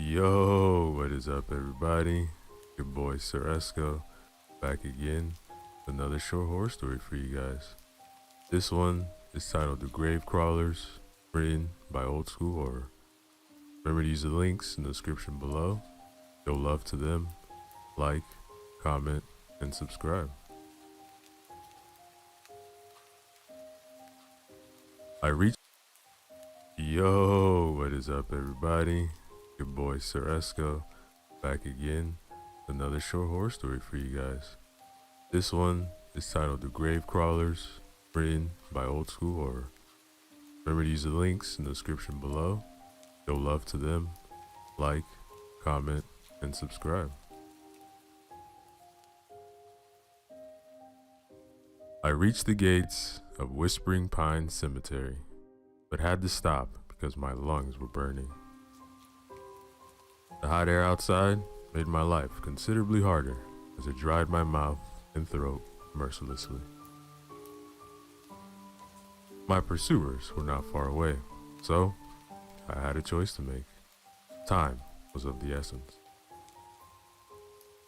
Yo, what is up, everybody? Your boy Ceresco back again with another short horror story for you guys. This one is titled The Grave Crawlers, written by Old School Horror. Remember to use the links in the description below. Show love to them, like, comment, and subscribe. Yo, what is up, everybody? Your boy Ceresco back again with another short horror story for you guys. This one is titled The Grave Crawlers, written by Old School Horror. Remember to use the links in the description below. Show love to them, like, comment, and subscribe. I reached the gates of Whispering Pine Cemetery, but had to stop because my lungs were burning. The hot air outside made my life considerably harder as it dried my mouth and throat mercilessly. My pursuers were not far away, so I had a choice to make. Time was of the essence.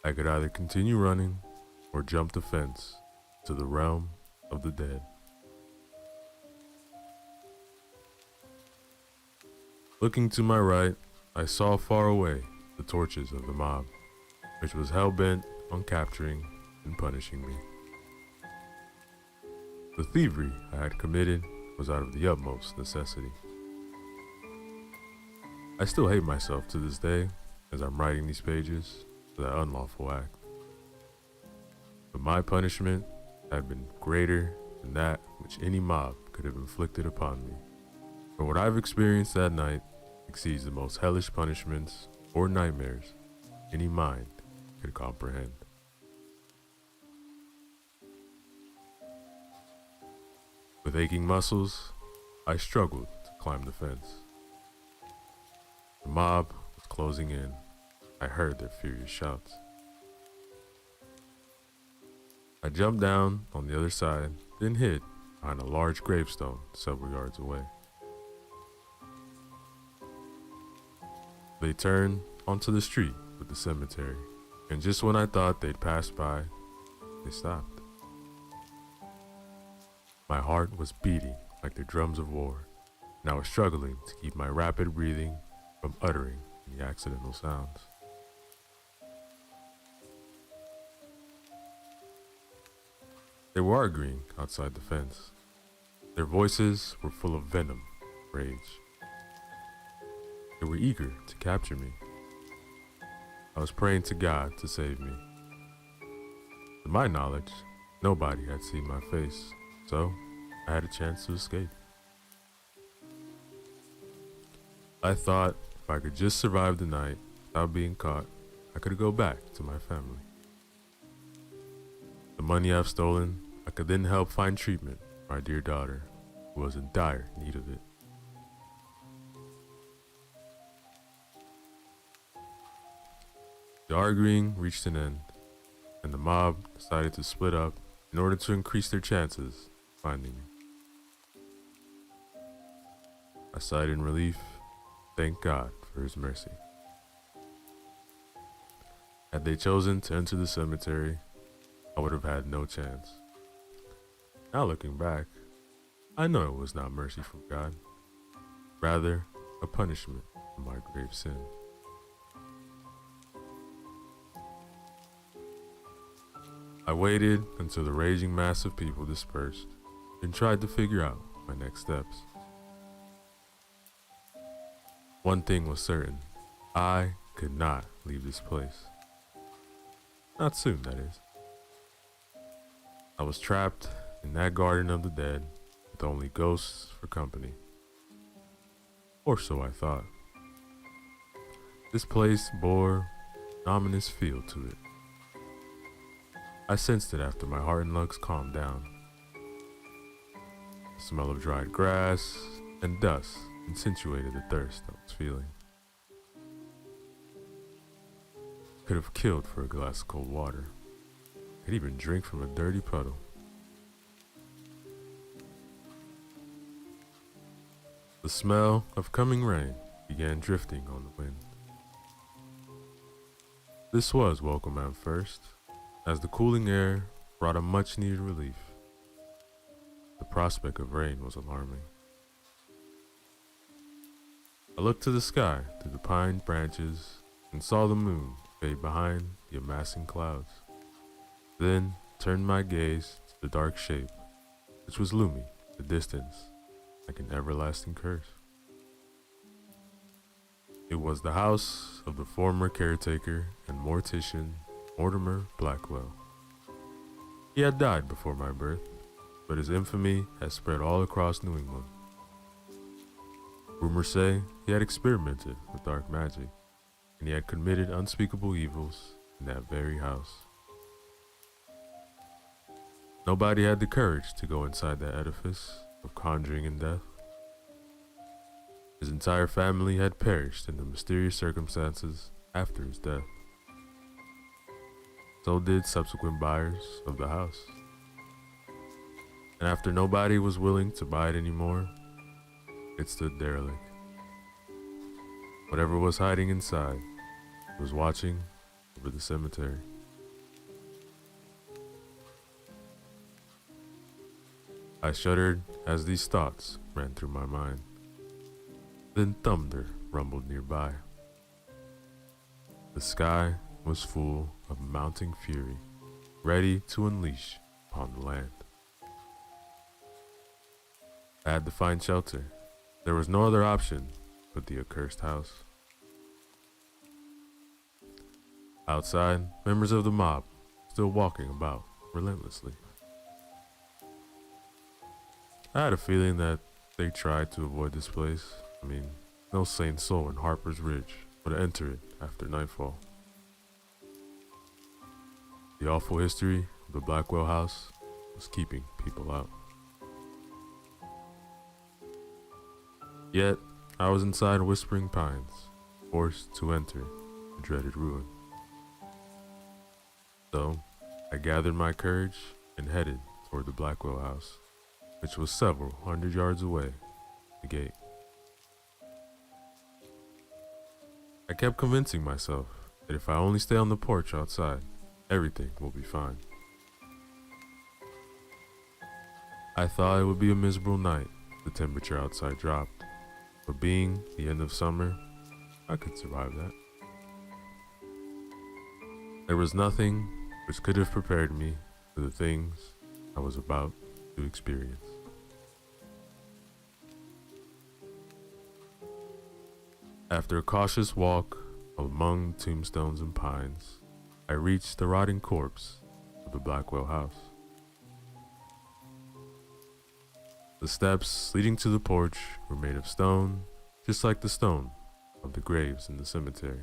I could either continue running or jump the fence to the realm of the dead. Looking to my right, I saw far away the torches of the mob, which was hell-bent on capturing and punishing me. The thievery I had committed was out of the utmost necessity. I still hate myself to this day as I'm writing these pages for that unlawful act. But my punishment had been greater than that which any mob could have inflicted upon me. For what I've experienced that night exceeds the most hellish punishments or nightmares any mind could comprehend. With aching muscles, I struggled to climb the fence. The mob was closing in. I heard their furious shouts. I jumped down on the other side, then hid behind a large gravestone several yards away. They turned onto the street with the cemetery, and just when I thought they'd passed by, they stopped. My heart was beating like the drums of war, and I was struggling to keep my rapid breathing from uttering any accidental sounds. They were arguing outside the fence. Their voices were full of venom, rage. They were eager to capture me. I was praying to God to save me. To my knowledge, nobody had seen my face, so I had a chance to escape. I thought if I could just survive the night without being caught, I could go back to my family. The money I've stolen, I could then help find treatment for my dear daughter, who was in dire need of it. The arguing reached an end, and the mob decided to split up in order to increase their chances of finding me. I sighed in relief, thanked God for his mercy. Had they chosen to enter the cemetery, I would have had no chance. Now looking back, I know it was not mercy from God, rather a punishment for my grave sin. I waited until the raging mass of people dispersed and tried to figure out my next steps. One thing was certain, I could not leave this place. Not soon, that is. I was trapped in that garden of the dead with only ghosts for company. Or so I thought. This place bore an ominous feel to it. I sensed it after my heart and lungs calmed down. The smell of dried grass and dust accentuated the thirst I was feeling. Could have killed for a glass of cold water. Could even drink from a dirty puddle. The smell of coming rain began drifting on the wind. This was welcome at first, as the cooling air brought a much needed relief. The prospect of rain was alarming. I looked to the sky through the pine branches and saw the moon fade behind the amassing clouds. Then turned my gaze to the dark shape, which was looming in the distance like an everlasting curse. It was the house of the former caretaker and mortician Mortimer Blackwell. He had died before my birth, but his infamy has spread all across New England. Rumors say he had experimented with dark magic, and he had committed unspeakable evils in that very house. Nobody had the courage to go inside that edifice of conjuring and death. His entire family had perished in the mysterious circumstances after his death. So did subsequent buyers of the house. And after nobody was willing to buy it anymore, it stood derelict. Whatever was hiding inside was watching over the cemetery. I shuddered as these thoughts ran through my mind. Then thunder rumbled nearby. The sky was full of mounting fury, ready to unleash upon the land. I had to find shelter. There was no other option but the accursed house. Outside, members of the mob still walking about relentlessly. I had a feeling that they tried to avoid this place. I mean, no sane soul in Harper's Ridge would enter it after nightfall. The awful history of the Blackwell house was keeping people out. Yet, I was inside Whispering Pines, forced to enter the dreaded ruin. So, I gathered my courage and headed toward the Blackwell house, which was several hundred yards away, the gate. I kept convincing myself that if I only stay on the porch outside, everything will be fine. I thought it would be a miserable night. The temperature outside dropped, but being the end of summer, I could survive that. There was nothing which could have prepared me for the things I was about to experience. After a cautious walk among tombstones and pines, I reached the rotting corpse of the Blackwell house. The steps leading to the porch were made of stone, just like the stone of the graves in the cemetery.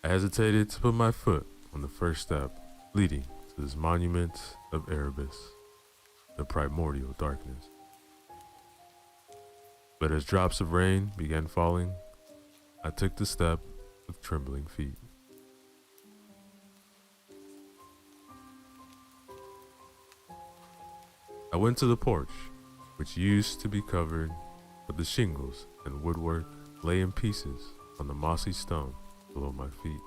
I hesitated to put my foot on the first step leading to this monument of Erebus, the primordial darkness. But as drops of rain began falling, I took the step with trembling feet. I went to the porch, which used to be covered, but the shingles and woodwork lay in pieces on the mossy stone below my feet.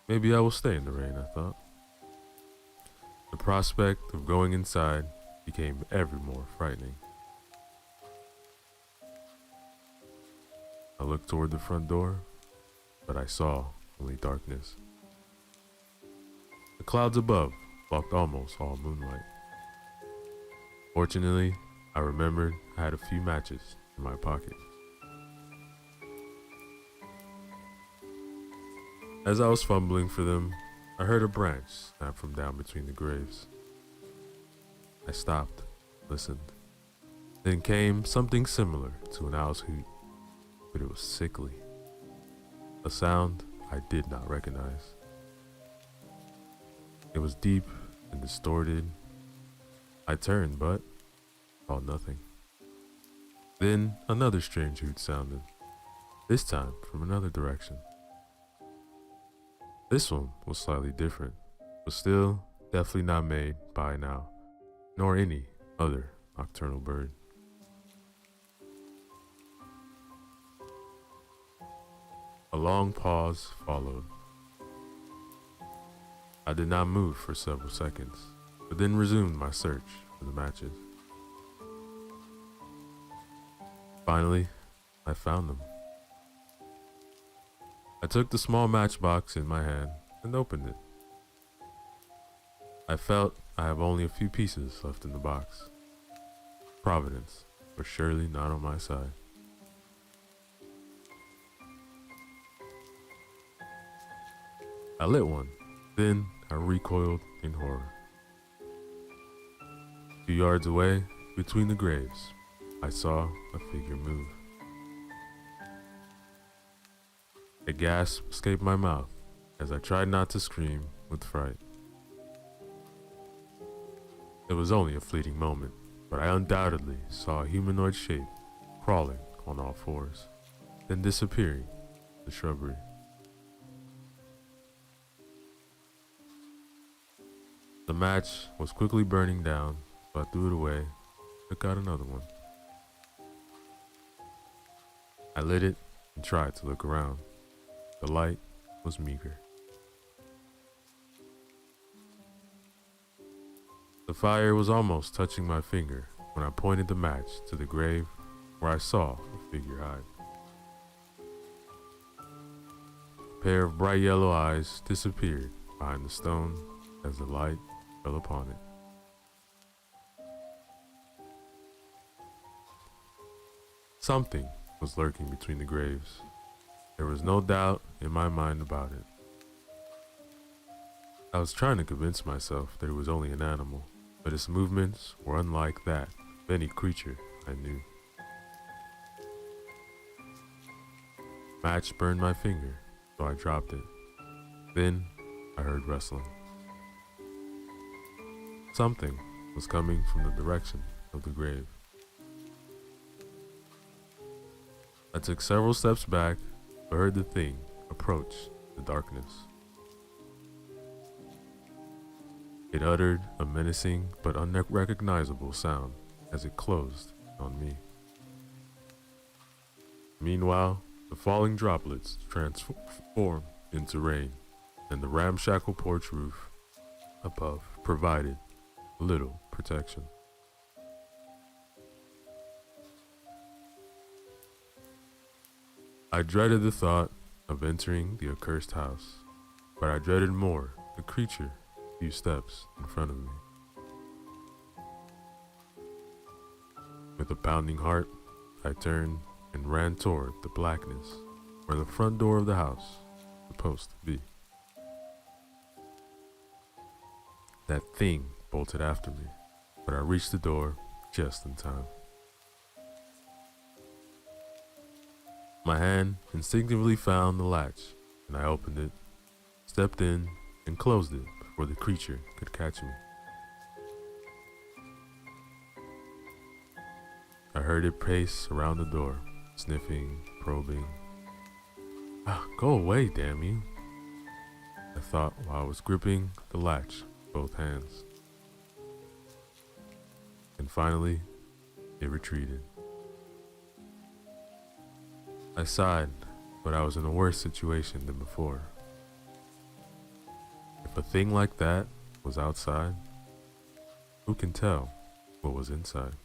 Maybe I will stay in the rain, I thought. The prospect of going inside became ever more frightening. I looked toward the front door, but I saw only darkness. The clouds above blocked almost all moonlight. Fortunately, I remembered I had a few matches in my pocket. As I was fumbling for them, I heard a branch snap from down between the graves. I stopped, listened. Then came something similar to an owl's hoot, but it was sickly. A sound I did not recognize. It was deep and distorted. I turned, but saw nothing. Then another strange hoot sounded, this time from another direction. This one was slightly different, but still definitely not made by an owl, nor any other nocturnal bird. A long pause followed. I did not move for several seconds, but then resumed my search for the matches. Finally, I found them. I took the small matchbox in my hand and opened it. I felt I have only a few pieces left in the box. Providence was surely not on my side. I lit one, then I recoiled in horror. 2 yards away, between the graves, I saw a figure move. A gasp escaped my mouth as I tried not to scream with fright. It was only a fleeting moment, but I undoubtedly saw a humanoid shape crawling on all fours, then disappearing in the shrubbery. The match was quickly burning down, so I threw it away, took out another one. I lit it and tried to look around. The light was meager. The fire was almost touching my finger when I pointed the match to the grave where I saw a figure hide. A pair of bright yellow eyes disappeared behind the stone as the light fell upon it. Something was lurking between the graves. There was no doubt in my mind about it. I was trying to convince myself that it was only an animal, but its movements were unlike that of any creature I knew. Match burned my finger, so I dropped it. Then I heard rustling. Something was coming from the direction of the grave. I took several steps back, but heard the thing approach the darkness. It uttered a menacing but unrecognizable sound as it closed on me. Meanwhile, the falling droplets transformed into rain, and the ramshackle porch roof above provided little protection. I dreaded the thought of entering the accursed house, but I dreaded more the creature a few steps in front of me. With a pounding heart, I turned and ran toward the blackness where the front door of the house was supposed to be. That thing bolted after me, but I reached the door just in time. My hand instinctively found the latch, and I opened it, stepped in, and closed it before the creature could catch me. I heard it pace around the door, sniffing, probing. Go away, damn you, I thought while I was gripping the latch with both hands. And finally, it retreated. I sighed, but I was in a worse situation than before. If a thing like that was outside, who can tell what was inside?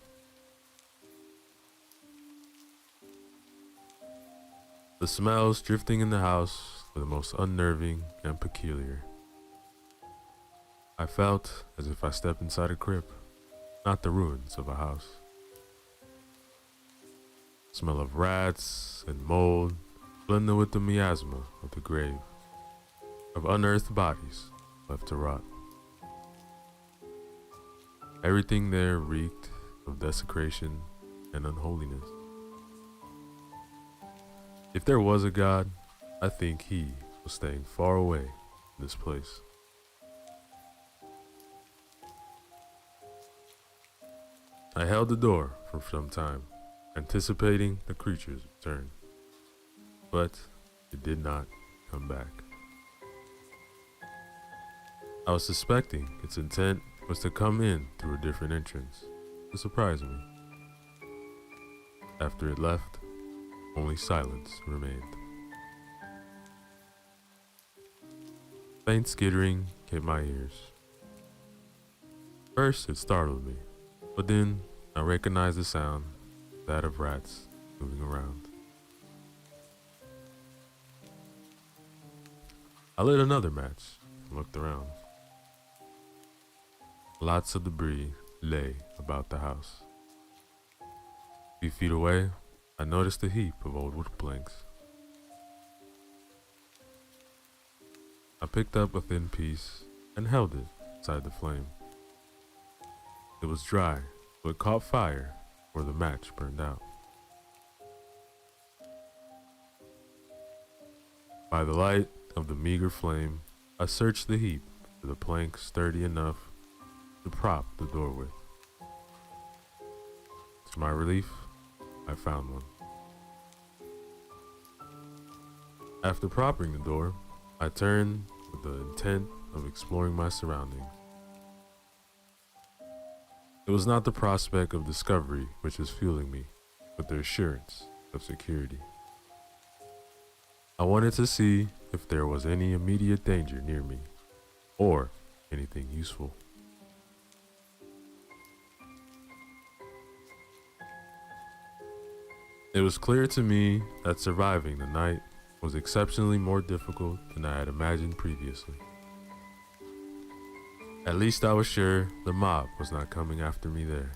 The smells drifting in the house were the most unnerving and peculiar. I felt as if I stepped inside a crypt, not the ruins of a house. Smell of rats and mold blended with the miasma of the grave, of unearthed bodies left to rot. Everything there reeked of desecration and unholiness. If there was a God, I think he was staying far away from this place. I held the door for some time, anticipating the creature's return, but it did not come back. I was suspecting its intent was to come in through a different entrance to surprise me. After it left, only silence remained. Faint skittering hit my ears. First, it startled me, but then I recognized the sound, that of rats moving around. I lit another match and looked around. Lots of debris lay about the house. A few feet away, I noticed a heap of old wood planks. I picked up a thin piece and held it inside the flame. It was dry, but caught fire where the match burned out. By the light of the meager flame, I searched the heap for the plank sturdy enough to prop the door with. To my relief, I found one. After propping the door, I turned with the intent of exploring my surroundings. It was not the prospect of discovery which was fueling me, but the assurance of security. I wanted to see if there was any immediate danger near me, or anything useful. It was clear to me that surviving the night was exceptionally more difficult than I had imagined previously. At least I was sure the mob was not coming after me there.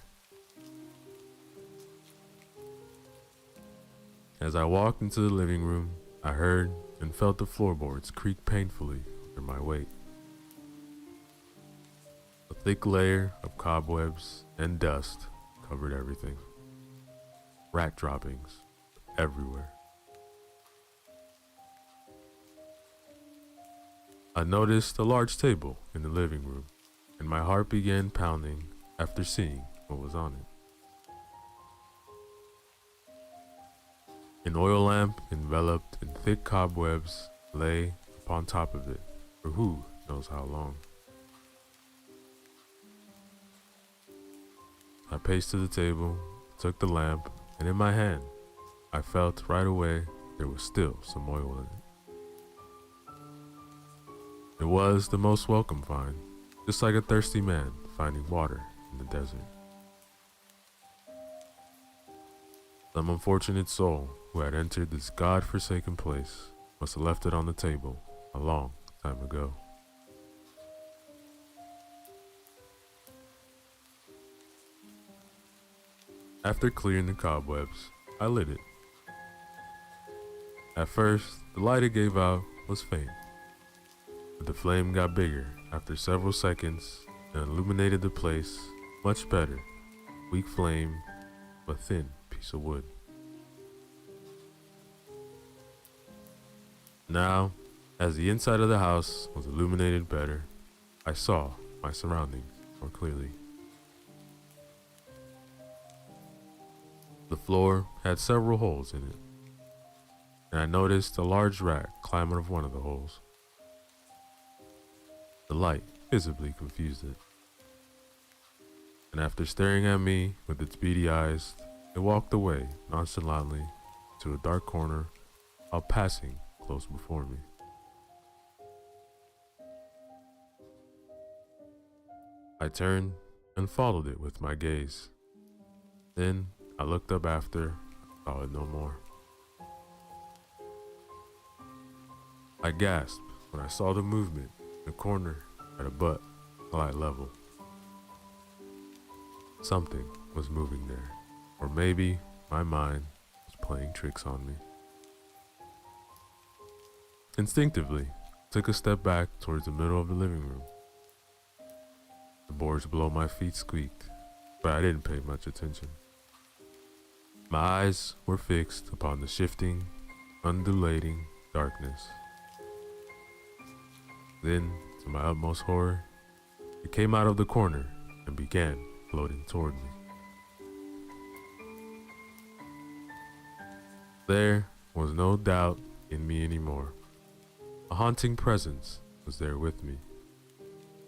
As I walked into the living room, I heard and felt the floorboards creak painfully under my weight. A thick layer of cobwebs and dust covered everything. Rat droppings everywhere. I noticed a large table in the living room, and my heart began pounding after seeing what was on it. An oil lamp enveloped in thick cobwebs lay upon top of it for who knows how long. I paced to the table, took the lamp, and in my hand, I felt right away there was still some oil in it. It was the most welcome find, just like a thirsty man finding water in the desert. Some unfortunate soul who had entered this God-forsaken place must have left it on the table a long time ago. After clearing the cobwebs, I lit it. At first, the light it gave out was faint, but the flame got bigger after several seconds and illuminated the place much better. Weak flame, but thin piece of wood. Now, as the inside of the house was illuminated better, I saw my surroundings more clearly. The floor had several holes in it, and I noticed a large rat climb out of one of the holes. The light visibly confused it, and after staring at me with its beady eyes, it walked away nonchalantly to a dark corner while passing close before me. I turned and followed it with my gaze. Then I looked up after, saw it no more. I gasped when I saw the movement in the corner at a butt eye level. Something was moving there, or maybe my mind was playing tricks on me. Instinctively, I took a step back towards the middle of the living room. The boards below my feet squeaked, but I didn't pay much attention. My eyes were fixed upon the shifting, undulating darkness. Then, to my utmost horror, it came out of the corner and began floating toward me. There was no doubt in me anymore. A haunting presence was there with me.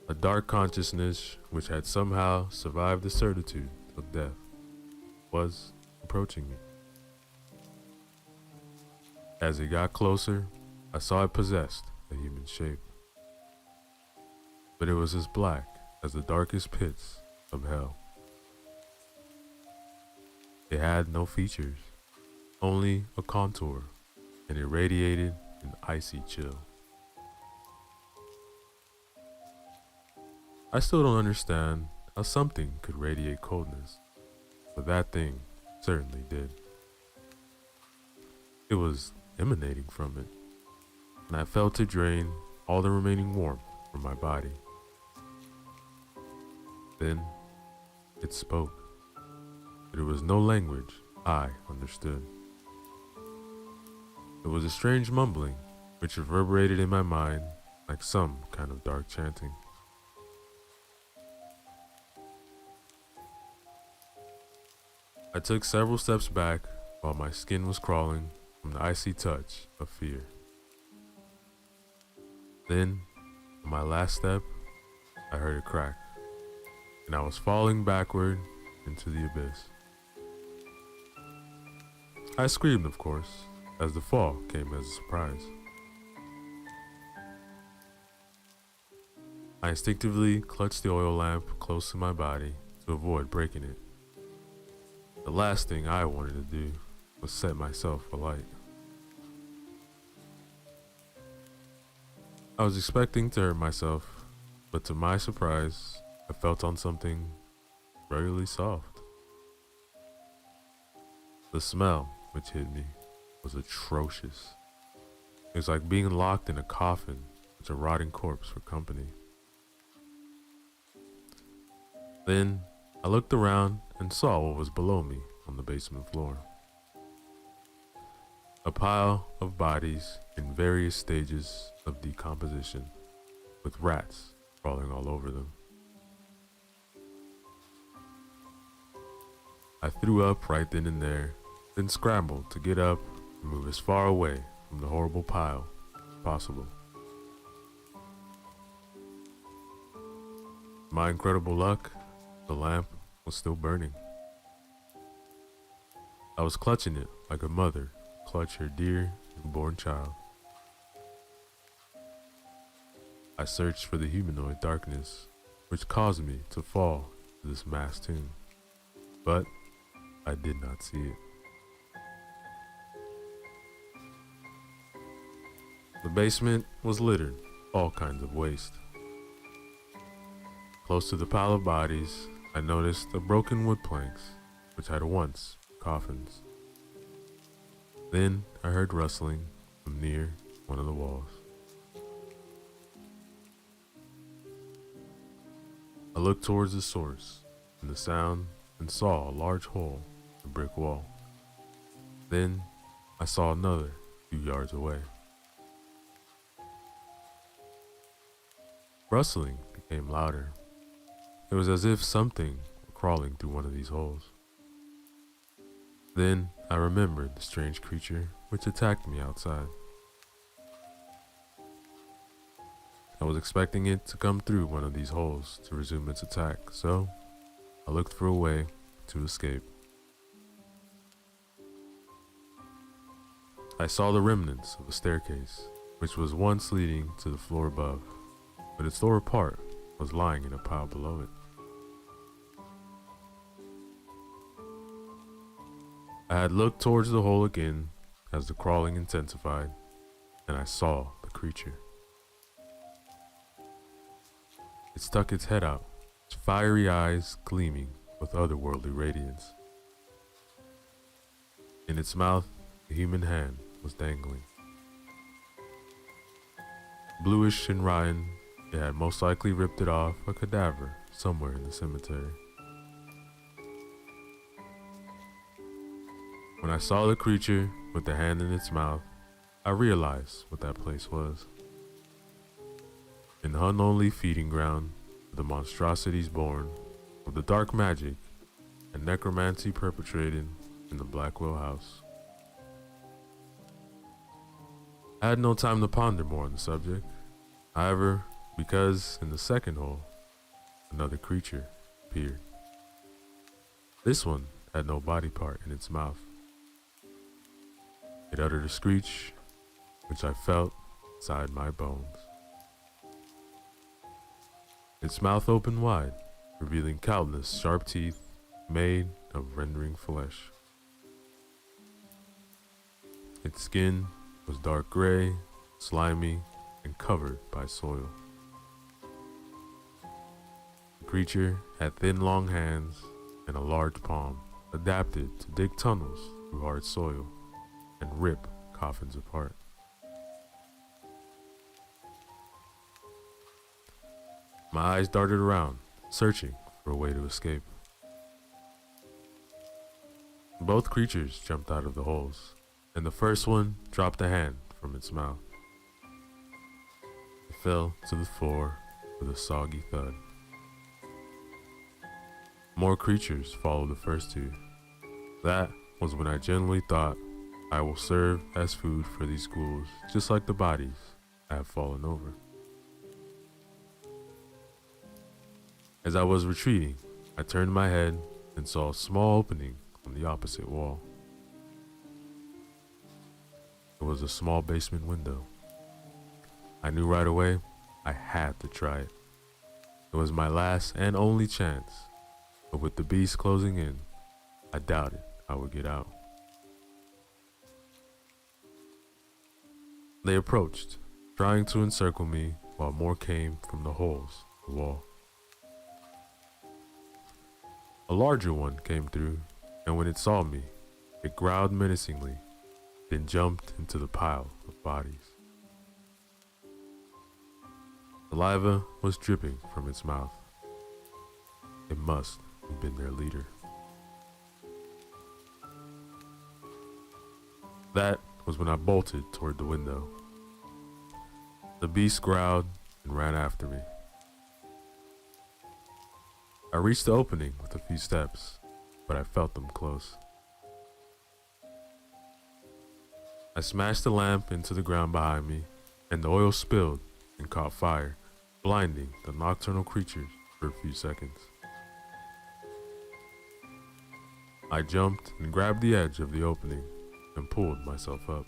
A dark consciousness which had somehow survived the certitude of death was approaching me. As it got closer, I saw it possessed a human shape. but it was as black as the darkest pits of hell. It had no features, only a contour, and it radiated an icy chill. I still don't understand how something could radiate coldness, but that thing certainly did. It was emanating from it, and I felt it drain all the remaining warmth from my body. Then it spoke, but it was no language I understood. It was a strange mumbling which reverberated in my mind like some kind of dark chanting. I took several steps back while my skin was crawling from the icy touch of fear. Then, on my last step, I heard a crack, and I was falling backward into the abyss. I screamed, of course, as the fall came as a surprise. I instinctively clutched the oil lamp close to my body to avoid breaking it. The last thing I wanted to do was set myself alight. I was expecting to hurt myself, but to my surprise, I felt on something really soft. The smell which hit me was atrocious. It was like being locked in a coffin with a rotting corpse for company. Then I looked around and saw what was below me on the basement floor. A pile of bodies in various stages of decomposition, with rats crawling all over them. I threw up right then and there, then scrambled to get up and move as far away from the horrible pile as possible. My incredible luck, the lamp was still burning. I was clutching it like a mother clutch her dear newborn child. I searched for the humanoid darkness which caused me to fall to this mass tomb, but I did not see it. The basement was littered with all kinds of waste. Close to the pile of bodies, I noticed the broken wood planks which had once been coffins. Then I heard rustling from near one of the walls. I looked towards the source in the sound and saw a large hole in the brick wall. Then I saw another few yards away. Rustling became louder. It was as if something were crawling through one of these holes. Then I remembered the strange creature which attacked me outside. I was expecting it to come through one of these holes to resume its attack, so I looked for a way to escape. I saw the remnants of a staircase, which was once leading to the floor above, but its lower part was lying in a pile below it. I had looked towards the hole again as the crawling intensified, and I saw the creature. It stuck its head out, its fiery eyes gleaming with otherworldly radiance. In its mouth, a human hand was dangling. Bluish and rotten, it had most likely ripped it off a cadaver somewhere in the cemetery. When I saw the creature with the hand in its mouth, I realized what that place was. An unholy feeding ground for the monstrosities born of the dark magic and necromancy perpetrated in the Blackwell house. I had no time to ponder more on the subject, however, because in the second hole, another creature appeared. This one had no body part in its mouth. It uttered a screech, which I felt inside my bones. its mouth open wide, revealing countless sharp teeth made of rending flesh. Its skin was dark gray, slimy, and covered by soil. The creature had thin, long hands and a large palm, adapted to dig tunnels through hard soil and rip coffins apart. My eyes darted around, searching for a way to escape. Both creatures jumped out of the holes, and the first one dropped a hand from its mouth. It fell to the floor with a soggy thud. More creatures followed the first two. That was when I genuinely thought, I will serve as food for these ghouls, just like the bodies I have fallen over. As I was retreating, I turned my head and saw a small opening on the opposite wall. It was a small basement window. I knew right away I had to try it. It was my last and only chance, but with the beast closing in, I doubted I would get out. They approached, trying to encircle me while more came from the holes in the wall. A larger one came through, and when it saw me, it growled menacingly, then jumped into the pile of bodies. Saliva was dripping from its mouth. It must have been their leader. That was when I bolted toward the window. The beast growled and ran after me. I reached the opening with a few steps, but I felt them close. I smashed the lamp into the ground behind me, and the oil spilled and caught fire, blinding the nocturnal creatures for a few seconds. I jumped and grabbed the edge of the opening and pulled myself up.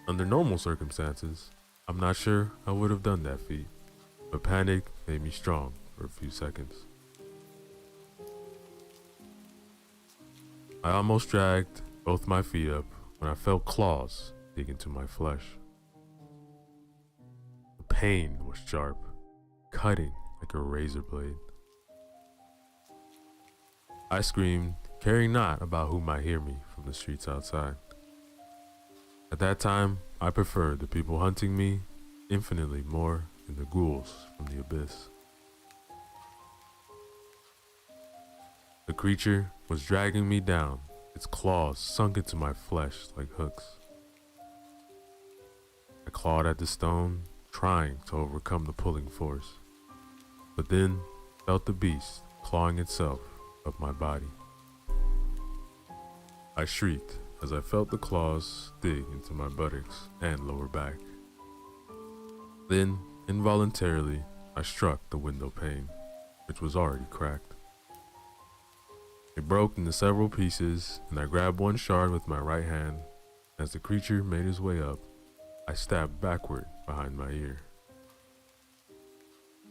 Under normal circumstances, I'm not sure I would have done that feat, but panic made me strong for a few seconds. I almost dragged both my feet up when I felt claws dig into my flesh. The pain was sharp, cutting like a razor blade. I screamed, caring not about who might hear me from the streets outside. At that time, I preferred the people hunting me infinitely more than the ghouls from the abyss. The creature was dragging me down, its claws sunk into my flesh like hooks. I clawed at the stone, trying to overcome the pulling force, but then felt the beast clawing itself up my body. I shrieked as I felt the claws dig into my buttocks and lower back. Then, involuntarily, I struck the window pane, which was already cracked. It broke into several pieces, and I grabbed one shard with my right hand. As the creature made his way up, I stabbed backward behind my ear.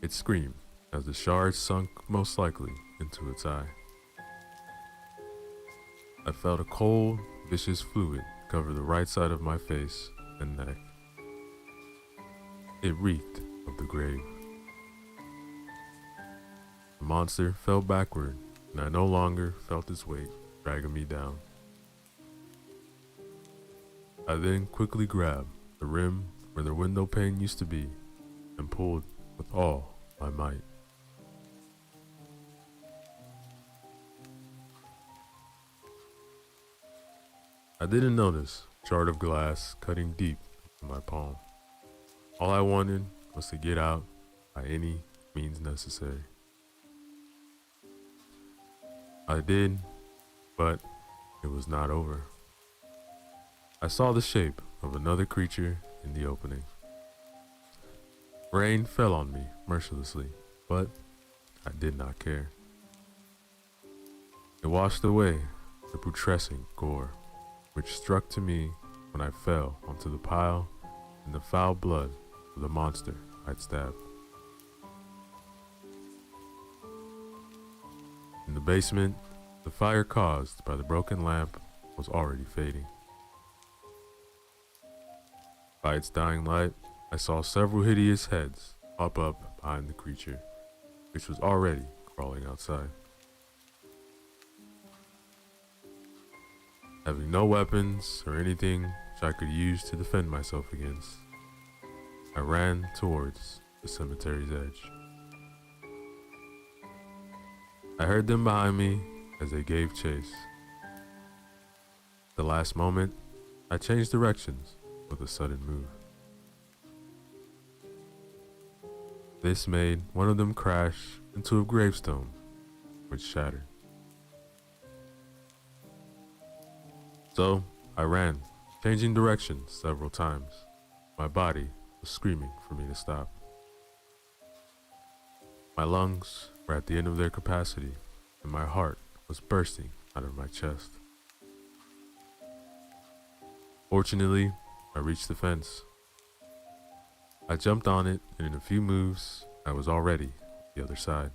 It screamed as the shard sunk most likely into its eye. I felt a cold, vicious fluid cover the right side of my face and neck. It reeked of the grave. The monster fell backward, and I no longer felt its weight dragging me down. I then quickly grabbed the rim where the window pane used to be and pulled with all my might. I didn't notice a shard of glass cutting deep into my palm. All I wanted was to get out by any means necessary. I did, but it was not over. I saw the shape of another creature in the opening. Rain fell on me mercilessly, but I did not care. It washed away the putrescent gore, which struck to me when I fell onto the pile in the foul blood of the monster I'd stabbed. In the basement, the fire caused by the broken lamp was already fading. By its dying light, I saw several hideous heads pop up behind the creature, which was already crawling outside. Having no weapons or anything which I could use to defend myself against, I ran towards the cemetery's edge. I heard them behind me as they gave chase. At the last moment, I changed directions with a sudden move. This made one of them crash into a gravestone, which shattered. So I ran, changing directions several times. My body was screaming for me to stop. My lungs were at the end of their capacity, and my heart was bursting out of my chest. Fortunately, I reached the fence. I jumped on it, and in a few moves, I was already on the other side.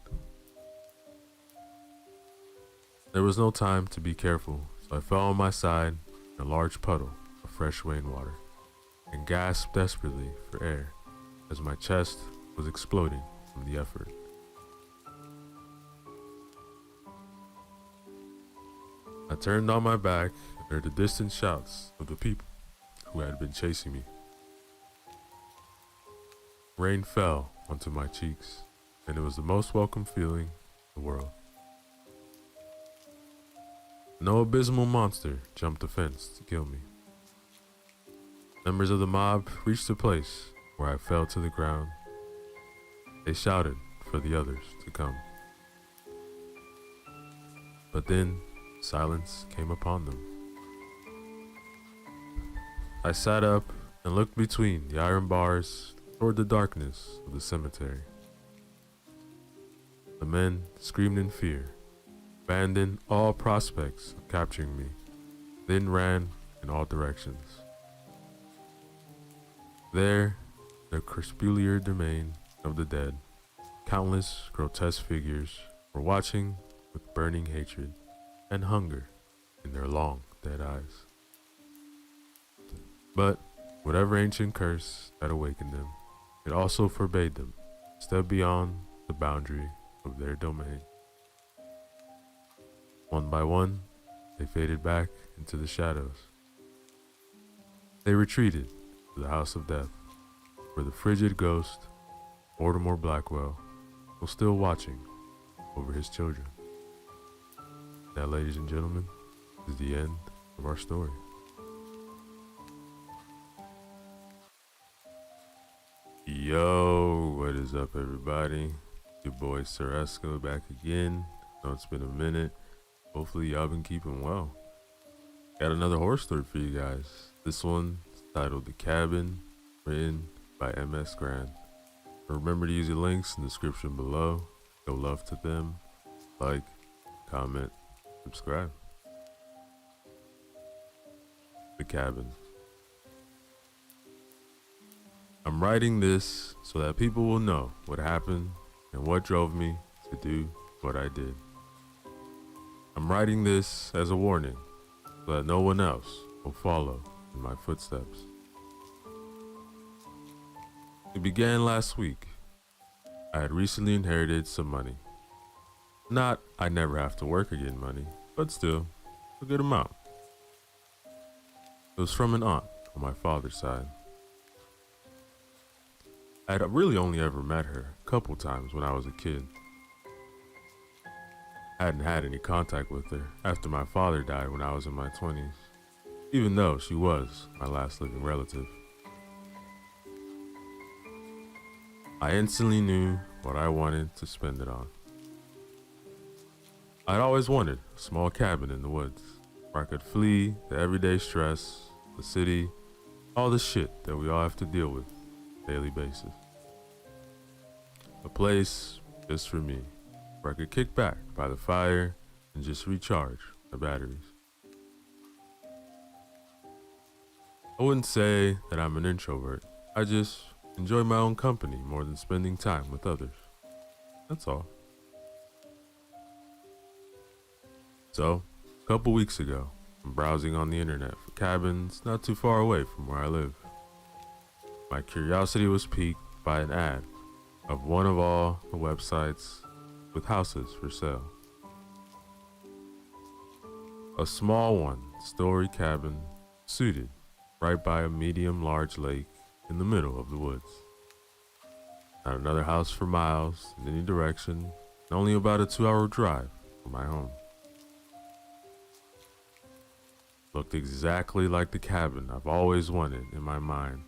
There was no time to be careful, so I fell on my side in a large puddle of fresh rainwater and gasped desperately for air as my chest was exploding from the effort. I turned on my back and heard the distant shouts of the people who had been chasing me. Rain fell onto my cheeks, and it was the most welcome feeling in the world. No abysmal monster jumped the fence to kill me. Members of the mob reached the place where I fell to the ground. They shouted for the others to come. But then silence came upon them. I sat up and looked between the iron bars toward the darkness of the cemetery. The men screamed in fear, abandoned all prospects of capturing me, then ran in all directions. There, the crepuscular domain of the dead, countless grotesque figures were watching with burning hatred and hunger in their long, dead eyes. But whatever ancient curse had awakened them, it also forbade them to step beyond the boundary of their domain. One by one, they faded back into the shadows. They retreated to the house of death, where the frigid ghost, Mortimer Blackwell, was still watching over his children. That, ladies and gentlemen, is the end of our story. Yo, what is up, everybody? Your boy Ceresco back again. I know it's been a minute. Hopefully y'all been keeping well. Got another horror story for you guys. This one is titled The Cabin, written by MS Grand. Remember to use the links in the description below. Show love to them. Like, comment, subscribe. The Cabin. I'm writing this so that people will know what happened and what drove me to do what I did. I'm writing this as a warning so that no one else will follow in my footsteps. It began last week. I had recently inherited some money. Not I never have to work again money, but still a good amount. It was from an aunt on my father's side. I had really only ever met her a couple times when I was a kid. I hadn't had any contact with her after my father died when I was in my 20s, even though she was my last living relative. I instantly knew what I wanted to spend it on. I'd always wanted a small cabin in the woods where I could flee the everyday stress, the city, all the shit that we all have to deal with on a daily basis. A place just for me, where I could kick back by the fire and just recharge my batteries. I wouldn't say that I'm an introvert, I just enjoy my own company more than spending time with others. That's all. So, a couple weeks ago, I'm browsing on the internet for cabins not too far away from where I live. My curiosity was piqued by an ad of one of all the websites with houses for sale. A small one-story cabin suited right by a medium-large lake in the middle of the woods. Not another house for miles in any direction, and only about a 2-hour drive from my home. Looked exactly like the cabin I've always wanted in my mind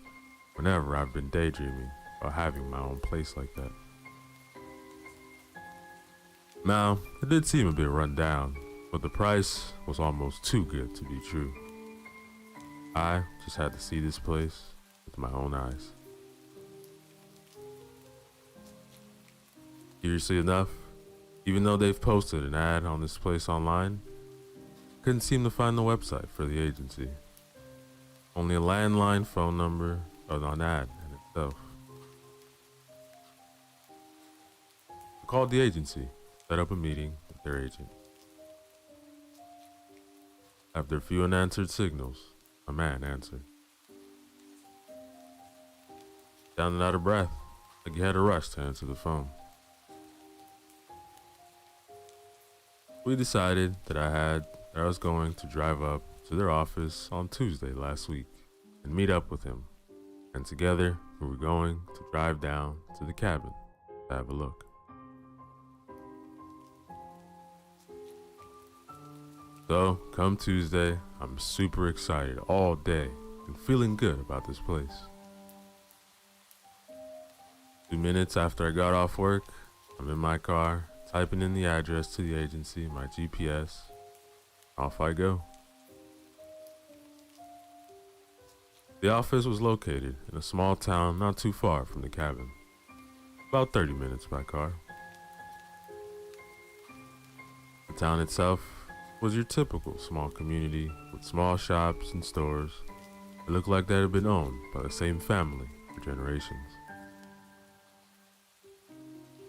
whenever I've been daydreaming about having my own place like that. Now, it did seem a bit run down, but the price was almost too good to be true. I just had to see this place with my own eyes. Curiously enough, even though they've posted an ad on this place online, couldn't seem to find the website for the agency. Only a landline phone number of an ad in itself. I called the agency, set up a meeting with their agent. After a few unanswered signals, a man answered. Sounded out of breath, like he had a rush to answer the phone. We decided that I was going to drive up to their office on Tuesday last week and meet up with him. And together, we were going to drive down to the cabin to have a look. So, come Tuesday, I'm super excited all day and feeling good about this place. 2 minutes after I got off work, I'm in my car, typing in the address to the agency, my GPS. Off I go. The office was located in a small town not too far from the cabin. About 30 minutes by car. The town itself was your typical small community with small shops and stores that looked like they had been owned by the same family for generations.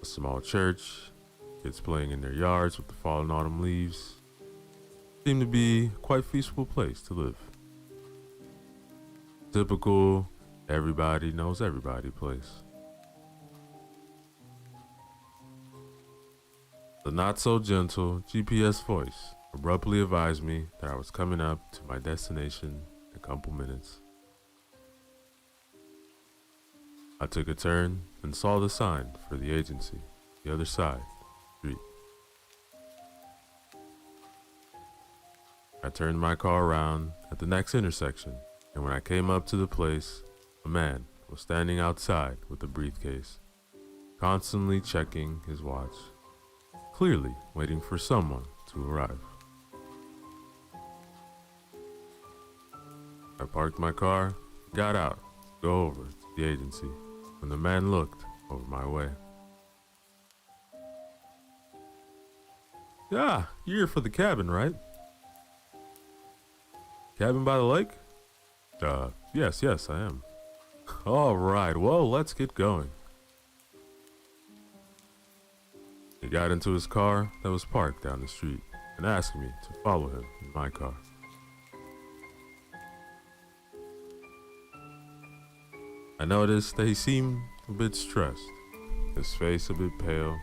A small church, kids playing in their yards with the fallen autumn leaves. Seemed to be quite a peaceful place to live. Typical, everybody knows everybody place. The not so gentle GPS voice abruptly advised me that I was coming up to my destination in a couple minutes. I took a turn and saw the sign for the agency, the other side of the street. I turned my car around at the next intersection, and when I came up to the place, a man was standing outside with a briefcase, constantly checking his watch, clearly waiting for someone to arrive. I parked my car, got out, to go over to the agency, when the man looked over my way. "Yeah, you're here for the cabin, right?" "Cabin by the lake?" Yes, I am." "All right, well, let's get going." He got into his car that was parked down the street and asked me to follow him in my car. I noticed that he seemed a bit stressed, his face a bit pale,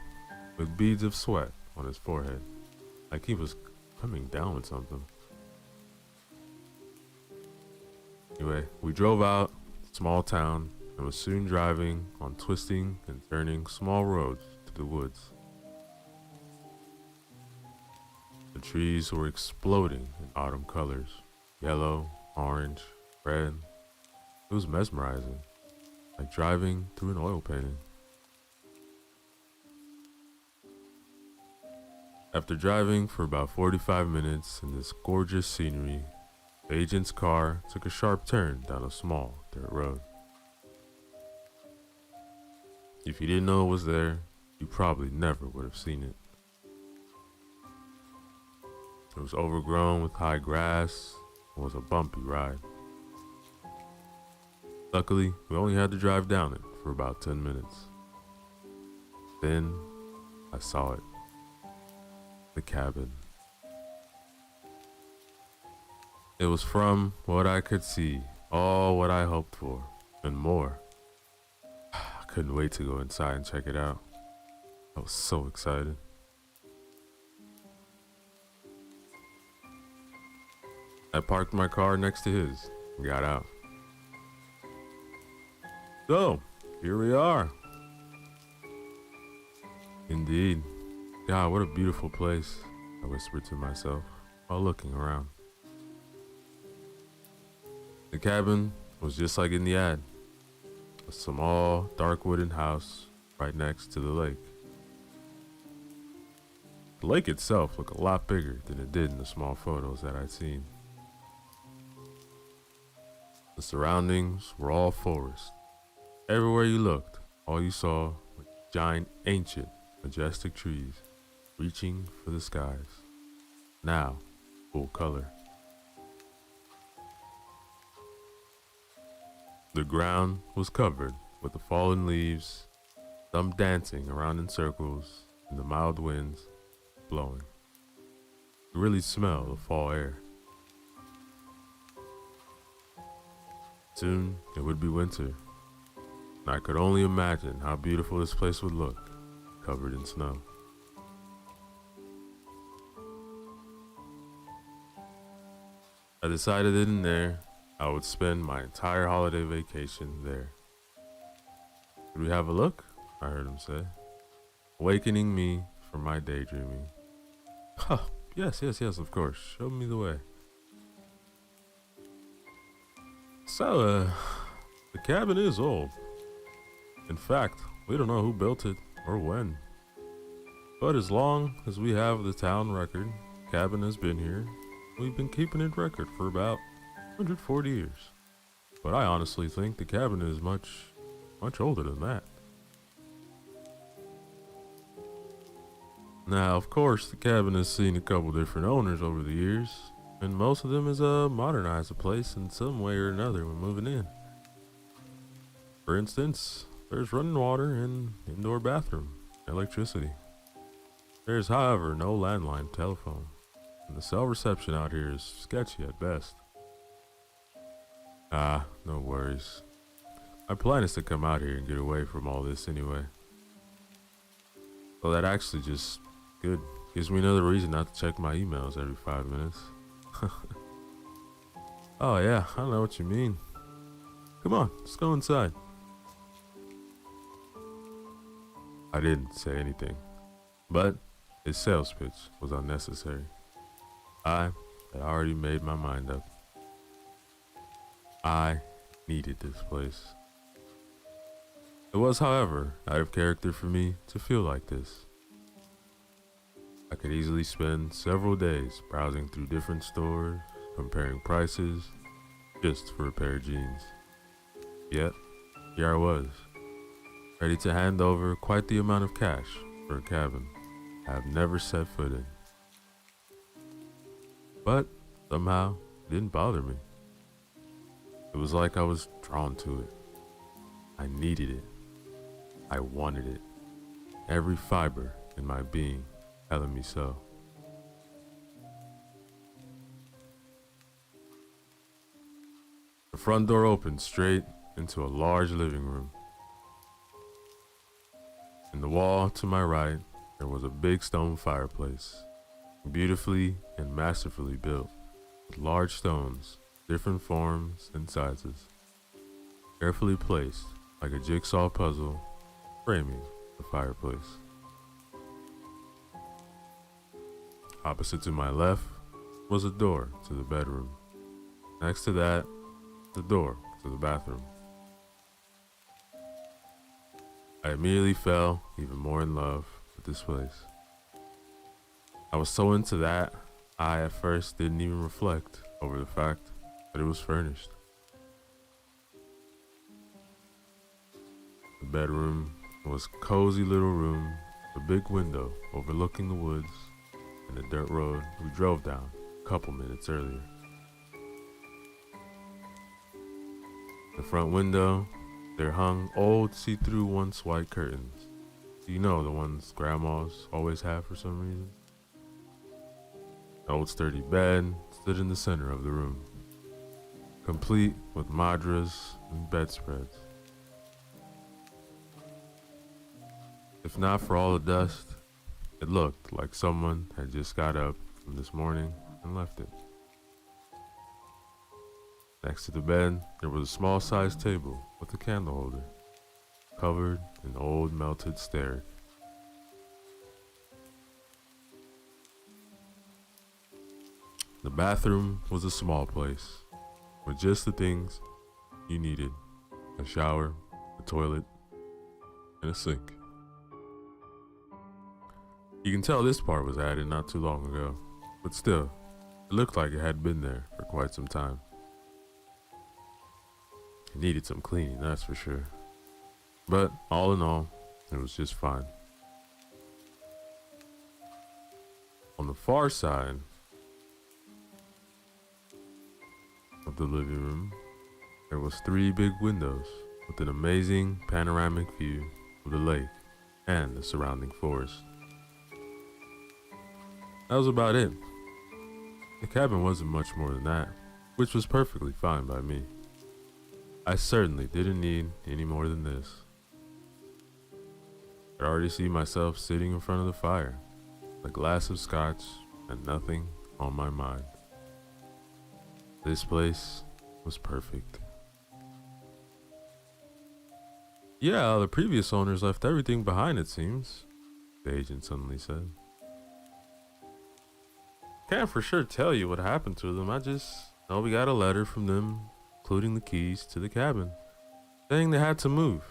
with beads of sweat on his forehead, like he was coming down with something. Anyway, we drove out the small town and was soon driving on twisting and turning small roads to the woods. The trees were exploding in autumn colors, yellow, orange, red. It was mesmerizing, like driving through an oil painting. After driving for about 45 minutes in this gorgeous scenery, the agent's car took a sharp turn down a small dirt road. If you didn't know it was there, you probably never would have seen it. It was overgrown with high grass and was a bumpy ride. Luckily, we only had to drive down it for about 10 minutes. Then I saw it. The cabin. It was, from what I could see, all what I hoped for, and more. I couldn't wait to go inside and check it out. I was so excited. I parked my car next to his and got out. So, here we are. Indeed. God, what a beautiful place, I whispered to myself while looking around. The cabin was just like in the ad. A small, dark wooden house right next to the lake. The lake itself looked a lot bigger than it did in the small photos that I'd seen. The surroundings were all forest. Everywhere you looked, all you saw were giant, ancient, majestic trees reaching for the skies, now full color. The ground was covered with the fallen leaves, some dancing around in circles, and the mild winds blowing. You really smell the fall air. Soon it would be winter, and I could only imagine how beautiful this place would look, covered in snow. I decided then and there I would spend my entire holiday vacation there. Could we have a look? I heard him say, awakening me from my daydreaming. Oh, yes, of course. Show me the way. So, the cabin is old. In fact, we don't know who built it or when. But as long as we have the town record, cabin has been here. We've been keeping it record for about 140 years. But I honestly think the cabin is much older than that. Now, of course, the cabin has seen a couple different owners over the years, and most of them has modernized the place in some way or another when moving in. For instance, there's running water and indoor bathroom, electricity. There's, however, no landline telephone, and the cell reception out here is sketchy at best. No worries. My plan is to come out here and get away from all this anyway. Well, that actually just good. Gives me another reason not to check my emails every 5 minutes. Oh yeah, I know what you mean. Come on, let's go inside. I didn't say anything, but his sales pitch was unnecessary. I had already made my mind up. I needed this place. It was, however, out of character for me to feel like this. I could easily spend several days browsing through different stores, comparing prices, just for a pair of jeans. Yet, here I was, ready to hand over quite the amount of cash for a cabin I have never set foot in. But somehow, it didn't bother me. It was like I was drawn to it. I needed it. I wanted it. Every fiber in my being telling me so. The front door opened straight into a large living room. In the wall to my right, there was a big stone fireplace, beautifully and masterfully built, with large stones, different forms and sizes, carefully placed like a jigsaw puzzle, framing the fireplace. Opposite to my left was a door to the bedroom. Next to that, the door to the bathroom. I immediately fell even more in love with this place. I was so into that, I at first didn't even reflect over the fact that it was furnished. The bedroom was a cozy little room, a big window overlooking the woods and the dirt road we drove down a couple minutes earlier. The front window, there hung old see-through once white curtains. You know, the ones grandmas always have for some reason. An old sturdy bed stood in the center of the room, complete with madras and bedspreads. If not for all the dust, it looked like someone had just got up from this morning and left it. Next to the bed, there was a small-sized table with a candle holder, covered in old melted sterric. The bathroom was a small place, with just the things you needed: a shower, a toilet, and a sink. You can tell this part was added not too long ago, but still, it looked like it had been there for quite some time. It needed some cleaning, that's for sure. But all in all, it was just fine. On the far side of the living room, there was 3 big windows with an amazing panoramic view of the lake and the surrounding forest. That was about it. The cabin wasn't much more than that, which was perfectly fine by me. I certainly didn't need any more than this. I already see myself sitting in front of the fire, a glass of scotch, and nothing on my mind. This place was perfect. Yeah, the previous owners left everything behind, it seems, the agent suddenly said. Can't for sure tell you what happened to them. I just know we got a letter from them, including the keys to the cabin, saying they had to move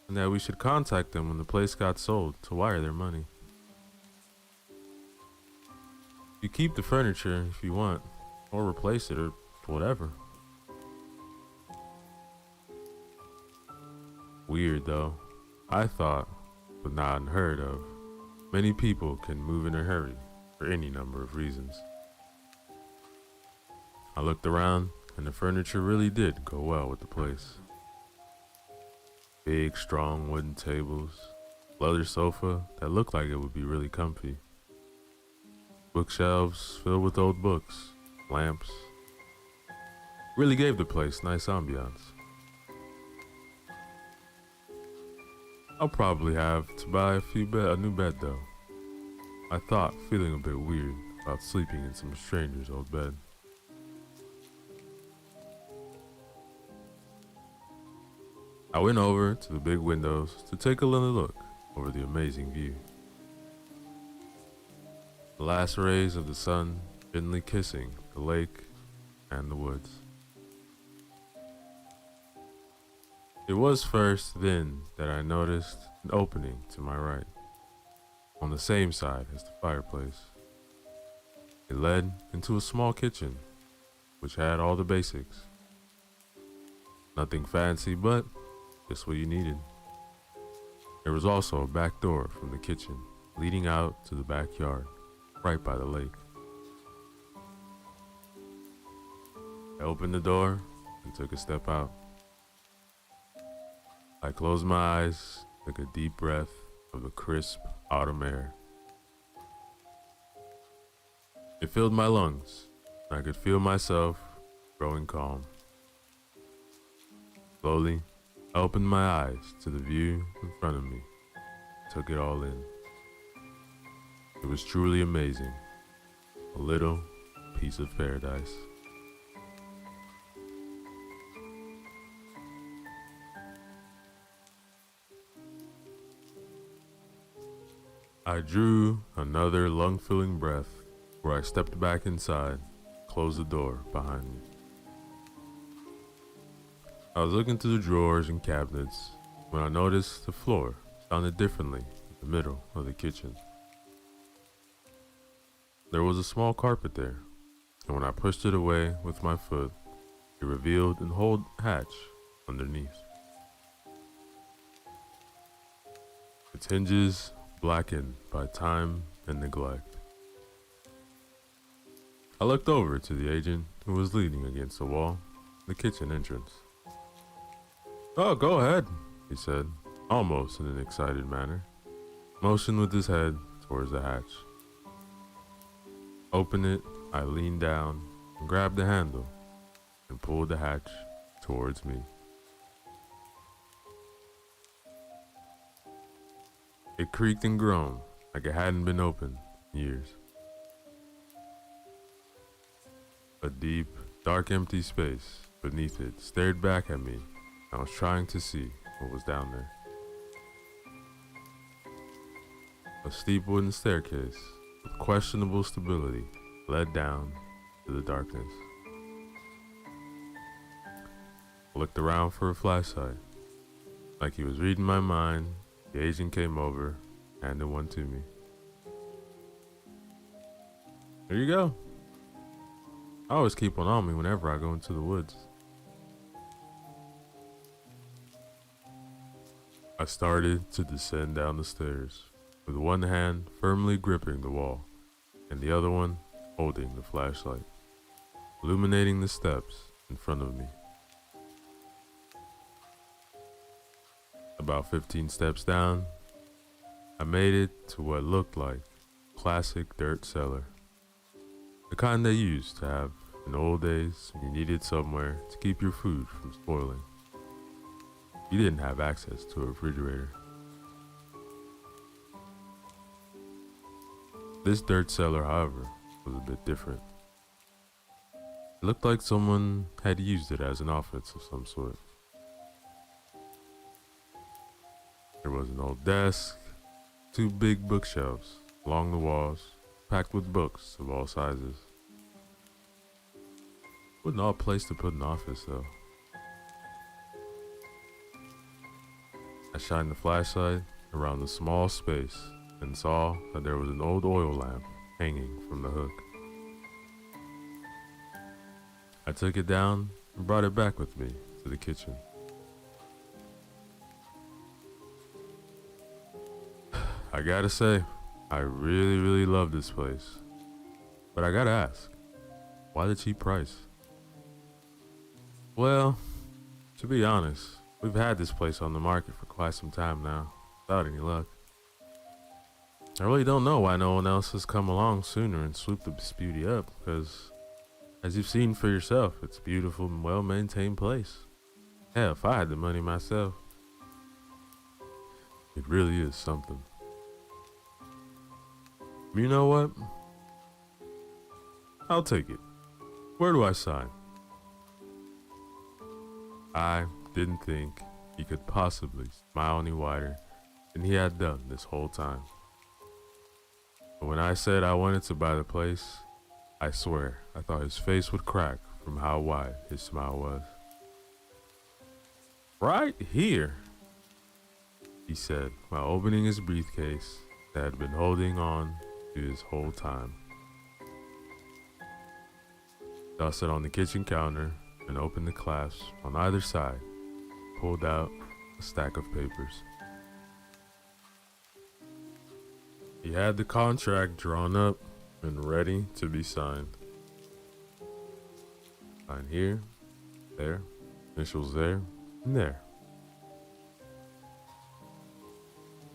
and that we should contact them when the place got sold to wire their money. You keep the furniture if you want, or replace it, or whatever. Weird though. I thought, but not unheard of, many people can move in a hurry for any number of reasons. I looked around, and the furniture really did go well with the place. Big, strong wooden tables, leather sofa that looked like it would be really comfy, bookshelves filled with old books, lamps. Really gave the place nice ambiance. I'll probably have to buy a new bed though. I thought, feeling a bit weird about sleeping in some stranger's old bed. I went over to the big windows to take a little look over the amazing view. The last rays of the sun gently kissing the lake and the woods. It was first then that I noticed an opening to my right, on the same side as the fireplace. It led into a small kitchen, which had all the basics. Nothing fancy, but just what you needed. There was also a back door from the kitchen leading out to the backyard, right by the lake. I opened the door and took a step out. I closed my eyes, took a deep breath of the crisp autumn air. It filled my lungs, and I could feel myself growing calm. Slowly, I opened my eyes to the view in front of me, took it all in. It was truly amazing, a little piece of paradise. I drew another lung-filling breath where I stepped back inside, closed the door behind me. I was looking through the drawers and cabinets when I noticed the floor sounded differently in the middle of the kitchen. There was a small carpet there, and when I pushed it away with my foot, it revealed an old hatch underneath. Its hinges blackened by time and neglect. I looked over to the agent who was leaning against the wall, the kitchen entrance. Oh, go ahead, he said, almost in an excited manner. Motioned with his head towards the hatch. Open it, I leaned down and grabbed the handle and pulled the hatch towards me. It creaked and groaned like it hadn't been opened in years. A deep, dark, empty space beneath it stared back at me. I was trying to see what was down there. A steep wooden staircase with questionable stability led down to the darkness. I looked around for a flashlight. Like he was reading my mind, the agent came over, handed one to me. Here you go. I always keep one on me whenever I go into the woods. I started to descend down the stairs, with one hand firmly gripping the wall, and the other one holding the flashlight, illuminating the steps in front of me. About 15 steps down, I made it to what looked like a classic dirt cellar. The kind they used to have in old days when you needed somewhere to keep your food from spoiling. You didn't have access to a refrigerator. This dirt cellar, however, was a bit different. It looked like someone had used it as an office of some sort. There was an old desk, 2 big bookshelves along the walls, packed with books of all sizes. What an odd place to put an office, though. I shined the flashlight around the small space and saw that there was an old oil lamp hanging from the hook. I took it down and brought it back with me to the kitchen. I gotta say, I really love this place. But I gotta ask, why the cheap price? Well, to be honest, we've had this place on the market for quite some time now, without any luck. I really don't know why no one else has come along sooner and swooped this beauty up, because as you've seen for yourself, it's a beautiful and well-maintained place. Hell, if I had the money myself, it really is something. You know what? I'll take it. Where do I sign? I didn't think he could possibly smile any wider than he had done this whole time. But when I said I wanted to buy the place, I swear I thought his face would crack from how wide his smile was. Right here, he said while opening his briefcase that had been holding on to his whole time. Tossed it on the kitchen counter and opened the clasps on either side, pulled out a stack of papers. He had the contract drawn up and ready to be signed. Sign here, there, initials there, and there.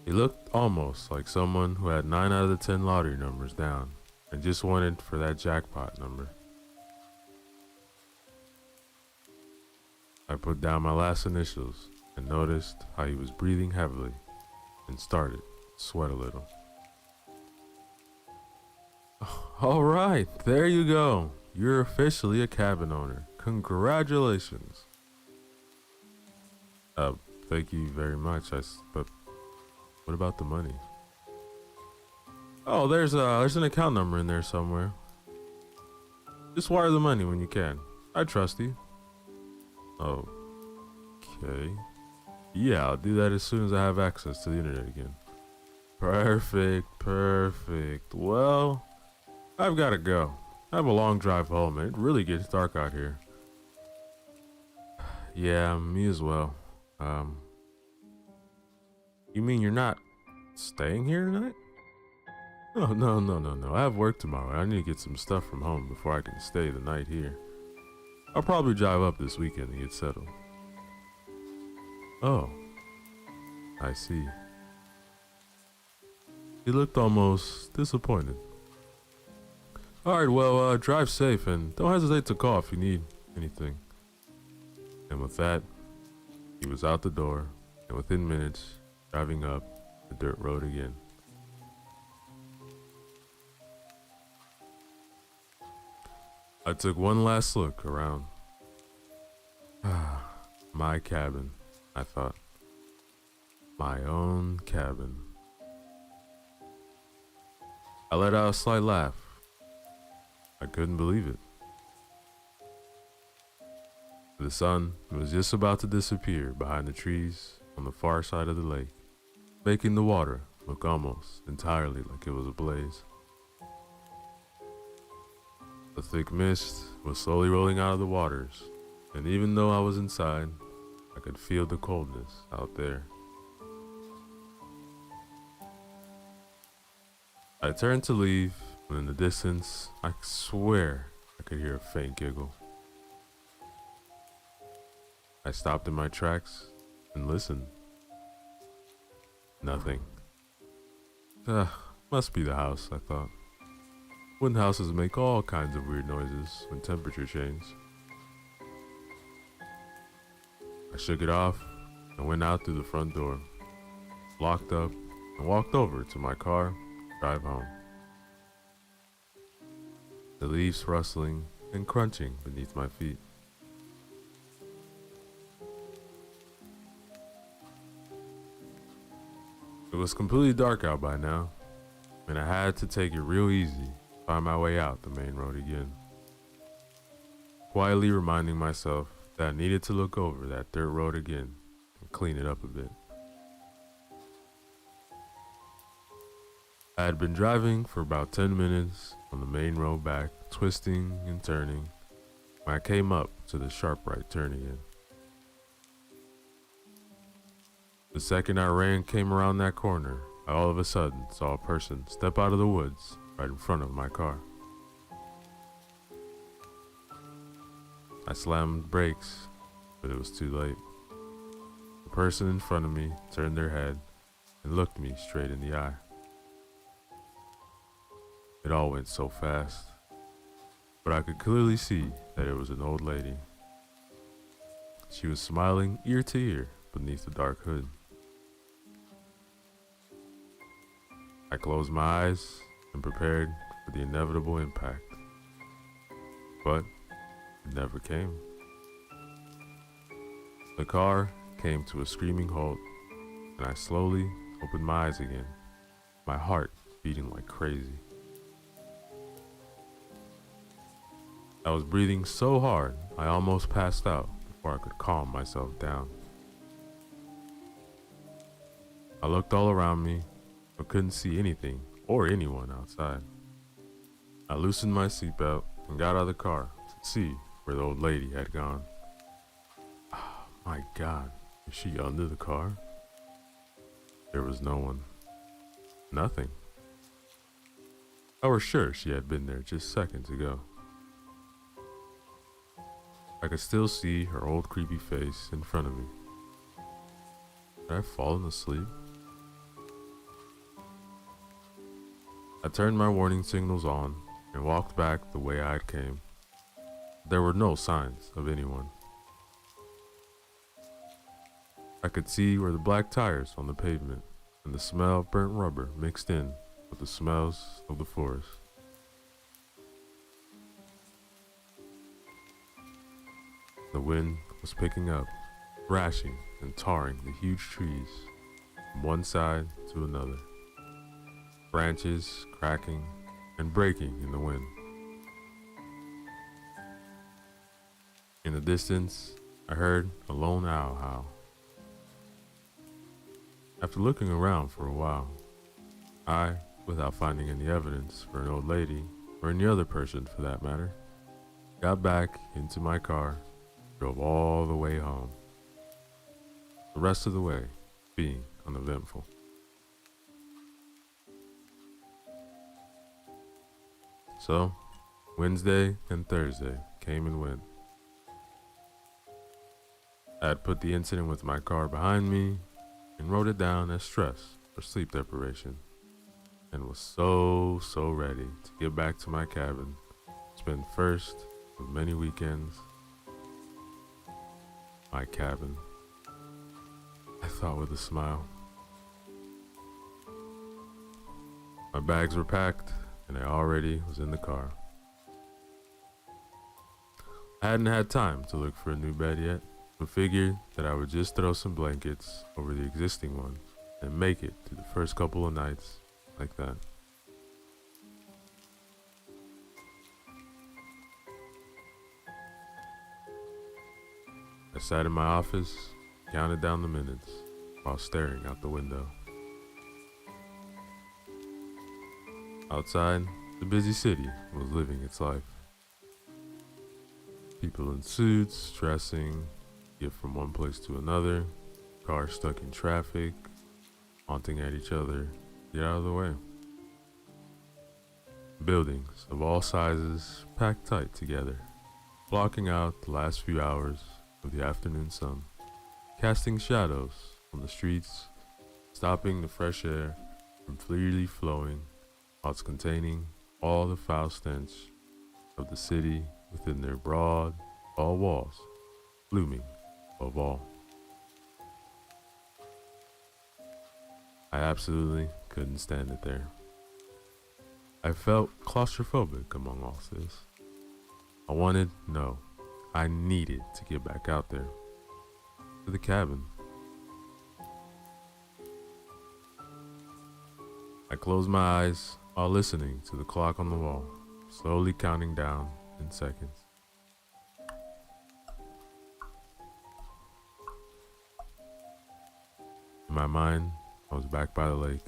He looked almost like someone who had 9 out of the 10 lottery numbers down and just wanted for that jackpot number. I put down my last initials and noticed how he was breathing heavily and started to sweat a little. All right, there you go. You're officially a cabin owner. Congratulations. Thank you very much. But what about the money? Oh, there's an account number in there somewhere. Just wire the money when you can. I trust you. Okay. Yeah, I'll do that as soon as I have access to the internet again. Perfect. Well, I've got to go. I have a long drive home and it really gets dark out here. Yeah, me as well. You mean you're not staying here tonight? Oh, no. I have work tomorrow. I need to get some stuff from home before I can stay the night here. I'll probably drive up this weekend to get settled. Oh, I see. He looked almost disappointed. Alright, well, drive safe and don't hesitate to call if you need anything. And with that, he was out the door, and within minutes, driving up the dirt road again. I took one last look around. My cabin, I thought. My own cabin. I let out a slight laugh. I couldn't believe it. The sun was just about to disappear behind the trees on the far side of the lake, making the water look almost entirely like it was ablaze. The thick mist was slowly rolling out of the waters, and even though I was inside, I could feel the coldness out there. I turned to leave, when in the distance, I swear I could hear a faint giggle. I stopped in my tracks and listened. Nothing. Must be the house, I thought. Wooden houses make all kinds of weird noises when temperature changes. I shook it off and went out through the front door, locked up, and walked over to my car to drive home. The leaves rustling and crunching beneath my feet. It was completely dark out by now, and I had to take it real easy to find my way out the main road again. Quietly reminding myself that I needed to look over that dirt road again and clean it up a bit. I had been driving for about 10 minutes on the main road back, twisting and turning, when I came up to the sharp right turn again. The second I came around that corner, I all of a sudden saw a person step out of the woods right in front of my car. I slammed brakes, but it was too late. The person in front of me turned their head and looked me straight in the eye. It all went so fast, but I could clearly see that it was an old lady. She was smiling ear to ear beneath the dark hood. I closed my eyes and prepared for the inevitable impact, but it never came. The car came to a screaming halt, and I slowly opened my eyes again, my heart beating like crazy. I was breathing so hard, I almost passed out before I could calm myself down. I looked all around me, but couldn't see anything or anyone outside. I loosened my seatbelt and got out of the car to see where the old lady had gone. Oh my God, is she under the car? There was no one. Nothing. I was sure she had been there just seconds ago. I could still see her old creepy face in front of me. Had I fallen asleep? I turned my warning signals on and walked back the way I had came. There were no signs of anyone. I could see where the black tires on the pavement and the smell of burnt rubber mixed in with the smells of the forest. The wind was picking up, thrashing and tarring the huge trees from one side to another. Branches cracking and breaking in the wind. In the distance, I heard a lone owl howl. After looking around for a while, I, without finding any evidence for an old lady, or any other person for that matter, got back into my car, drove all the way home. The rest of the way being uneventful. So, Wednesday and Thursday came and went. I had put the incident with my car behind me and wrote it down as stress or sleep deprivation, and was so ready to get back to my cabin, spend first of many weekends. My cabin, I thought with a smile. My bags were packed and I already was in the car. I hadn't had time to look for a new bed yet, but figured that I would just throw some blankets over the existing one and make it through the first couple of nights like that. I sat in my office, counted down the minutes while staring out the window. Outside, the busy city was living its life. People in suits, dressing, get from one place to another, cars stuck in traffic, honking at each other, get out of the way. Buildings of all sizes packed tight together, blocking out the last few hours of the afternoon sun, casting shadows on the streets, stopping the fresh air from freely flowing, whilst containing all the foul stench of the city within their broad, tall walls, looming above all. I absolutely couldn't stand it there. I felt claustrophobic among all this. I needed to get back out there, to the cabin. I closed my eyes while listening to the clock on the wall, slowly counting down in seconds. In my mind, I was back by the lake,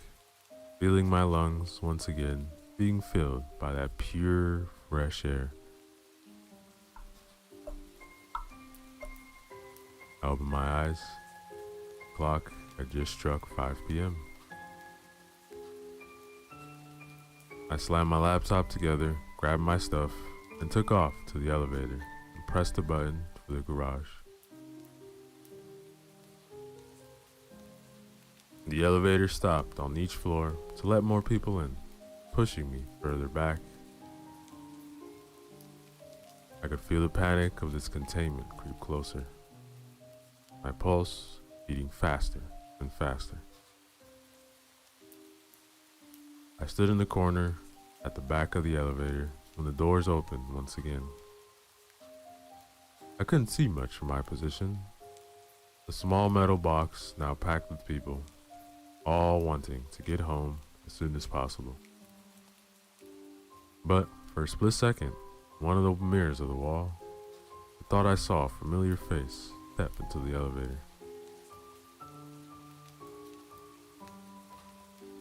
feeling my lungs once again being filled by that pure, fresh air. I opened my eyes. The clock had just struck 5 p.m. I slammed my laptop together, grabbed my stuff, and took off to the elevator and pressed the button for the garage. The elevator stopped on each floor to let more people in, pushing me further back. I could feel the panic of this containment creep closer. My pulse beating faster and faster. I stood in the corner at the back of the elevator when the doors opened once again. I couldn't see much from my position. A small metal box now packed with people, all wanting to get home as soon as possible. But for a split second, one of the mirrors of the wall, I thought I saw a familiar face step into the elevator.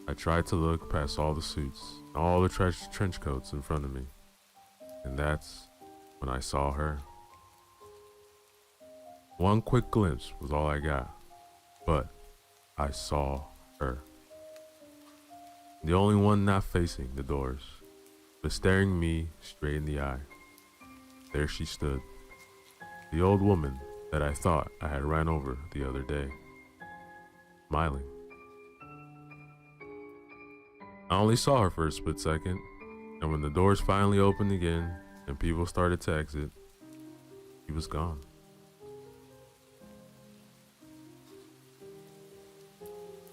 I tried to look past all the suits, all the trench coats in front of me, and that's when I saw her. One quick glimpse was all I got, but I saw her. The only one not facing the doors, but staring me straight in the eye. There she stood, the old woman that I thought I had ran over the other day, smiling. I only saw her for a split second, and when the doors finally opened again and people started to exit, she was gone.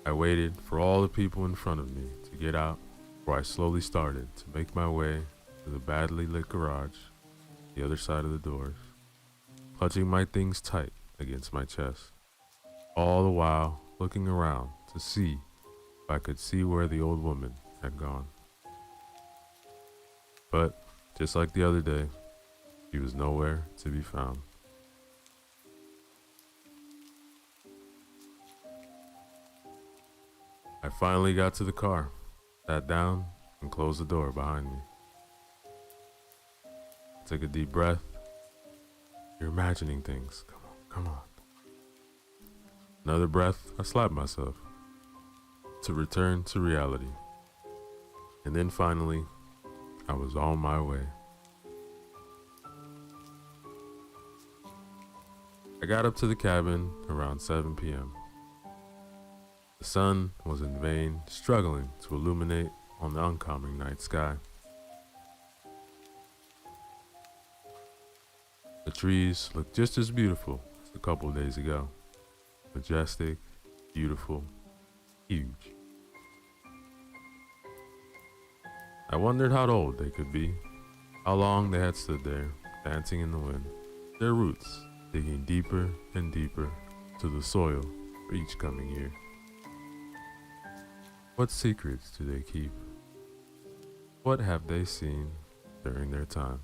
I waited for all the people in front of me to get out before I slowly started to make my way to the badly lit garage, the other side of the doors, clutching my things tight against my chest, all the while looking around to see if I could see where the old woman had gone. But just like the other day, she was nowhere to be found. I finally got to the car, sat down, and closed the door behind me. I took a deep breath. You're imagining things. Come on. Another breath, I slapped myself to return to reality. And then finally, I was on my way. I got up to the cabin around 7 p.m. The sun was in vain struggling to illuminate on the oncoming night sky. The trees looked just as beautiful as a couple days ago. Majestic, beautiful, huge. I wondered how old they could be, how long they had stood there, dancing in the wind, their roots digging deeper and deeper to the soil for each coming year. What secrets do they keep? What have they seen during their time?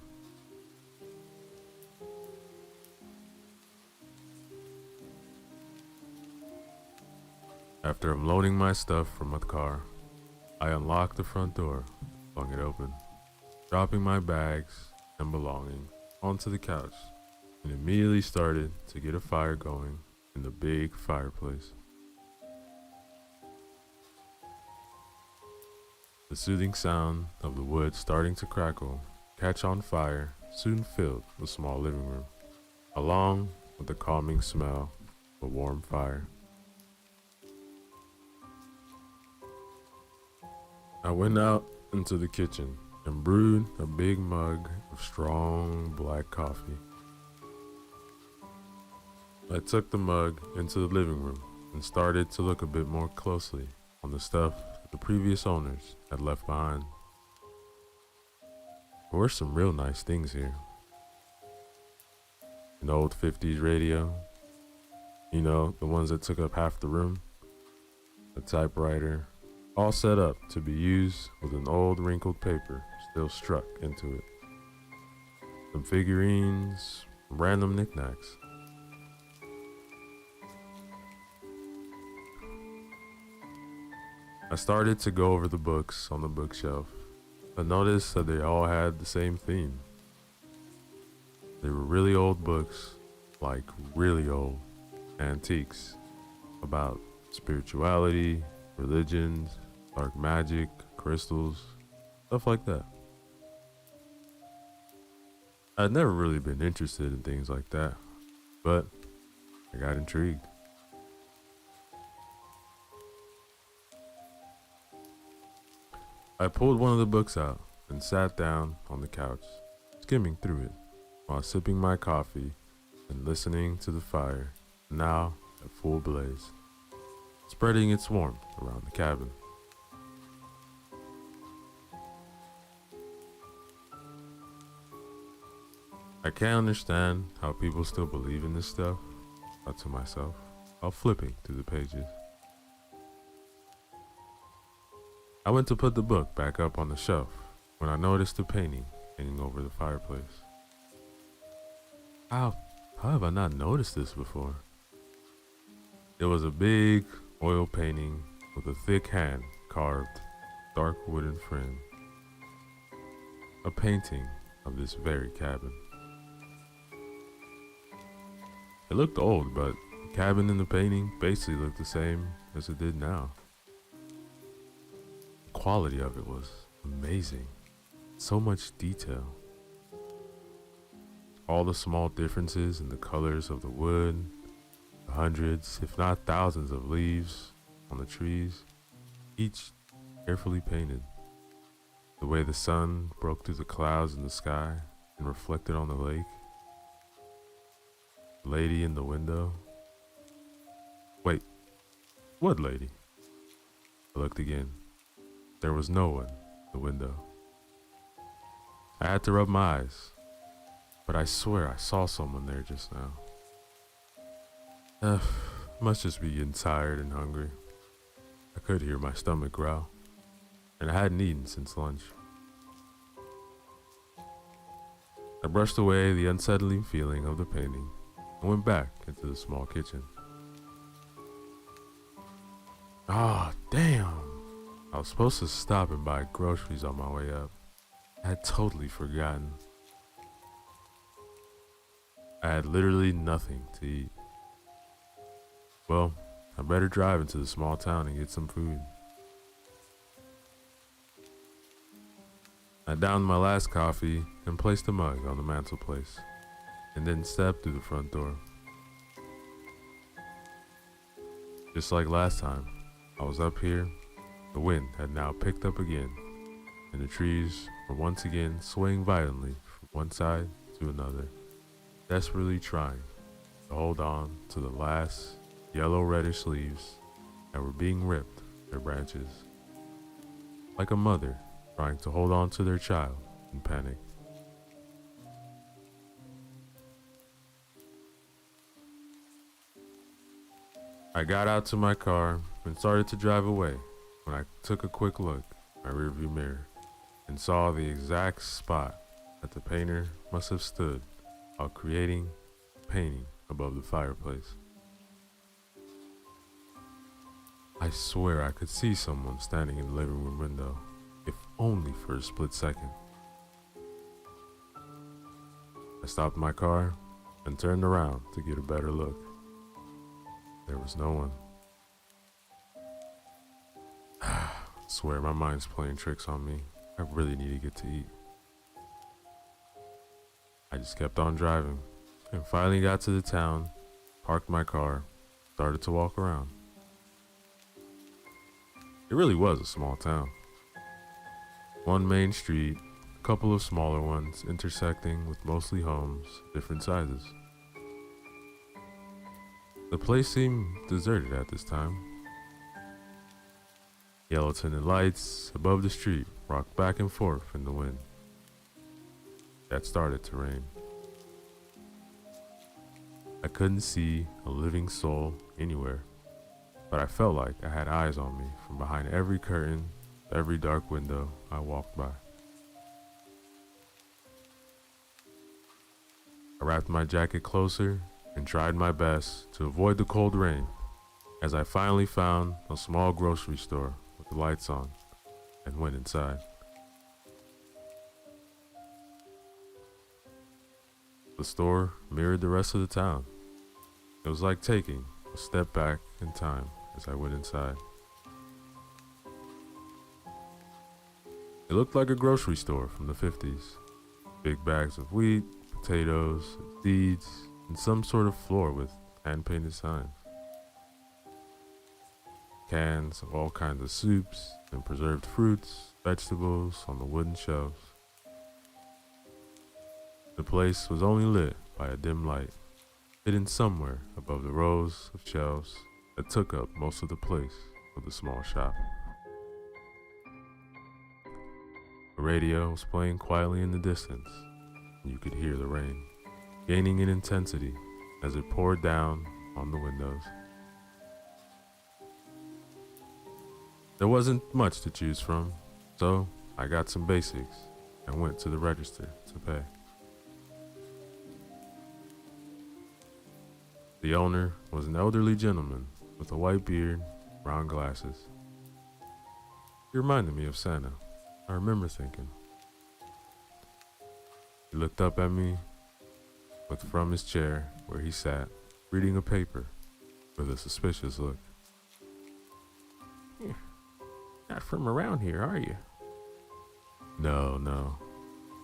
After unloading my stuff from the car, I unlocked the front door, flung it open, dropping my bags and belongings onto the couch, and immediately started to get a fire going in the big fireplace. The soothing sound of the wood starting to crackle, catch on fire, soon filled the small living room, along with the calming smell of a warm fire. I went out into the kitchen and brewed a big mug of strong black coffee. I took the mug into the living room and started to look a bit more closely on the stuff that the previous owners had left behind. There were some real nice things here. An old 50s radio, the ones that took up half the room, a typewriter, all set up to be used with an old wrinkled paper still struck into it. Some figurines, random knickknacks. I started to go over the books on the bookshelf, but noticed that they all had the same theme. They were really old books, like really old antiques, about spirituality, religions, dark magic, crystals, stuff like that. I'd never really been interested in things like that, but I got intrigued. I pulled one of the books out and sat down on the couch, skimming through it while sipping my coffee and listening to the fire, now at full blaze, spreading its warmth around the cabin. I can't understand how people still believe in this stuff, thought to myself, while flipping through the pages. I went to put the book back up on the shelf when I noticed a painting hanging over the fireplace. How have I not noticed this before? It was a big oil painting with a thick hand carved dark wooden frame. A painting of this very cabin. It looked old, but the cabin in the painting basically looked the same as it did now. The quality of it was amazing. So much detail. All the small differences in the colors of the wood, the hundreds, if not thousands of leaves on the trees, each carefully painted. The way the sun broke through the clouds in the sky and reflected on the lake. Lady in the window. Wait, what lady? I looked again. There was no one in the window. I had to rub my eyes, but I swear I saw someone there just now. Must just be getting tired and hungry. I could hear my stomach growl, and I hadn't eaten since lunch. I brushed away the unsettling feeling of the painting and went back into the small kitchen. Ah, damn! I was supposed to stop and buy groceries on my way up. I had totally forgotten. I had literally nothing to eat. Well, I better drive into the small town and get some food. I downed my last coffee and placed the mug on the mantelpiece, and then stepped through the front door. Just like last time, I was up here, the wind had now picked up again, and the trees were once again swaying violently from one side to another, desperately trying to hold on to the last yellow-reddish leaves that were being ripped from their branches, like a mother trying to hold on to their child in panic. I got out to my car and started to drive away when I took a quick look in my rearview mirror and saw the exact spot that the painter must have stood while creating a painting above the fireplace. I swear I could see someone standing in the living room window, if only for a split second. I stopped my car and turned around to get a better look. There was no one. I swear my mind's playing tricks on me. I really need to get to eat. I just kept on driving and finally got to the town, parked my car, started to walk around. It really was a small town. One main street, a couple of smaller ones intersecting with mostly homes, different sizes. The place seemed deserted at this time. Yellow tinted lights above the street rocked back and forth in the wind. It started to rain. I couldn't see a living soul anywhere, but I felt like I had eyes on me from behind every curtain, every dark window I walked by. I wrapped my jacket closer and tried my best to avoid the cold rain as I finally found a small grocery store with the lights on and went inside. The store mirrored the rest of the town. It was like taking a step back in time as I went inside. It looked like a grocery store from the 50s. Big bags of wheat, potatoes, seeds, and some sort of floor with hand-painted signs. Cans of all kinds of soups and preserved fruits, vegetables on the wooden shelves. The place was only lit by a dim light, hidden somewhere above the rows of shelves that took up most of the place of the small shop. The radio was playing quietly in the distance, and you could hear the rain, gaining in intensity as it poured down on the windows. There wasn't much to choose from, so I got some basics and went to the register to pay. The owner was an elderly gentleman with a white beard, brown glasses. He reminded me of Santa, I remember thinking. He looked up at me from his chair where he sat, reading a paper with a suspicious look. You're not from around here, are you? No.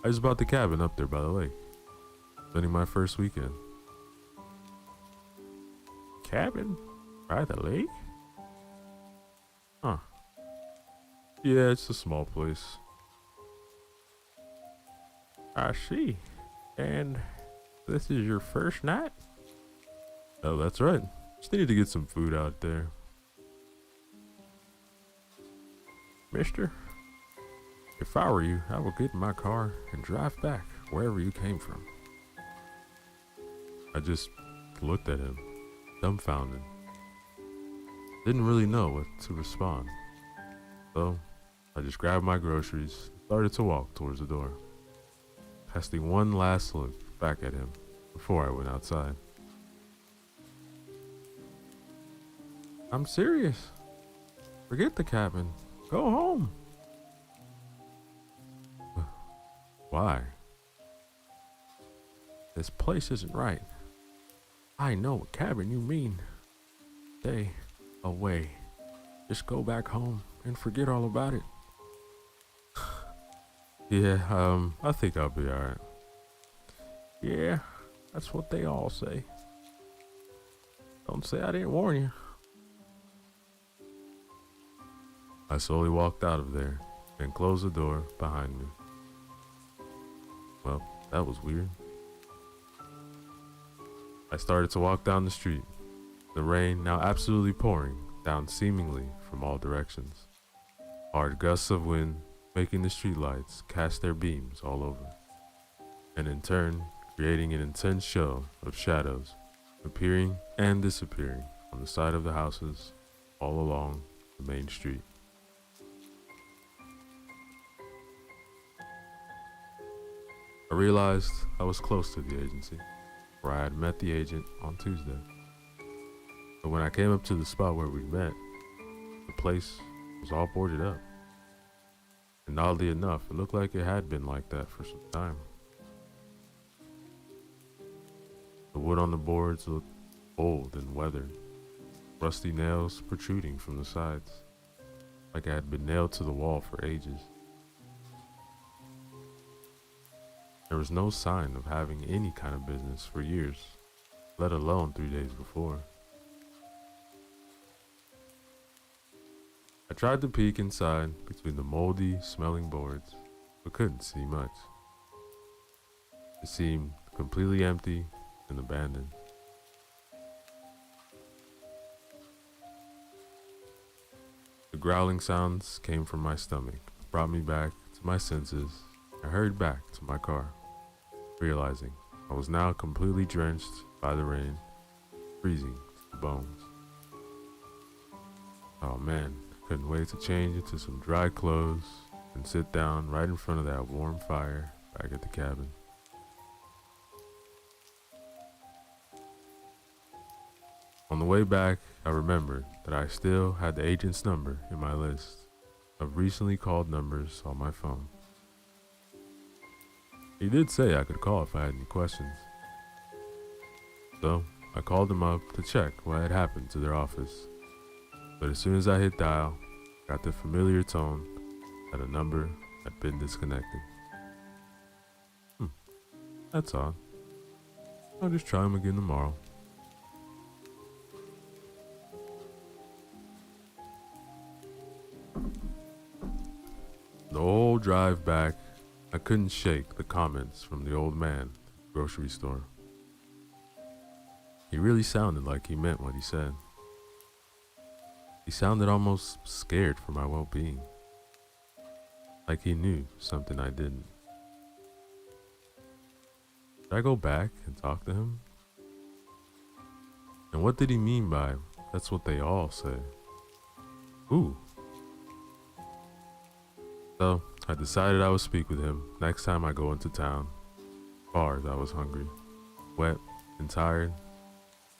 I just bought the cabin up there by the lake. Spending my first weekend. Cabin? By the lake? Huh. Yeah, it's a small place. I see. And this is your first night? Oh, that's right. Just needed to get some food out there. Mister, if I were you, I would get in my car and drive back wherever you came from. I just looked at him, dumbfounded. Didn't really know what to respond. So I just grabbed my groceries and started to walk towards the door, casting one last look back at him before I went outside. I'm serious. Forget the cabin. Go home. Why? This place isn't right. I know what cabin you mean. Stay away. Just go back home and forget all about it. Yeah, I think I'll be alright. Yeah, that's what they all say. Don't say I didn't warn you. I slowly walked out of there and closed the door behind me. Well, that was weird. I started to walk down the street, the rain now absolutely pouring down seemingly from all directions. Hard gusts of wind making the streetlights cast their beams all over, and in turn creating an intense show of shadows appearing and disappearing on the side of the houses all along the main street. I realized I was close to the agency, where I had met the agent on Tuesday. But when I came up to the spot where we met, the place was all boarded up. And oddly enough, it looked like it had been like that for some time. The wood on the boards looked old and weathered, rusty nails protruding from the sides, like it had been nailed to the wall for ages. There was no sign of having any kind of business for years, let alone 3 days before. I tried to peek inside between the moldy, smelling boards, but couldn't see much. It seemed completely empty and abandoned. The growling sounds came from my stomach, brought me back to my senses. I hurried back to my car, realizing I was now completely drenched by the rain, freezing to the bones. Oh man, I couldn't wait to change into some dry clothes and sit down right in front of that warm fire back at the cabin. On the way back, I remembered that I still had the agent's number in my list of recently called numbers on my phone. He did say I could call if I had any questions. So I called him up to check what had happened to their office. But as soon as I hit dial, I got the familiar tone that a number had been disconnected. That's odd. I'll just try him again tomorrow. The whole drive back, I couldn't shake the comments from the old man at the grocery store. He really sounded like he meant what he said. He sounded almost scared for my well-being, like he knew something I didn't. Should I go back and talk to him? And what did he mean by, that's what they all say? Ooh. So, I decided I would speak with him next time I go into town. Far as I was hungry, wet, and tired,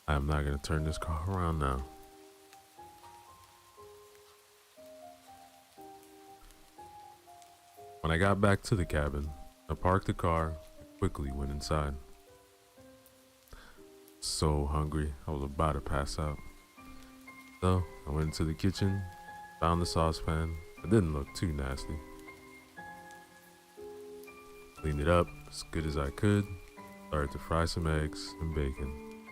I am not going to turn this car around now. When I got back to the cabin, I parked the car and quickly went inside. So hungry, I was about to pass out. So, I went into the kitchen, found the saucepan. It didn't look too nasty. Cleaned it up as good as I could, started to fry some eggs and bacon.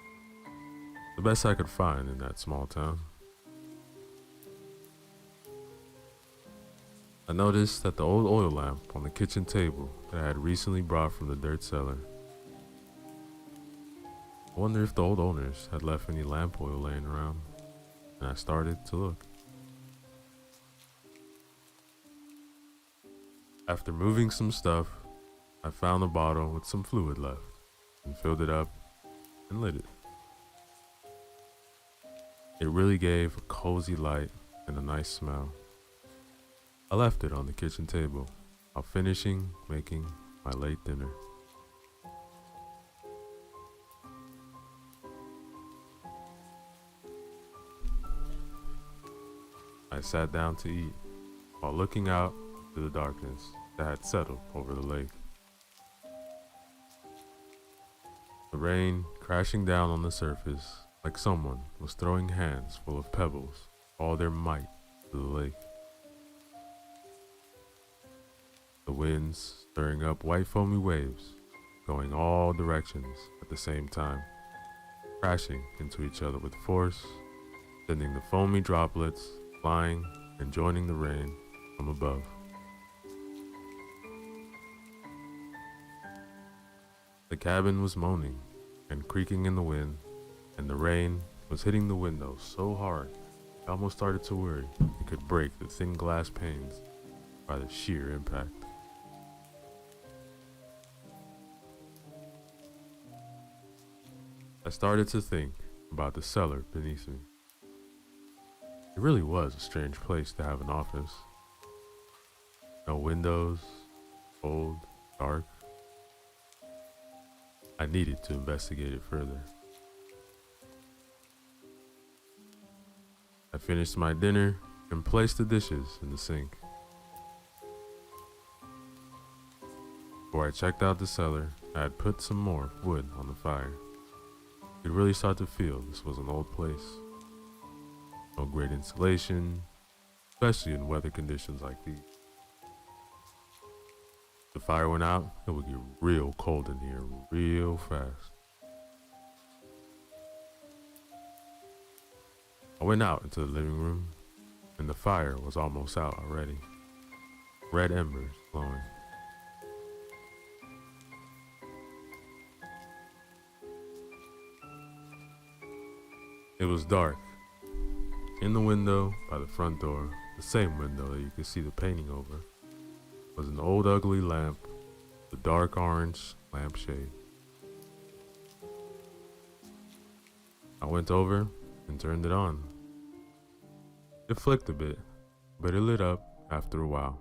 The best I could find in that small town. I noticed that the old oil lamp on the kitchen table that I had recently brought from the dirt cellar. I wonder if the old owners had left any lamp oil laying around, and I started to look. After moving some stuff, I found a bottle with some fluid left and filled it up and lit it. It really gave a cozy light and a nice smell. I left it on the kitchen table while finishing making my late dinner. I sat down to eat while looking out into the darkness that had settled over the lake. The rain crashing down on the surface like someone was throwing hands full of pebbles, all their might, to the lake. The winds stirring up white foamy waves, going all directions at the same time, crashing into each other with force, sending the foamy droplets flying and joining the rain from above. The cabin was moaning and creaking in the wind, and the rain was hitting the window so hard I almost started to worry it could break the thin glass panes by the sheer impact. I started to think about the cellar beneath me. It really was a strange place to have an office. No windows, cold, dark. I needed to investigate it further. I finished my dinner and placed the dishes in the sink. Before I checked out the cellar, I had put some more wood on the fire. You could really start to feel this was an old place. No great insulation, especially in weather conditions like these. If the fire went out, it would get real cold in here real fast. I went out into the living room, and the fire was almost out already. Red embers glowing. It was dark. In the window by the front door, the same window that you could see the painting over, was an old ugly lamp with a dark orange lampshade. I went over and turned it on. It flicked a bit, but it lit up after a while.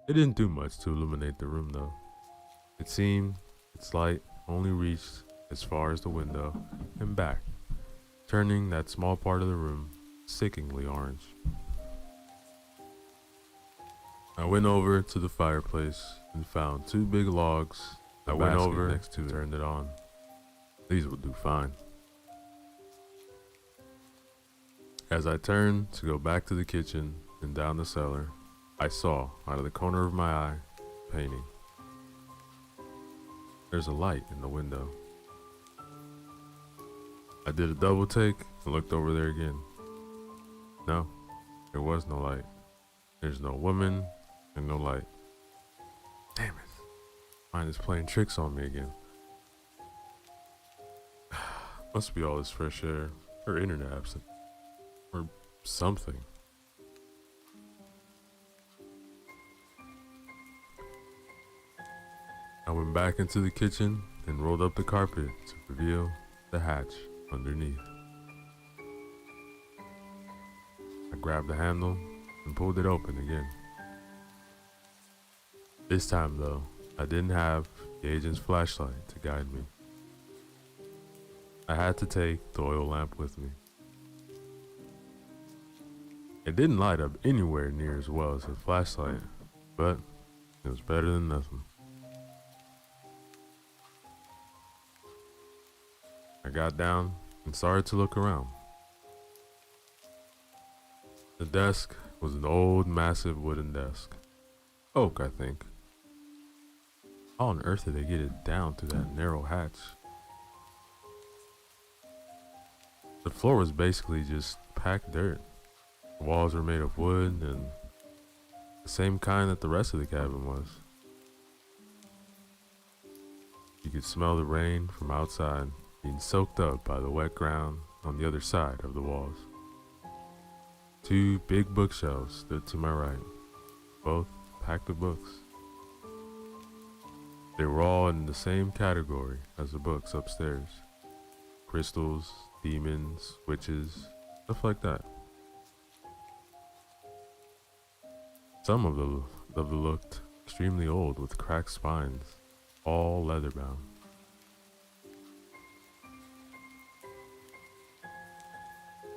It didn't do much to illuminate the room though. It seemed its light only reached as far as the window and back, turning that small part of the room sickeningly orange. I went over to the fireplace and found two big logs. I went over next to it, turned it on. These would do fine. As I turned to go back to the kitchen and down the cellar, I saw out of the corner of my eye a painting. There's a light in the window. I did a double take and looked over there again. No, there was no light. There's no woman and no light. Damn it. Mine is playing tricks on me again. Must be all this fresh air or internet absent or something. I went back into the kitchen and rolled up the carpet to reveal the hatch underneath. I grabbed the handle and pulled it open again. This time though, I didn't have the agent's flashlight to guide me. I had to take the oil lamp with me. It didn't light up anywhere near as well as the flashlight, but it was better than nothing. I got down and started to look around. The desk was an old, massive wooden desk. Oak, I think. How on earth did they get it down through that narrow hatch? The floor was basically just packed dirt. The walls were made of wood and the same kind that the rest of the cabin was. You could smell the rain from outside being soaked up by the wet ground on the other side of the walls. Two big bookshelves stood to my right, both packed with books. They were all in the same category as the books upstairs. Crystals, demons, witches, stuff like that. Some of them looked extremely old with cracked spines, all leather bound.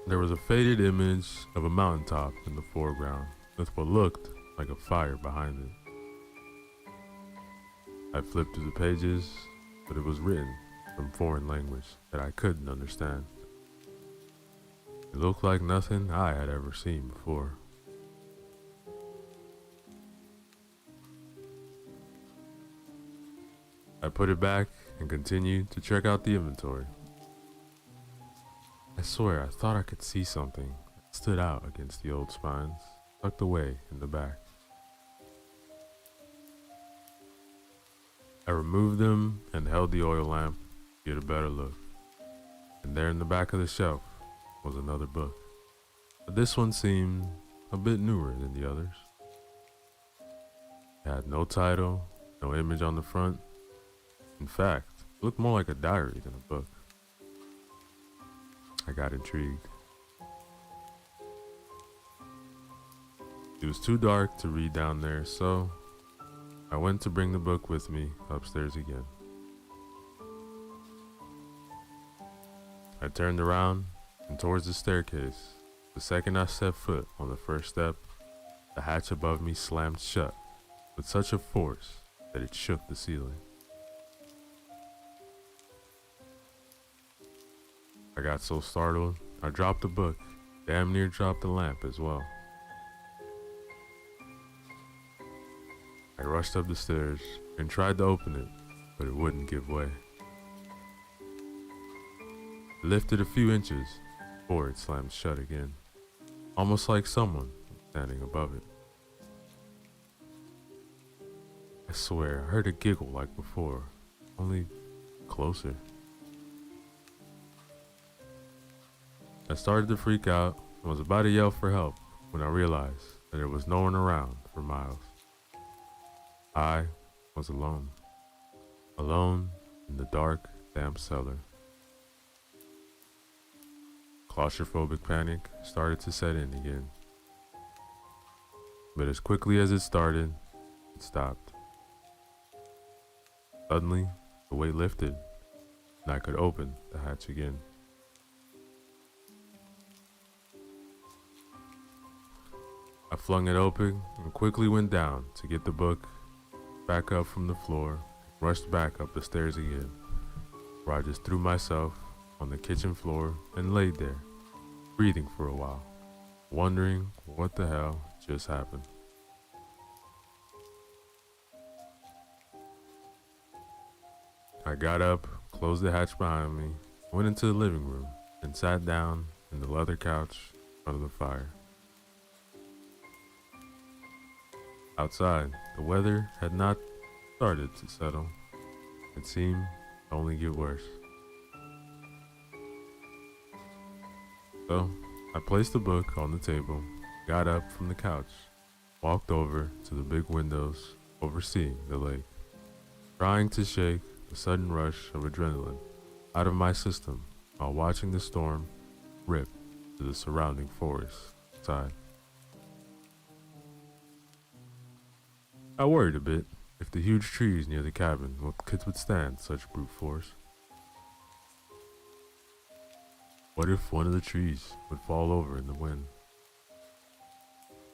There was a faded image of a mountaintop in the foreground with what looked like a fire behind it. I flipped through the pages, but it was written from foreign language that I couldn't understand. It looked like nothing I had ever seen before. I put it back and continued to check out the inventory. I swear, I thought I could see something stood out against the old spines, tucked away in the back. I removed them and held the oil lamp to get a better look. And there in the back of the shelf was another book. But this one seemed a bit newer than the others. It had no title, no image on the front. In fact, it looked more like a diary than a book. I got intrigued. It was too dark to read down there, so I went to bring the book with me upstairs again. I turned around and towards the staircase. The second I stepped foot on the first step, the hatch above me slammed shut with such a force that it shook the ceiling. I got so startled, I dropped the book, damn near dropped the lamp as well. I rushed up the stairs and tried to open it, but it wouldn't give way. It lifted a few inches before it slammed shut again, almost like someone was standing above it. I swear I heard a giggle like before, only closer. I started to freak out and was about to yell for help when I realized that there was no one around for miles. I was alone. Alone in the dark, damp cellar. Claustrophobic panic started to set in again. But as quickly as it started, it stopped. Suddenly, the weight lifted, and I could open the hatch again. I flung it open and quickly went down to get the book back up from the floor, rushed back up the stairs again, where I just threw myself on the kitchen floor and laid there, breathing for a while, wondering what the hell just happened. I got up, closed the hatch behind me, went into the living room, and sat down in the leather couch in front of the fire. Outside, the weather had not started to settle. It seemed to only get worse. So, I placed the book on the table, got up from the couch, walked over to the big windows overseeing the lake, trying to shake the sudden rush of adrenaline out of my system while watching the storm rip through the surrounding forest outside. I worried a bit if the huge trees near the cabin could withstand such brute force. What if one of the trees would fall over in the wind?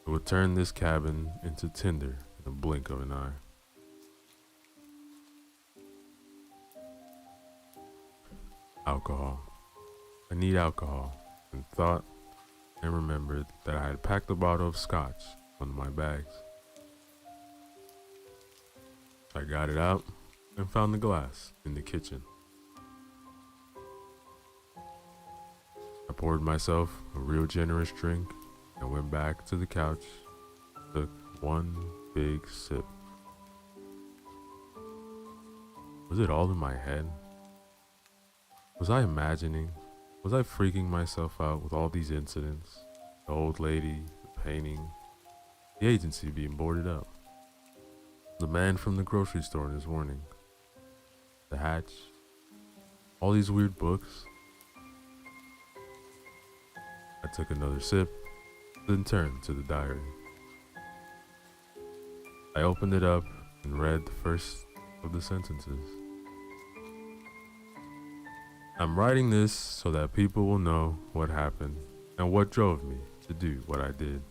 It would turn this cabin into tinder in the blink of an eye. Alcohol. I need alcohol, and thought and remembered that I had packed a bottle of scotch in one of my bags. I got it out and found the glass in the kitchen. I poured myself a real generous drink and went back to the couch, took one big sip. Was it all in my head? Was I imagining? Was I freaking myself out with all these incidents? The old lady, the painting, the agency being boarded up, the man from the grocery store in his warning, the hatch, all these weird books. I took another sip, then turned to the diary. I opened it up and read the first of the sentences. I'm writing this so that people will know what happened and what drove me to do what I did.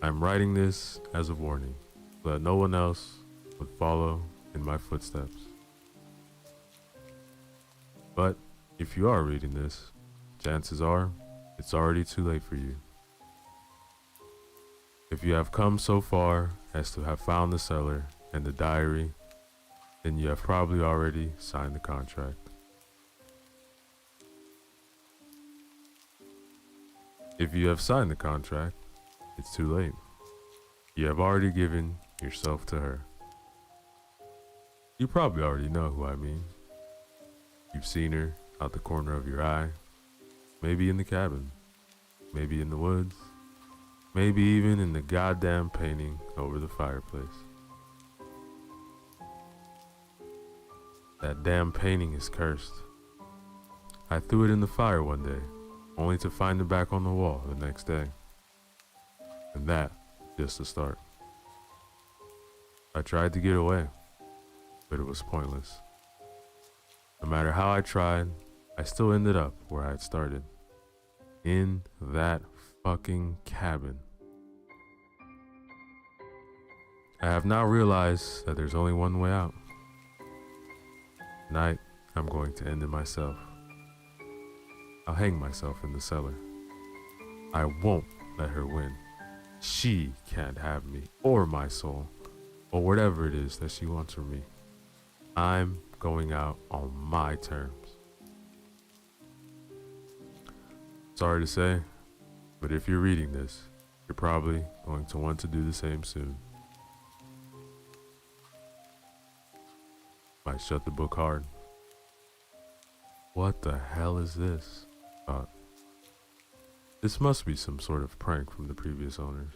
I'm writing this as a warning so that no one else would follow in my footsteps. But if you are reading this, chances are it's already too late for you. If you have come so far as to have found the cellar and the diary, then you have probably already signed the contract. If you have signed the contract, it's too late. You have already given yourself to her. You probably already know who I mean. You've seen her out the corner of your eye, maybe in the cabin, maybe in the woods, maybe even in the goddamn painting over the fireplace. That damn painting is cursed. I threw it in the fire one day, only to find it back on the wall the next day. And that just the start. I tried to get away, but it was pointless. No matter how I tried, I still ended up where I had started. In that fucking cabin. I have now realized that there's only one way out. Tonight, I'm going to end it myself. I'll hang myself in the cellar. I won't let her win. She can't have me or my soul or whatever it is that she wants from me. I'm going out on my terms. Sorry to say, but if you're reading this, you're probably going to want to do the same soon. Might shut the book hard. What the hell is this? Thought. This must be some sort of prank from the previous owners.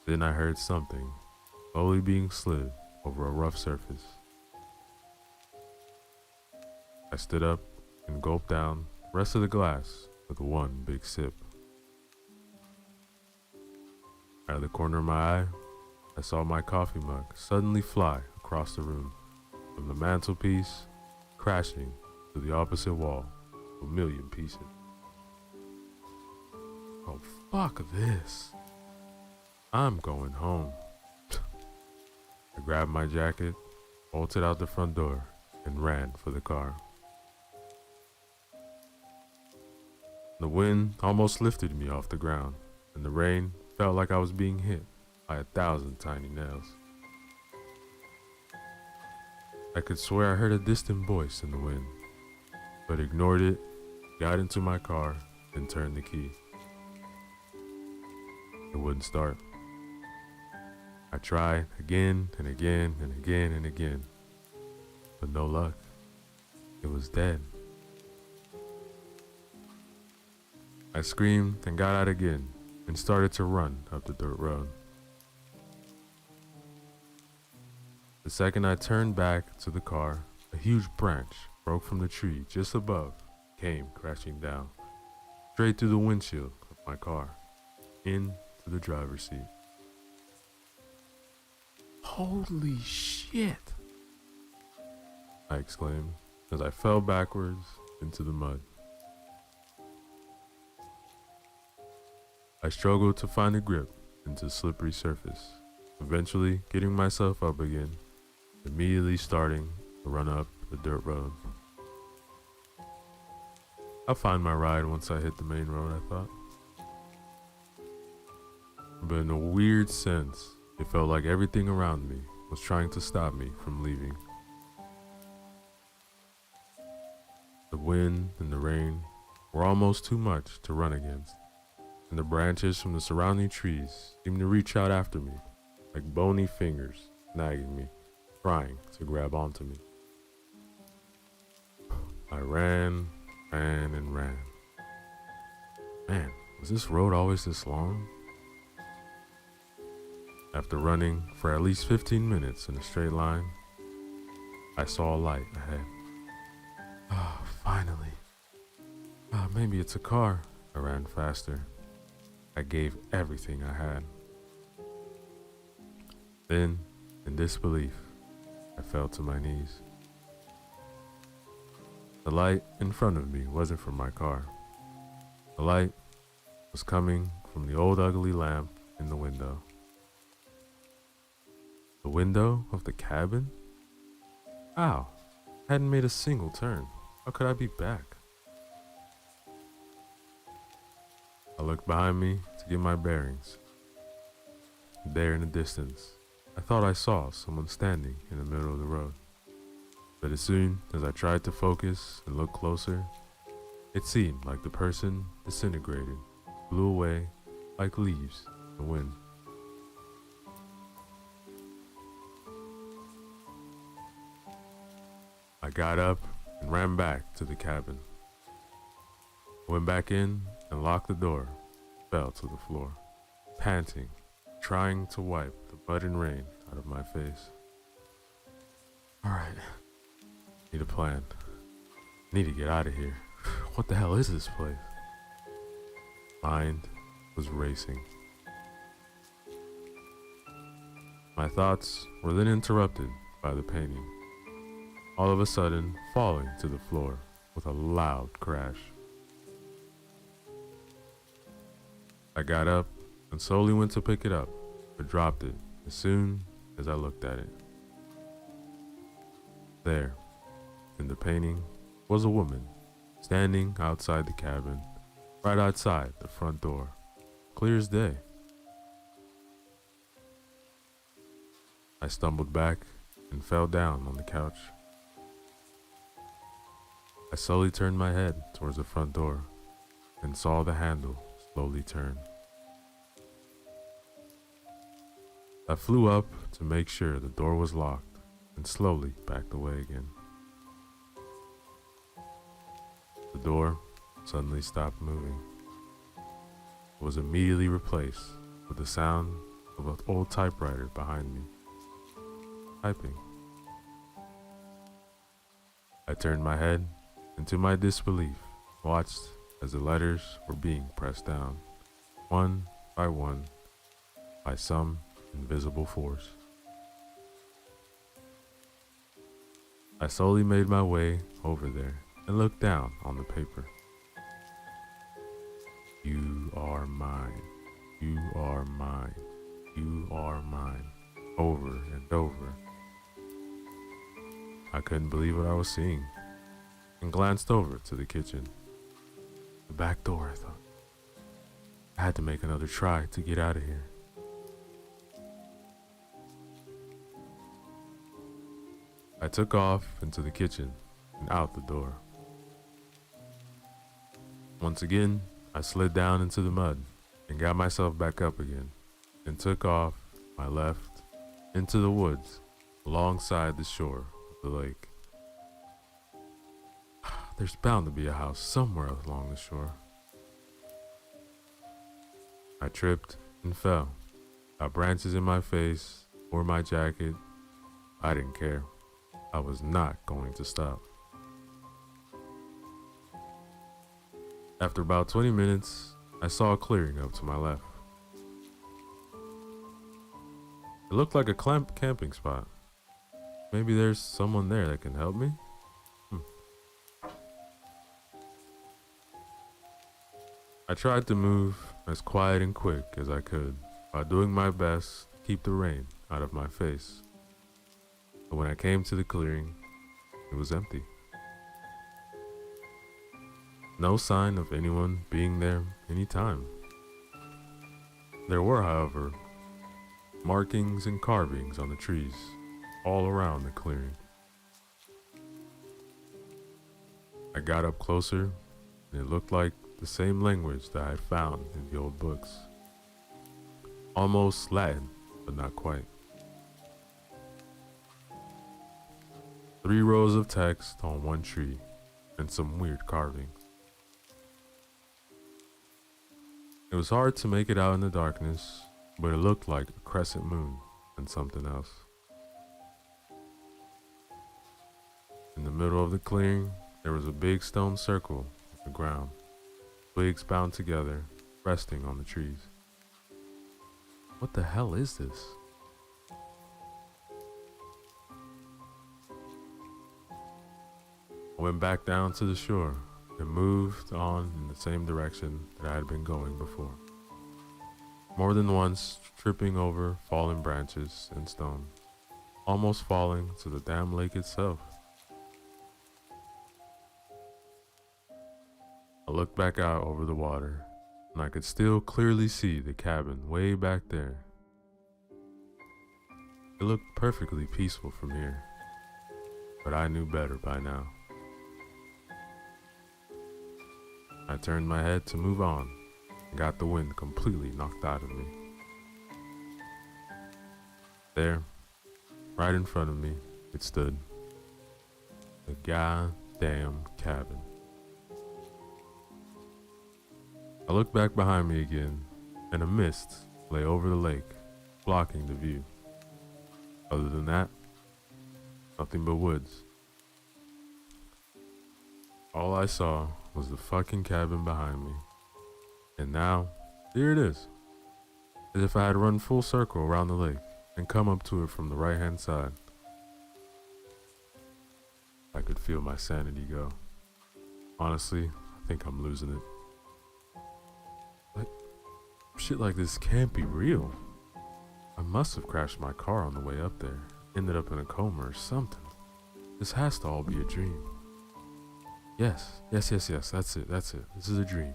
Then I heard something slowly being slid over a rough surface. I stood up and gulped down the rest of the glass with one big sip. Out of the corner of my eye, I saw my coffee mug suddenly fly across the room, from the mantelpiece, crashing to the opposite wall, a million pieces. Oh, fuck this. I'm going home. I grabbed my jacket, bolted out the front door, and ran for the car. The wind almost lifted me off the ground, and the rain felt like I was being hit by 1,000 tiny nails. I could swear I heard a distant voice in the wind, but ignored it, got into my car, and turned the key. It wouldn't start. I tried again and again and again and again, but no luck. It was dead. I screamed and got out again and started to run up the dirt road. The second I turned back to the car, a huge branch broke from the tree just above, came crashing down, straight through the windshield of my car, into the driver's seat. Holy shit! I exclaimed as I fell backwards into the mud. I struggled to find a grip into the slippery surface, eventually getting myself up again, immediately starting to run up the dirt road. I'll find my ride once I hit the main road, I thought. But in a weird sense, it felt like everything around me was trying to stop me from leaving. The wind and the rain were almost too much to run against, and the branches from the surrounding trees seemed to reach out after me, like bony fingers nagging me, trying to grab onto me. I ran, and ran. Man, was this road always this long? After running for at least 15 minutes in a straight line, I saw a light ahead. Oh, finally. Maybe it's a car. I ran faster. I gave everything I had. Then, in disbelief, I fell to my knees. The light in front of me wasn't from my car. The light was coming from the old ugly lamp in the window. The window of the cabin? Ow, I hadn't made a single turn. How could I be back? I looked behind me to get my bearings. There in the distance, I thought I saw someone standing in the middle of the road. But as soon as I tried to focus and look closer, It seemed like the person disintegrated, blew away like leaves in the wind. I got up and ran back to the cabin. Went back in and locked the door, fell to the floor, panting, trying to wipe the mud and rain out of my face. Alright, need a plan. Need to get out of here. What the hell is this place? Mind was racing. My thoughts were then interrupted by the painting, all of a sudden falling to the floor with a loud crash. I got up and slowly went to pick it up, but dropped it as soon as I looked at it. There, in the painting, was a woman standing outside the cabin, right outside the front door, clear as day. I stumbled back and fell down on the couch. I slowly turned my head towards the front door and saw the handle slowly turn. I flew up to make sure the door was locked and slowly backed away again. The door suddenly stopped moving. It was immediately replaced with the sound of an old typewriter behind me, typing. I turned my head and, to my disbelief, watched as the letters were being pressed down, one by one, by some invisible force. I slowly made my way over there and looked down on the paper. You are mine. You are mine. You are mine. Over and over. I couldn't believe what I was seeing and glanced over to the kitchen. The back door, I thought. I had to make another try to get out of here. I took off into the kitchen and out the door. Once again, I slid down into the mud and got myself back up again and took off my left into the woods alongside the shore of the lake. There's bound to be a house somewhere along the shore. I tripped and fell. Got branches in my face or my jacket. I didn't care. I was not going to stop. After about 20 minutes, I saw a clearing up to my left. It looked like a camping spot. Maybe there's someone there that can help me? I tried to move as quiet and quick as I could while doing my best to keep the rain out of my face. But when I came to the clearing, it was empty. No sign of anyone being there any time. There were, however, markings and carvings on the trees all around the clearing. I got up closer, and it looked like the same language that I found in the old books. Almost Latin, but not quite. 3 rows of text on one tree and some weird carving. It was hard to make it out in the darkness, but it looked like a crescent moon and something else. In the middle of the clearing, there was a big stone circle on the ground, twigs bound together, resting on the trees. What the hell is this? I went back down to the shore and moved on in the same direction that I had been going before. More than once, tripping over fallen branches and stone, almost falling to the damn lake itself. I looked back out over the water, and I could still clearly see the cabin way back there. It looked perfectly peaceful from here, but I knew better by now. I turned my head to move on and got the wind completely knocked out of me. There, right in front of me, it stood. The goddamn cabin. I looked back behind me again, and a mist lay over the lake, blocking the view. Other than that, nothing but woods. All I saw was the fucking cabin behind me. And now, here it is. As if I had run full circle around the lake and come up to it from the right-hand side. I could feel my sanity go. Honestly, I think I'm losing it. But shit like this can't be real. I must have crashed my car on the way up there, ended up in a coma or something. This has to all be a dream. Yes, that's it. This is a dream.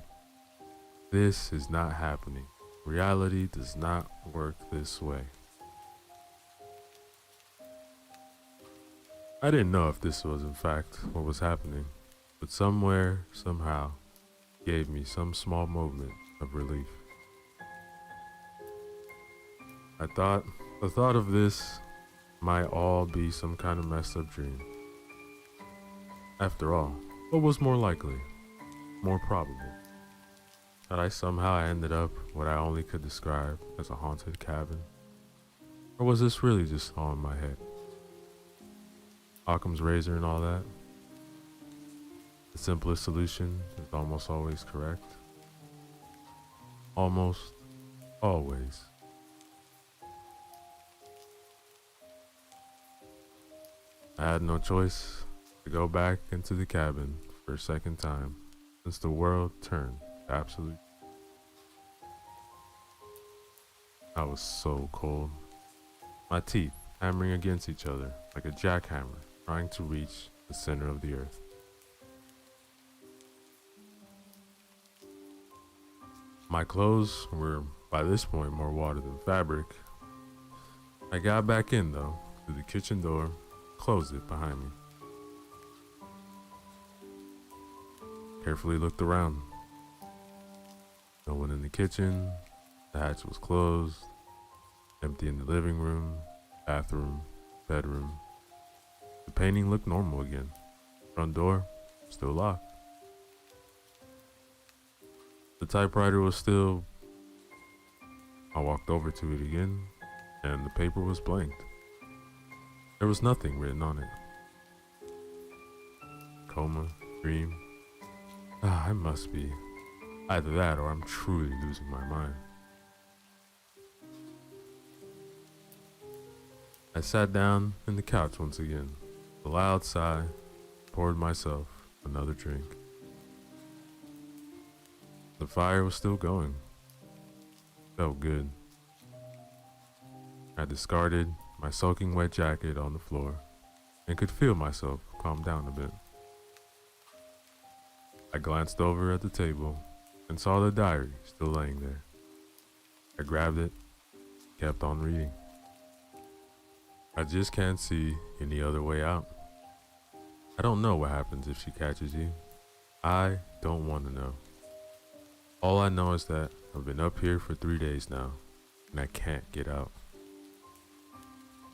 This is not happening. Reality does not work this way. I didn't know if this was in fact what was happening, but somewhere, somehow, gave me some small moment of relief. The thought of this might all be some kind of messed up dream. After all, what was more likely, more probable? That I somehow ended up what I only could describe as a haunted cabin? Or was this really just all in my head? Occam's razor and all that? The simplest solution is almost always correct. Almost always. I had no choice to go back into the cabin for a second time since the world turned absolute. I was so cold. My teeth hammering against each other like a jackhammer trying to reach the center of the earth. My clothes were by this point more water than fabric. I got back in though, through the kitchen door, closed it behind me. Carefully looked around. No one in the kitchen, the hatch was closed, empty in the living room, bathroom, bedroom. The painting looked normal again. Front door, still locked. The typewriter was still... I walked over to it again, and the paper was blanked. There was nothing written on it. Coma, dream. I must be. Either that or I'm truly losing my mind. I sat down in the couch once again. A loud sigh, poured myself another drink. The fire was still going. Felt good. I discarded my soaking wet jacket on the floor and could feel myself calm down a bit. I glanced over at the table and saw the diary still laying there. I grabbed it, kept on reading. I just can't see any other way out. I don't know what happens if she catches you. I don't want to know. All I know is that I've been up here for 3 days now, and I can't get out.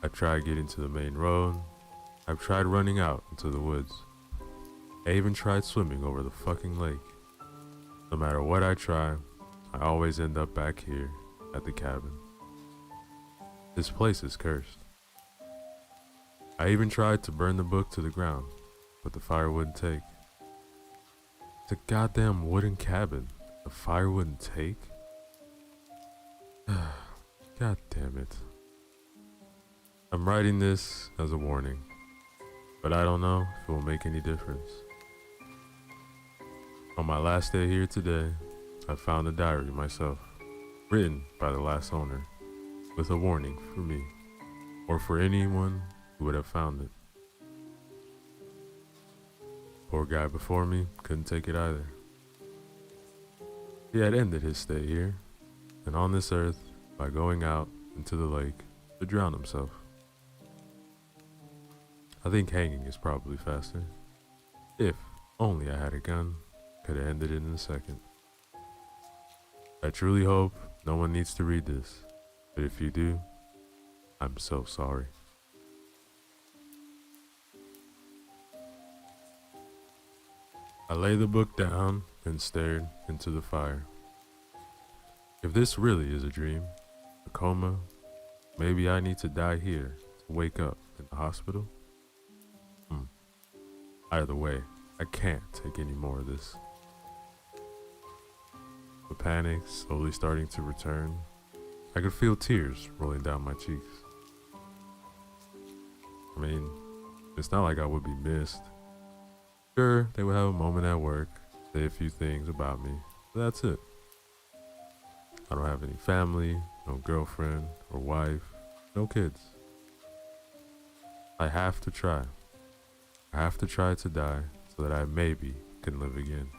I tried getting to the main road. I've tried running out into the woods. I even tried swimming over the fucking lake. No matter what I try, I always end up back here at the cabin. This place is cursed. I even tried to burn the book to the ground, but the fire wouldn't take. It's a goddamn wooden cabin. The fire wouldn't take? God damn it. I'm writing this as a warning, but I don't know if it will make any difference. On my last day here today, I found a diary myself, written by the last owner, with a warning for me, or for anyone who would have found it. Poor guy before me couldn't take it either. He had ended his stay here, and on this earth, by going out into the lake to drown himself. I think hanging is probably faster. If only I had a gun, could have ended it in a second. I truly hope no one needs to read this, but if you do, I'm so sorry. I lay the book down and stared into the fire. If this really is a dream, a coma, maybe I need to die here to wake up in the hospital? Either way, I can't take any more of this. The panic slowly starting to return. I could feel tears rolling down my cheeks. I mean, it's not like I would be missed. Sure, they would have a moment at work, say a few things about me, but that's it. I don't have any family, no girlfriend or wife, no kids. I have to try. I have to try to die so that I maybe can live again.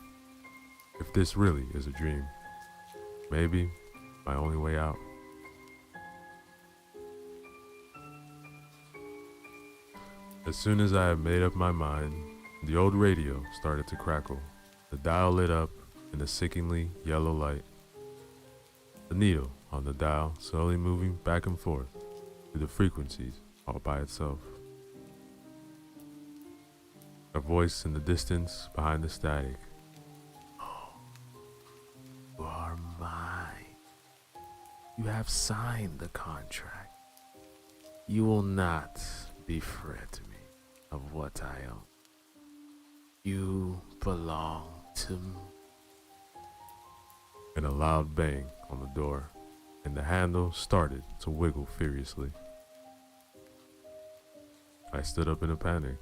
If this really is a dream, maybe my only way out. As soon as I had made up my mind, the old radio started to crackle. The dial lit up in a sickeningly yellow light. The needle on the dial slowly moving back and forth through the frequencies all by itself. A voice in the distance behind the static. "Oh, you are mine. You have signed the contract. You will not defraud me of what I own. You belong to me." And a loud bang on the door, and the handle started to wiggle furiously. I stood up in a panic,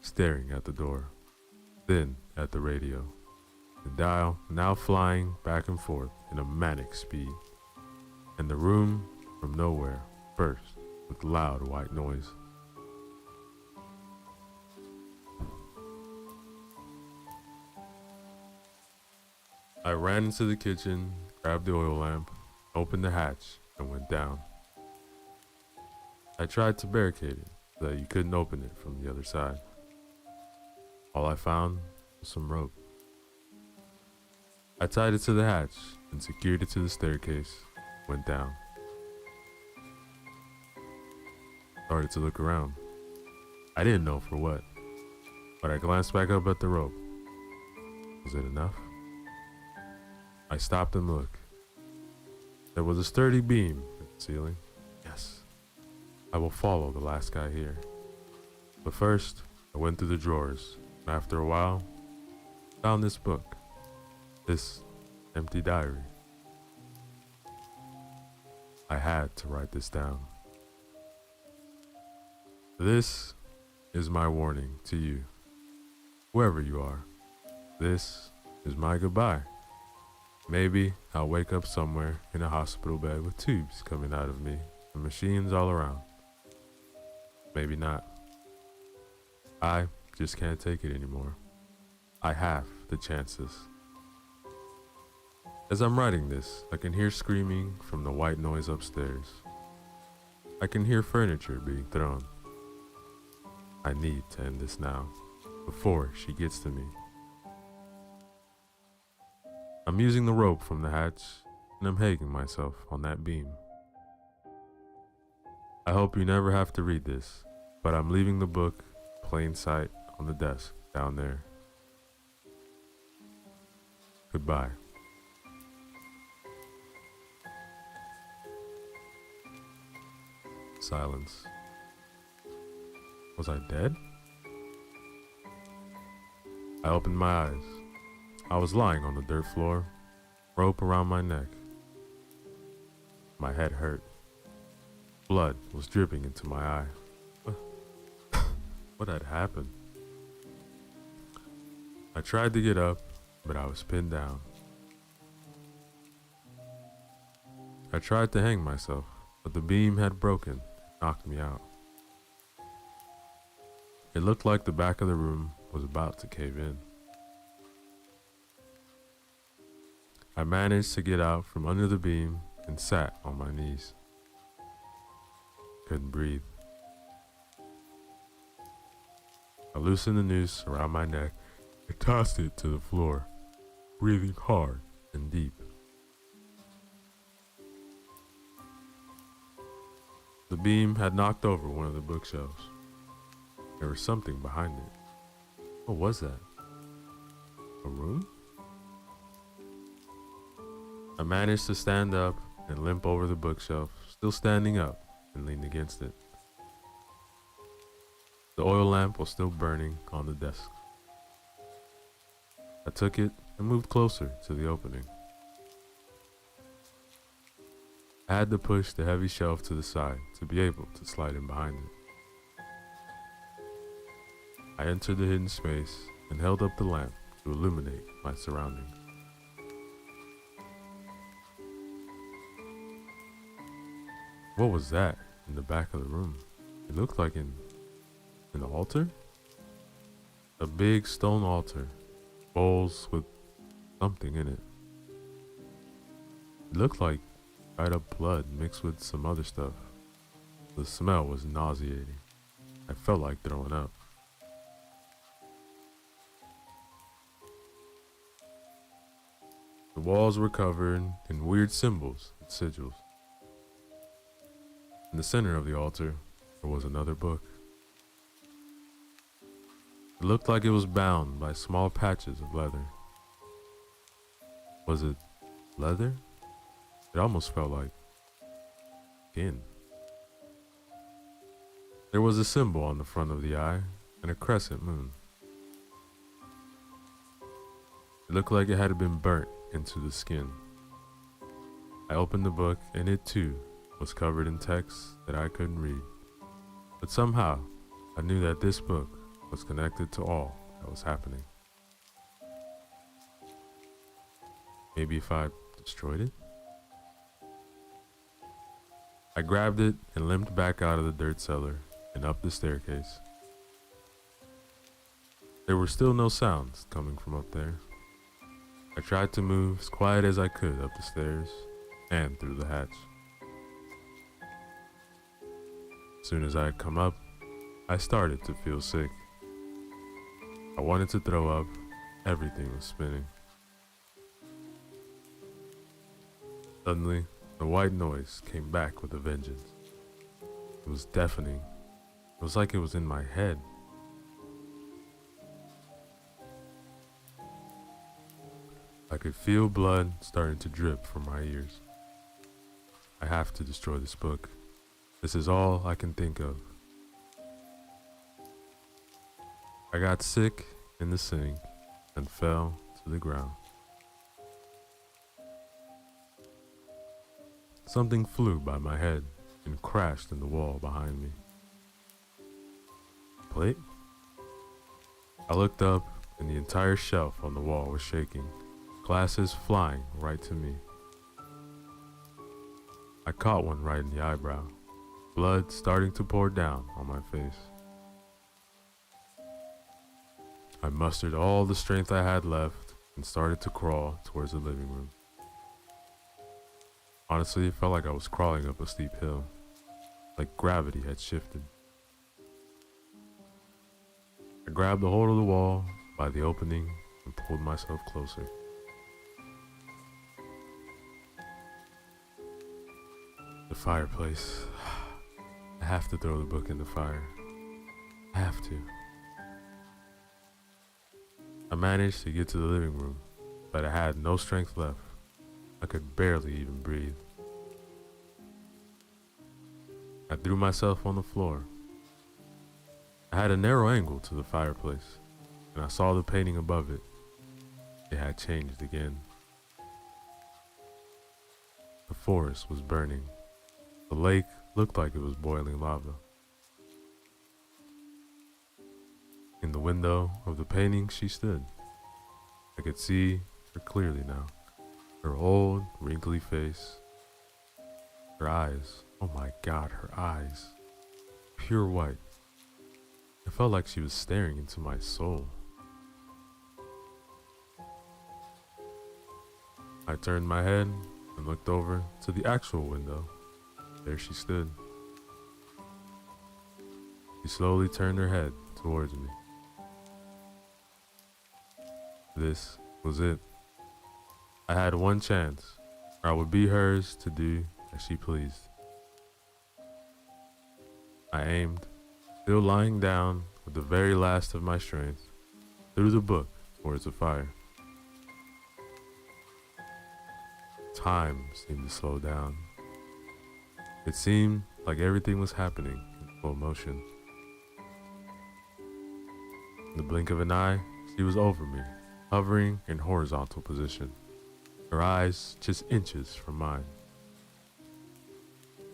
staring at the door, then at the radio, the dial now flying back and forth in a manic speed, and the room from nowhere burst with loud white noise. I ran into the kitchen, grabbed the oil lamp, opened the hatch, and went down. I tried to barricade it so that you couldn't open it from the other side. All I found was some rope. I tied it to the hatch and secured it to the staircase, went down. Started to look around. I didn't know for what, but I glanced back up at the rope. Was it enough? I stopped and looked. There was a sturdy beam in the ceiling. Yes, I will follow the last guy here. But first, I went through the drawers. After a while, found this book, this empty diary. I had to write this down. This is my warning to you, whoever you are. This is my goodbye. Maybe I'll wake up somewhere in a hospital bed with tubes coming out of me and machines all around. Maybe not. I just can't take it anymore. I have the chances. As I'm writing this, I can hear screaming from the white noise upstairs. I can hear furniture being thrown. I need to end this now, before she gets to me. I'm using the rope from the hatch, and I'm hanging myself on that beam. I hope you never have to read this, but I'm leaving the book plain sight on the desk down there. Goodbye. Silence. Was I dead? I opened my eyes. I was lying on the dirt floor, rope around my neck. My head hurt. Blood was dripping into my eye. What had happened? I tried to get up, but I was pinned down. I tried to hang myself, but the beam had broken, knocked me out. It looked like the back of the room was about to cave in. I managed to get out from under the beam and sat on my knees. Couldn't breathe. I loosened the noose around my neck and tossed it to the floor. breathing hard and deep. The beam had knocked over one of the bookshelves. There was something behind it. What was that? A room? I managed to stand up and limp over the bookshelf, still standing up, and leaned against it. The oil lamp was still burning on the desk. I took it and moved closer to the opening. I had to push the heavy shelf to the side to be able to slide in behind it. I entered the hidden space and held up the lamp to illuminate my surroundings. What was that in the back of the room? It looked like an altar? A big stone altar, bowls with something in it. It looked like dried up blood mixed with some other stuff. The smell was nauseating. I felt like throwing up. The walls were covered in weird symbols and sigils. In the center of the altar, there was another book. It looked like it was bound by small patches of leather. Was it leather? It almost felt like skin. There was a symbol on the front of the eye and a crescent moon. It looked like it had been burnt into the skin. I opened the book and it too was covered in text that I couldn't read. But somehow I knew that this book was connected to all that was happening. Maybe if I destroyed it? I grabbed it and limped back out of the dirt cellar and up the staircase. There were still no sounds coming from up there. I tried to move as quiet as I could up the stairs and through the hatch. As soon as I had come up, I started to feel sick. I wanted to throw up. Everything was spinning. Suddenly, the white noise came back with a vengeance. It was deafening. It was like it was in my head. I could feel blood starting to drip from my ears. I have to destroy this book. This is all I can think of. I got sick in the sink and fell to the ground. Something flew by my head and crashed in the wall behind me. Plate? I looked up and the entire shelf on the wall was shaking, glasses flying right to me. I caught one right in the eyebrow, blood starting to pour down on my face. I mustered all the strength I had left and started to crawl towards the living room. Honestly, it felt like I was crawling up a steep hill, like gravity had shifted. I grabbed a hold of the wall by the opening and pulled myself closer. The fireplace. I have to throw the book in the fire. I have to. I managed to get to the living room, but I had no strength left. I could barely even breathe. I threw myself on the floor. I had a narrow angle to the fireplace, and I saw the painting above it. It had changed again. The forest was burning. The lake looked like it was boiling lava. In the window of the painting she stood. I could see her clearly now. Her old, wrinkly face. Her eyes. Oh my God, her eyes. Pure white. It felt like she was staring into my soul. I turned my head and looked over to the actual window. There she stood. She slowly turned her head towards me. This was it. I had one chance, or I would be hers to do as she pleased. I aimed, still lying down with the very last of my strength, threw the book towards the fire. Time seemed to slow down. It seemed like everything was happening in full motion. In the blink of an eye, she was over me, hovering in horizontal position, her eyes just inches from mine.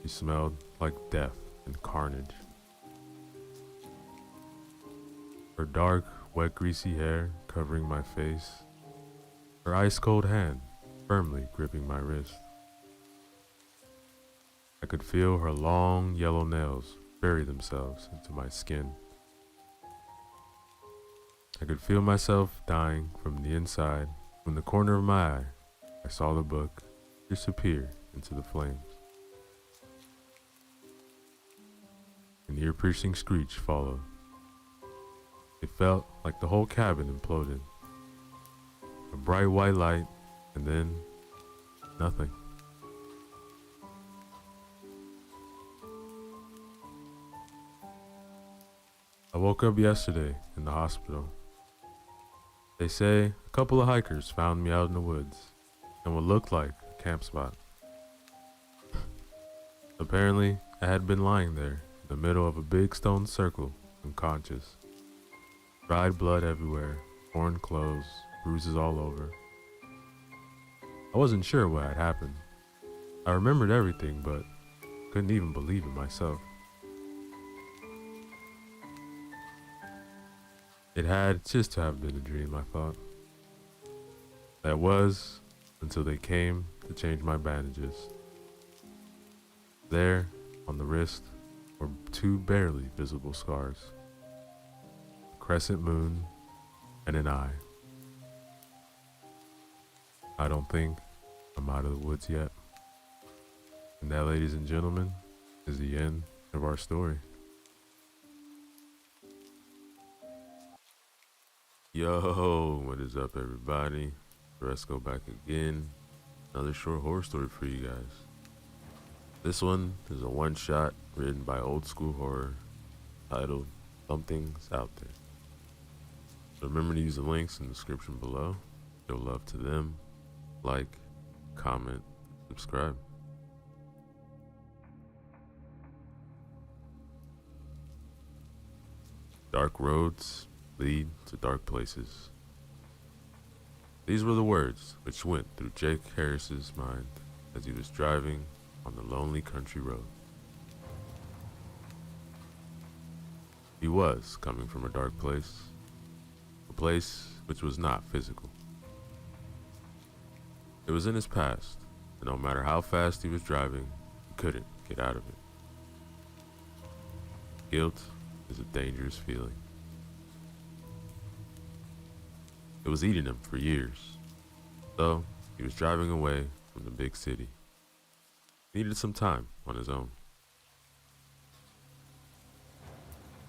She smelled like death and carnage. Her dark, wet, greasy hair covering my face, her ice-cold hand firmly gripping my wrist. I could feel her long, yellow nails bury themselves into my skin. I could feel myself dying from the inside when the corner of my eye, I saw the book disappear into the flames. An ear-piercing screech followed. It felt like the whole cabin imploded. A bright white light, and then nothing. I woke up yesterday in the hospital. They say a couple of hikers found me out in the woods in what looked like a camp spot. Apparently, I had been lying there in the middle of a big stone circle, unconscious. Dried blood everywhere, torn clothes, bruises all over. I wasn't sure what had happened. I remembered everything, but couldn't even believe it myself. It had just to have been a dream, I thought. That was until they came to change my bandages. There, on the wrist, were two barely visible scars. A crescent moon and an eye. I don't think I'm out of the woods yet. And that, ladies and gentlemen, is the end of our story. Yo, what is up, everybody? Resco back again. Another short horror story for you guys. This one is a one-shot written by Old School Horror titled Something's Out There. So remember to use the links in the description below. Show love to them. Like, comment, subscribe. Dark roads lead to dark places. These were the words which went through Jake Harris's mind as he was driving on the lonely country road. He was coming from a dark place, a place which was not physical. It was in his past, and no matter how fast he was driving, he couldn't get out of it. Guilt is a dangerous feeling. It was eating him for years, so he was driving away from the big city. He needed some time on his own.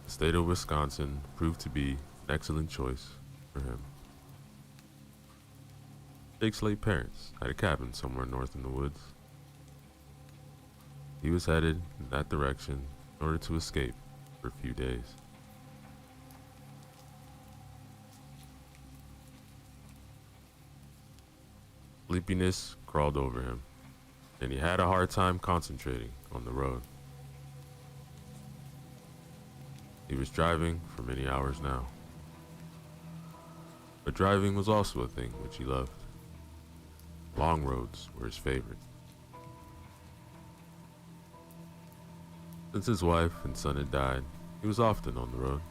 The state of Wisconsin proved to be an excellent choice for him. Jake's late parents had a cabin somewhere north in the woods. He was headed in that direction in order to escape for a few days. Sleepiness crawled over him, and he had a hard time concentrating on the road. He was driving for many hours now. But driving was also a thing which he loved. Long roads were his favorite. Since his wife and son had died, he was often on the road.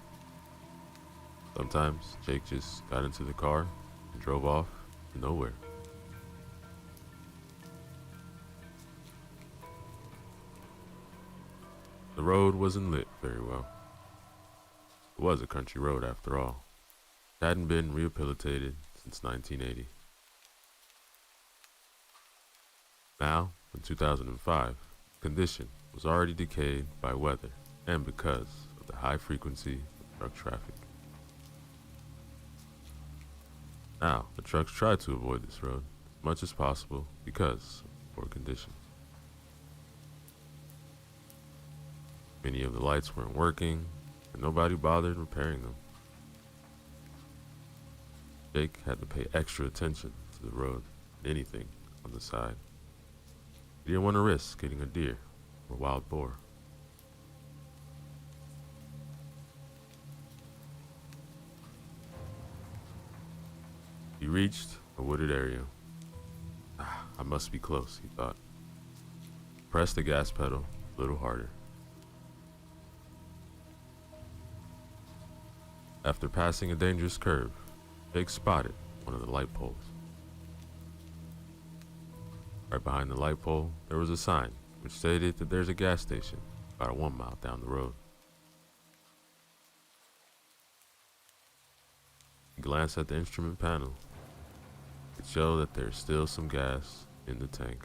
Sometimes Jake just got into the car and drove off to nowhere. The road wasn't lit very well. It was a country road after all. It hadn't been rehabilitated since 1980. Now, in 2005, condition was already decayed by weather and because of the high frequency of truck traffic. Now, the trucks tried to avoid this road as much as possible because of poor condition. Many of the lights weren't working, and nobody bothered repairing them. Jake had to pay extra attention to the road and anything on the side. He didn't want to risk getting a deer or wild boar. He reached a wooded area. I must be close, he thought. Pressed the gas pedal a little harder. After passing a dangerous curve, Jake spotted one of the light poles. Right behind the light pole, there was a sign which stated that there's a gas station about 1 mile down the road. He glanced at the instrument panel. It showed that there's still some gas in the tank.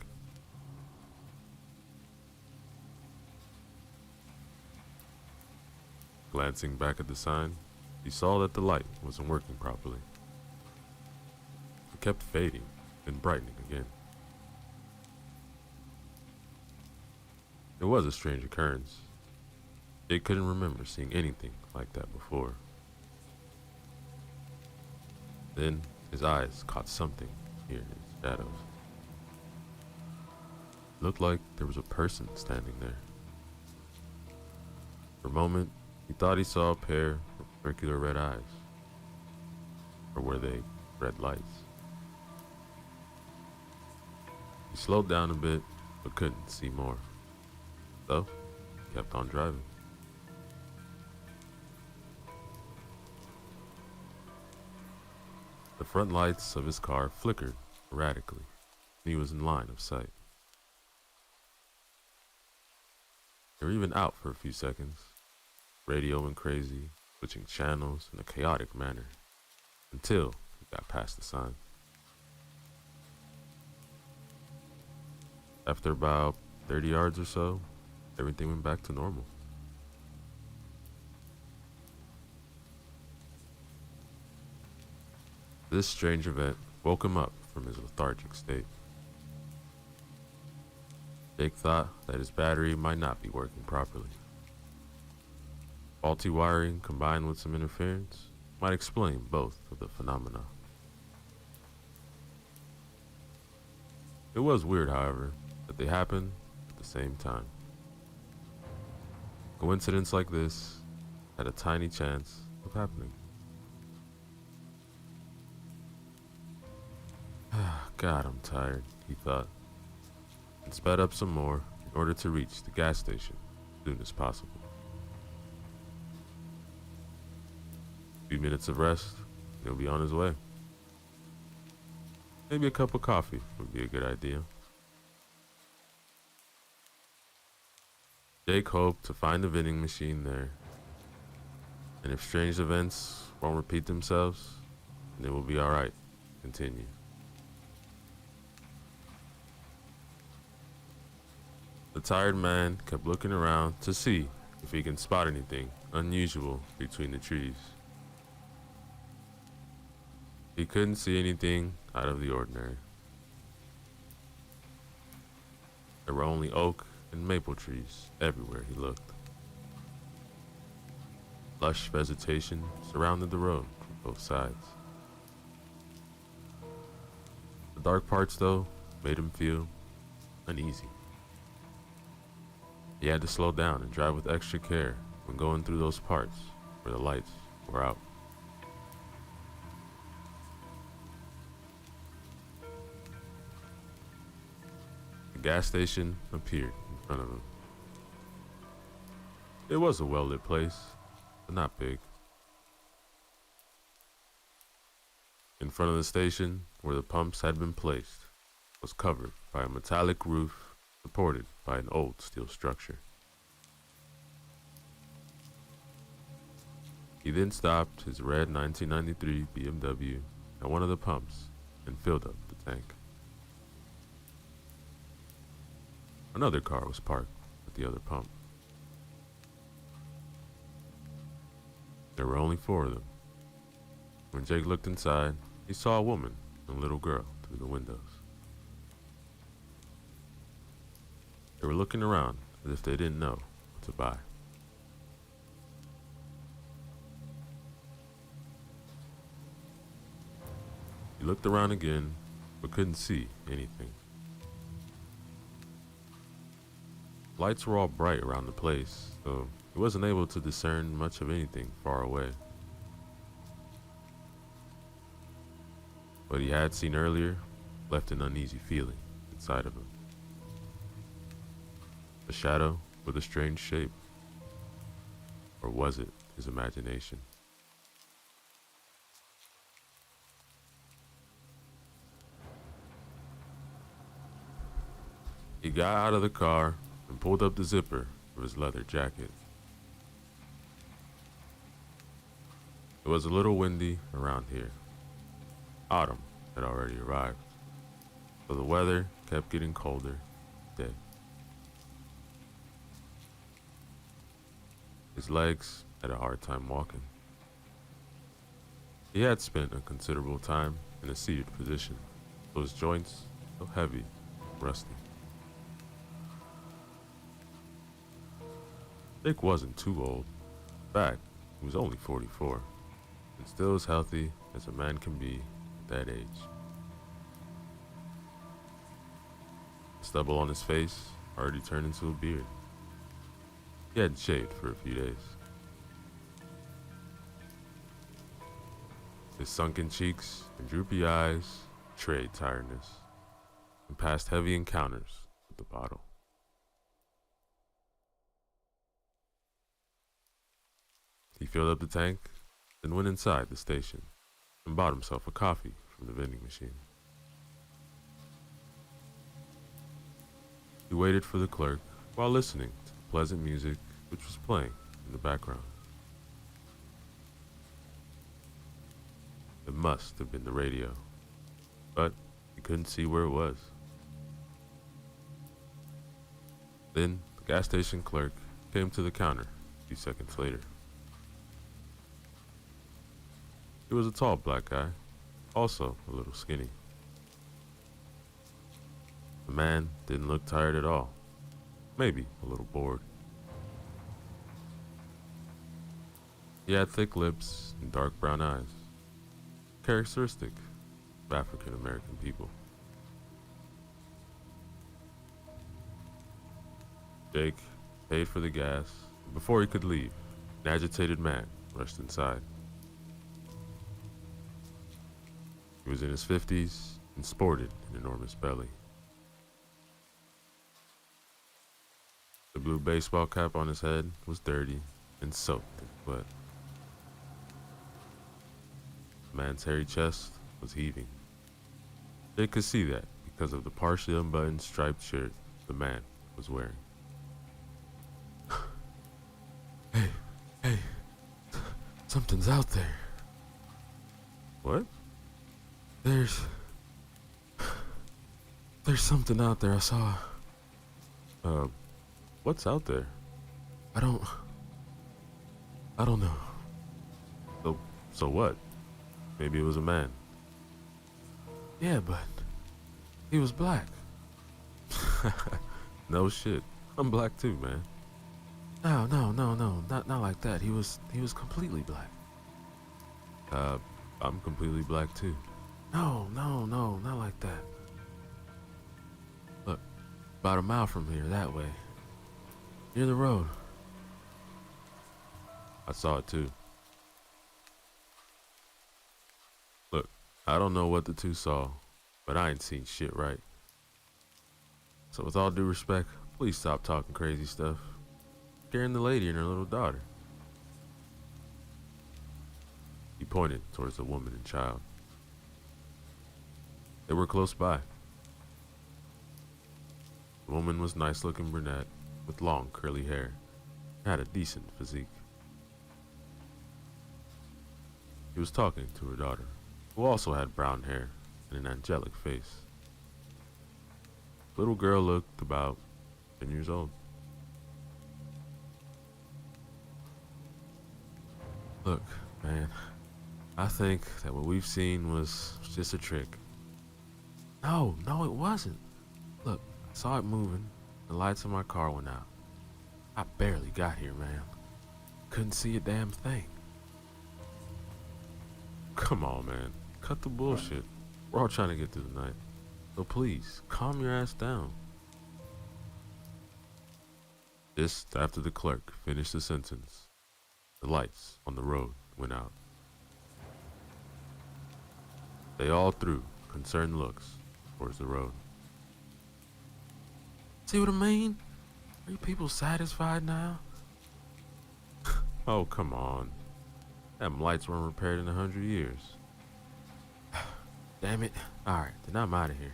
Glancing back at the sign, he saw that the light wasn't working properly. It kept fading, then brightening again. It was a strange occurrence. Jake couldn't remember seeing anything like that before. Then his eyes caught something here in the shadows. It looked like there was a person standing there. For a moment, he thought he saw a pair of circular red eyes. Or were they red lights? He slowed down a bit, but couldn't see more. So, he kept on driving. The front lights of his car flickered erratically, and he was in line of sight. They were even out for a few seconds. Radio went crazy, switching channels in a chaotic manner, until he got past the sign. After about 30 yards or so, everything went back to normal. This strange event woke him up from his lethargic state. Jake thought that his battery might not be working properly. Faulty wiring combined with some interference might explain both of the phenomena. It was weird, however, that they happened at the same time. Coincidence like this had a tiny chance of happening. God, I'm tired, he thought, and sped up some more in order to reach the gas station as soon as possible. A few minutes of rest, he'll be on his way. Maybe a cup of coffee would be a good idea. Jake hoped to find a vending machine there, and if strange events won't repeat themselves, then it will be alright. Continue. The tired man kept looking around to see if he can spot anything unusual between the trees. He couldn't see anything out of the ordinary. There were only oak and maple trees everywhere he looked. Lush vegetation surrounded the road from both sides. The dark parts, though, made him feel uneasy. He had to slow down and drive with extra care when going through those parts where the lights were out. The gas station appeared in front of him. It was a well-lit place, but not big. In front of the station, where the pumps had been placed, was covered by a metallic roof supported by an old steel structure. He then stopped his red 1993 BMW at one of the pumps and filled up the tank. Another car was parked at the other pump. There were only 4 of them. When Jake looked inside, he saw a woman and a little girl through the windows. They were looking around as if they didn't know what to buy. He looked around again, but couldn't see anything. Lights were all bright around the place, so he wasn't able to discern much of anything far away. What he had seen earlier left an uneasy feeling inside of him. A shadow with a strange shape. Or was it his imagination? He got out of the car and pulled up the zipper of his leather jacket. It was a little windy around here. Autumn had already arrived, so the weather kept getting colder each day. His legs had a hard time walking. He had spent a considerable time in a seated position, so his joints felt heavy and rusty. Jake wasn't too old. In fact, he was only 44, and still as healthy as a man can be at that age. The stubble on his face already turned into a beard. He hadn't shaved for a few days. His sunken cheeks and droopy eyes betrayed tiredness and past heavy encounters with the bottle. He filled up the tank, then went inside the station and bought himself a coffee from the vending machine. He waited for the clerk while listening to the pleasant music which was playing in the background. It must have been the radio, but he couldn't see where it was. Then the gas station clerk came to the counter a few seconds later. He was a tall black guy, also a little skinny. The man didn't look tired at all, maybe a little bored. He had thick lips and dark brown eyes, characteristic of African American people. Jake paid for the gas, and before he could leave, an agitated man rushed inside. He was in his 50s and sported an enormous belly. The blue baseball cap on his head was dirty and soaked in sweat. The man's hairy chest was heaving. They could see that because of the partially unbuttoned striped shirt the man was wearing. Hey, something's out there. What? There's something out there I saw. What's out there? I don't know. So what? Maybe it was a man. Yeah, but he was black. No shit. I'm black too, man. No, not like that. He was completely black. I'm completely black too. No, not like that. Look, about a mile from here, that way. Near the road. I saw it too. Look, I don't know what the two saw, but I ain't seen shit right. So with all due respect, please stop talking crazy stuff. Scaring the lady and her little daughter. He pointed towards the woman and child. They were close by. The woman was nice-looking brunette with long curly hair and had a decent physique. He was talking to her daughter, who also had brown hair and an angelic face. The little girl looked about 10 years old. Look, man, I think that what we've seen was just a trick. No, it wasn't. Look, I saw it moving. the lights in my car went out. I barely got here, man. Couldn't see a damn thing. Come on, man. Cut the bullshit. We're all trying to get through the night. So please, calm your ass down. Just after the clerk finished the sentence, the lights on the road went out. They all threw concerned looks towards the road. See what I mean? Are you people satisfied now? Oh, come on. Them lights weren't repaired in 100 years. Damn it. Alright, then I'm out of here.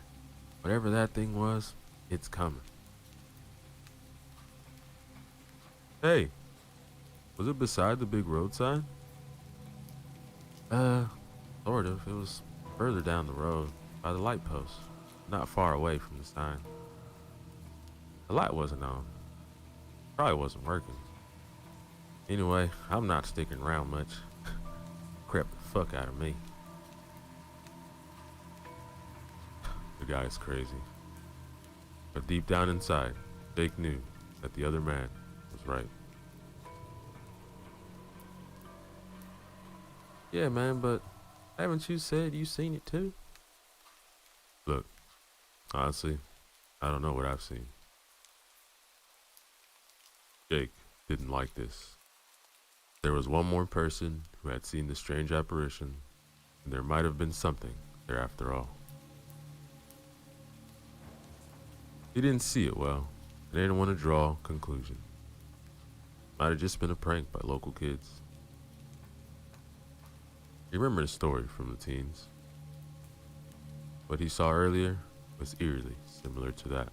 Whatever that thing was, it's coming. Hey, was it beside the big road sign? Sort of. It was further down the road, by the light post, not far away from the sign. The light wasn't on. Probably wasn't working. Anyway, I'm not sticking around much. Crept the fuck out of me. The guy is crazy. But deep down inside, Jake knew that the other man was right. Yeah, man, but haven't you said you seen it too? Look, honestly, I don't know what I've seen. Jake didn't like this. There was one more person who had seen the strange apparition, and there might have been something there after all. He didn't see it well, and didn't want to draw a conclusion. Might have just been a prank by local kids. He remembered a story from the teens. What he saw earlier was eerily similar to that.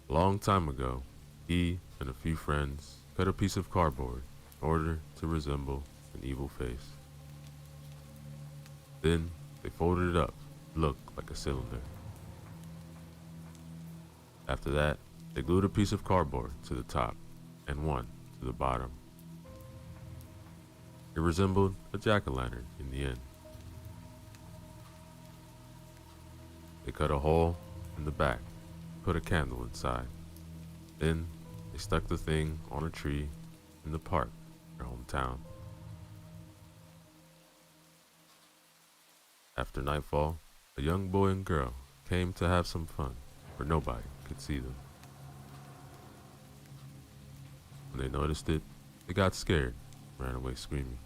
A long time ago, he and a few friends cut a piece of cardboard in order to resemble an evil face. Then they folded it up to look like a cylinder. After that, they glued a piece of cardboard to the top and one to the bottom. It resembled a jack-o'-lantern in the end. They cut a hole in the back, put a candle inside. Then they stuck the thing on a tree in the park, their hometown. After nightfall, a young boy and girl came to have some fun, where nobody could see them. When they noticed it, they got scared and ran away screaming.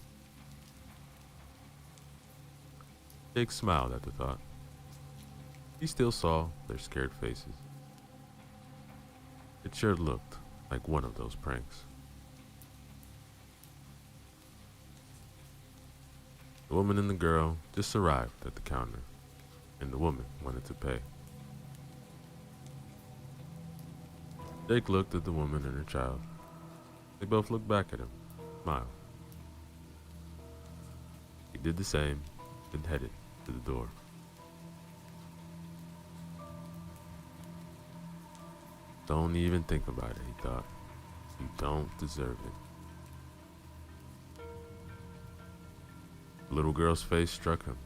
Jake smiled at the thought. He still saw their scared faces. It sure looked like one of those pranks. The woman and the girl just arrived at the counter, and the woman wanted to pay. Jake looked at the woman and her child. They both looked back at him, smiled. He did the same, and headed to the door. Don't even think about it, he thought. You don't deserve it. The little girl's face struck him.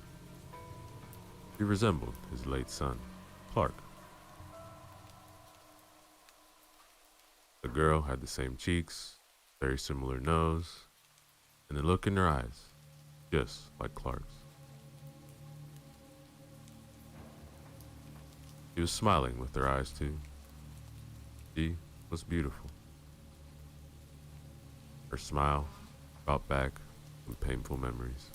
He resembled his late son, Clark. The girl had the same cheeks, very similar nose, and the look in her eyes, just like Clark's. She was smiling with her eyes too. She was beautiful. Her smile brought back some painful memories.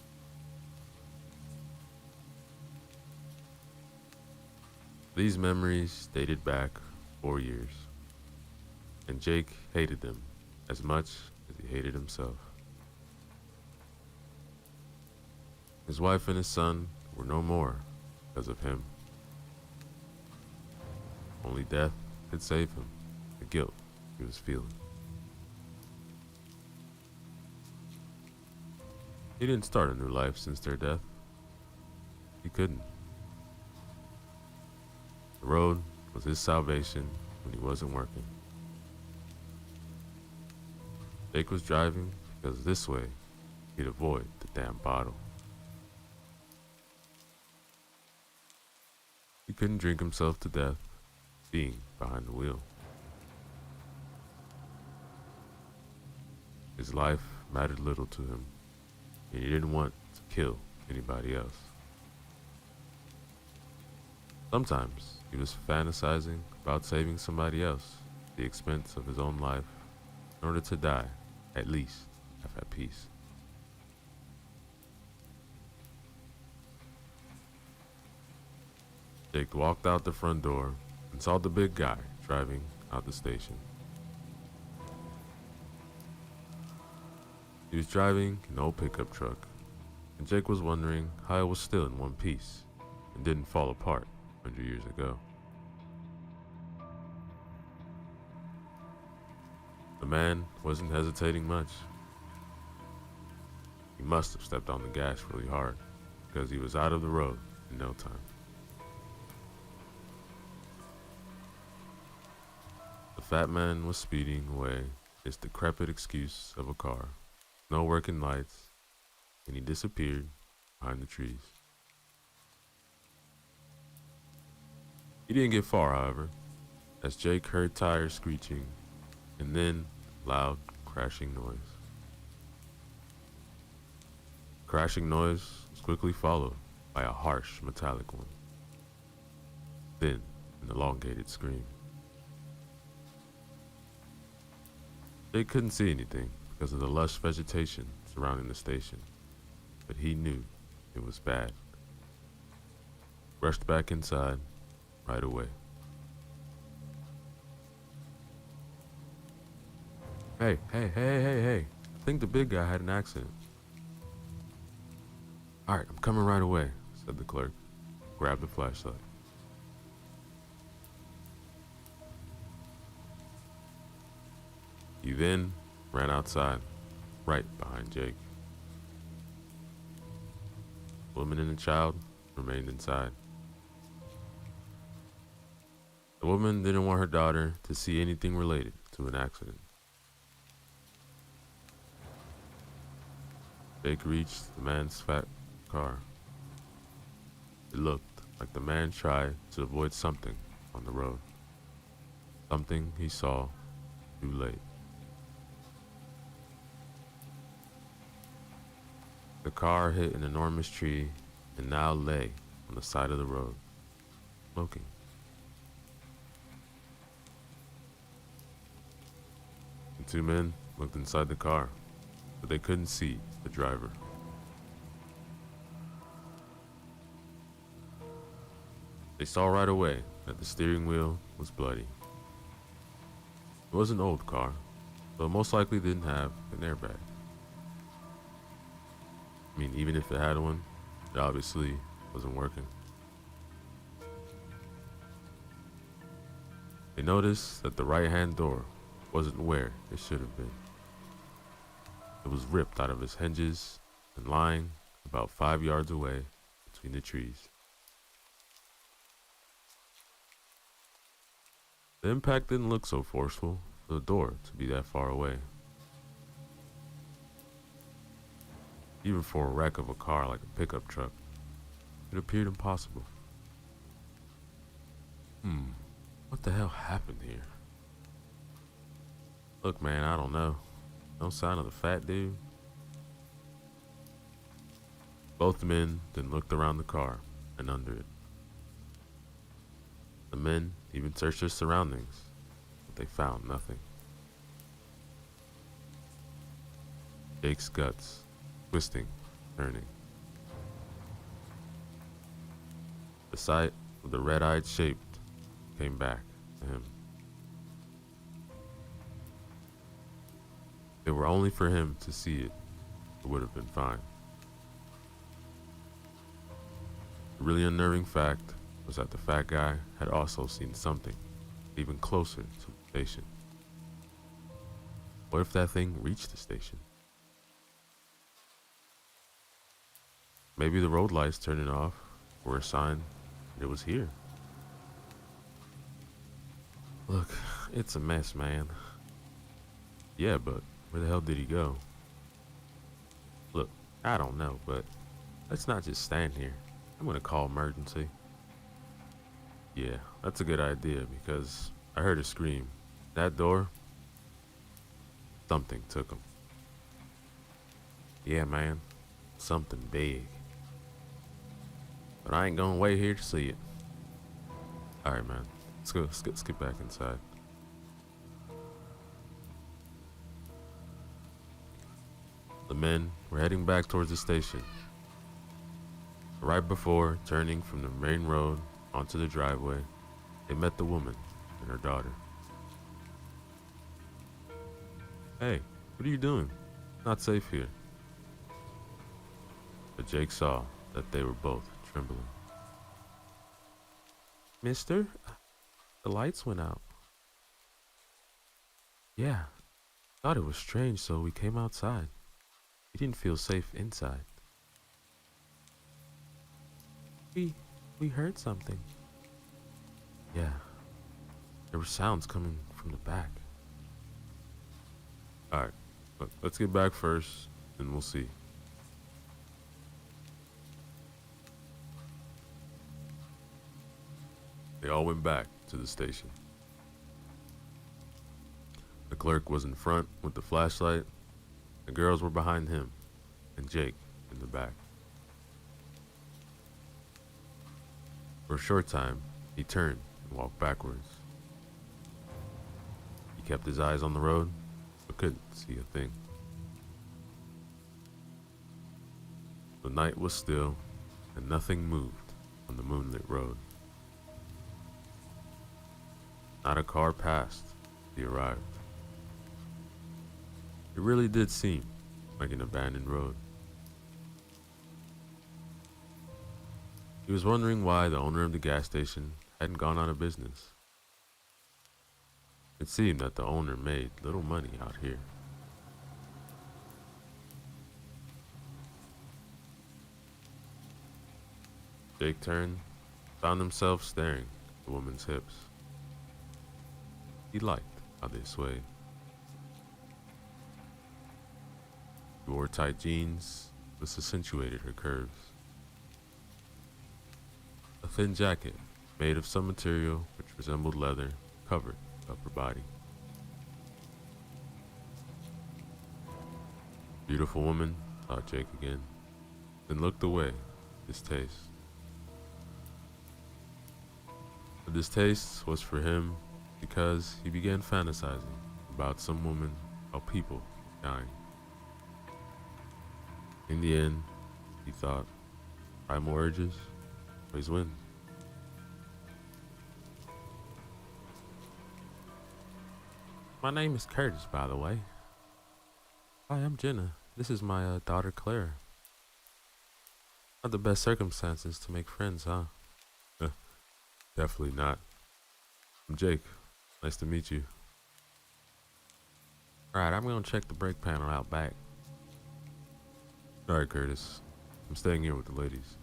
These memories dated back 4 years, and Jake hated them as much as he hated himself. His wife and his son were no more because of him. Only death could save him, the guilt he was feeling. He didn't start a new life since their death. He couldn't. The road was his salvation when he wasn't working. Jake was driving because this way he'd avoid the damn bottle. He couldn't drink himself to death being behind the wheel. His life mattered little to him, and he didn't want to kill anybody else. Sometimes he was fantasizing about saving somebody else at the expense of his own life in order to die, at least, half at peace. Jake walked out the front door and saw the big guy driving out the station. He was driving an old pickup truck, and Jake was wondering how it was still in one piece and didn't fall apart 100 years ago. The man wasn't hesitating much. He must have stepped on the gas really hard because he was out of the road in no time. The fat man was speeding away, his decrepit excuse of a car, no working lights, and he disappeared behind the trees. He didn't get far, however, as Jake heard tires screeching and then loud crashing noise. Crashing noise was quickly followed by a harsh metallic one, then an elongated scream. Jake couldn't see anything because of the lush vegetation surrounding the station, but he knew it was bad. Rushed back inside right away. Hey, I think the big guy had an accident. All right, I'm coming right away, said the clerk. Grabbed the flashlight. He then ran outside, right behind Jake. The woman and the child remained inside. The woman didn't want her daughter to see anything related to an accident. Jake reached the man's fat car. It looked like the man tried to avoid something on the road. Something he saw too late. The car hit an enormous tree and now lay on the side of the road, smoking. The two men looked inside the car, but they couldn't see the driver. They saw right away that the steering wheel was bloody. It was an old car, so it most likely didn't have an airbag. I mean, even if it had one, it obviously wasn't working. They noticed that the right-hand door wasn't where it should have been. It was ripped out of its hinges and lying about 5 yards away between the trees. The impact didn't look so forceful for the door to be that far away. Even for a wreck of a car like a pickup truck, it appeared impossible. What the hell happened here? Look, man, I don't know. No sign of the fat dude. Both men then looked around the car and under it. The men even searched their surroundings, but they found nothing. Jake's guts twisting, turning. The sight of the red-eyed shape came back to him. If it were only for him to see it, it would have been fine. The really unnerving fact was that the fat guy had also seen something even closer to the station. What if that thing reached the station? Maybe the road lights turning off were a sign that it was here. Look, it's a mess, man. Yeah, but where the hell did he go? Look, I don't know, but let's not just stand here. I'm gonna call emergency. Yeah, that's a good idea because I heard a scream. That door, something took him. Yeah, man, something big. But I ain't gonna wait here to see it. Alright, man. Let's go. Let's get back inside. The men were heading back towards the station. Right before turning from the main road onto the driveway, they met the woman and her daughter. Hey, what are you doing? Not safe here. But Jake saw that they were both trembling. Mister, the lights went out. Yeah, thought it was strange, so we came outside. We didn't feel safe inside. We heard something. Yeah, there were sounds coming from the back. Alright, let's get back first, and we'll see. They all went back to the station. The clerk was in front with the flashlight. The girls were behind him, and Jake in the back. For a short time, he turned and walked backwards. He kept his eyes on the road, but couldn't see a thing. The night was still, and nothing moved on the moonlit road. Not a car passed as he arrived. It really did seem like an abandoned road. He was wondering why the owner of the gas station hadn't gone out of business. It seemed that the owner made little money out here. Jake turned, found himself staring at the woman's hips. He liked how they swayed. She wore tight jeans, which accentuated her curves. A thin jacket, made of some material which resembled leather, covered her upper body. Beautiful woman, thought Jake again, then looked away, distaste. The distaste was for him because he began fantasizing about some woman or people dying. In the end, he thought, primal urges always win. My name is Curtis, by the way. Hi, I'm Jenna. This is my daughter, Claire. Not the best circumstances to make friends, huh? Definitely not. I'm Jake. Nice to meet you. Alright, I'm gonna check the brake panel out back. Alright, Curtis. I'm staying here with the ladies.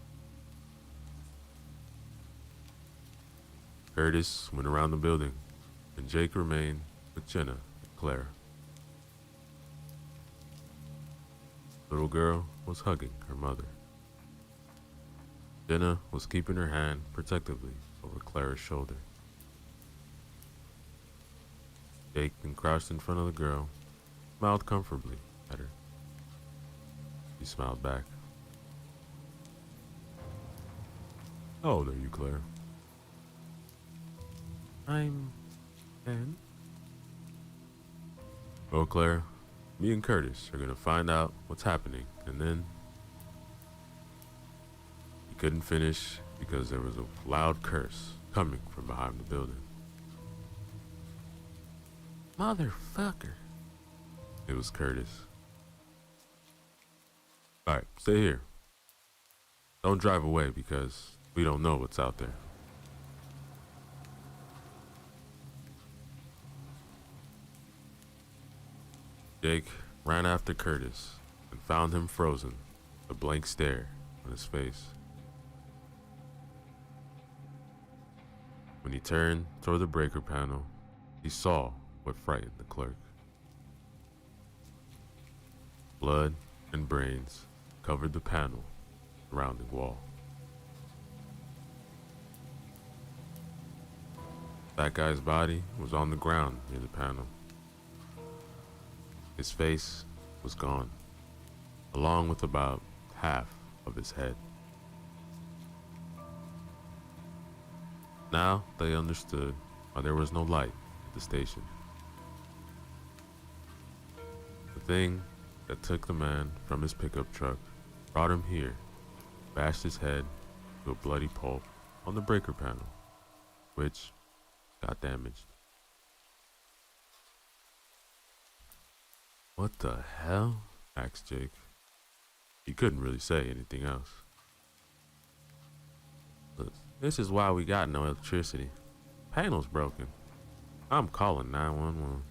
Curtis went around the building, and Jake remained with Jenna and Claire. The little girl was hugging her mother. Jenna was keeping her hand protectively over Claire's shoulder. Jake then crouched in front of the girl, smiled comfortably at her. She smiled back. How old are you, Claire? I'm 10. Well, Claire, me and Curtis are gonna find out what's happening, and then... He couldn't finish because there was a loud curse coming from behind the building. Motherfucker. It was Curtis. Alright, stay here. Don't drive away because we don't know what's out there. Jake ran after Curtis and found him frozen, a blank stare on his face. When he turned toward the breaker panel, he saw what frightened the clerk. Blood and brains covered the panel surrounding wall. That guy's body was on the ground near the panel. His face was gone, along with about half of his head. Now they understood why there was no light at the station. The thing that took the man from his pickup truck brought him here, bashed his head to a bloody pulp on the breaker panel, which got damaged. What the hell? Asked Jake. He couldn't really say anything else. Look, this is why we got no electricity. Panel's broken. I'm calling 911.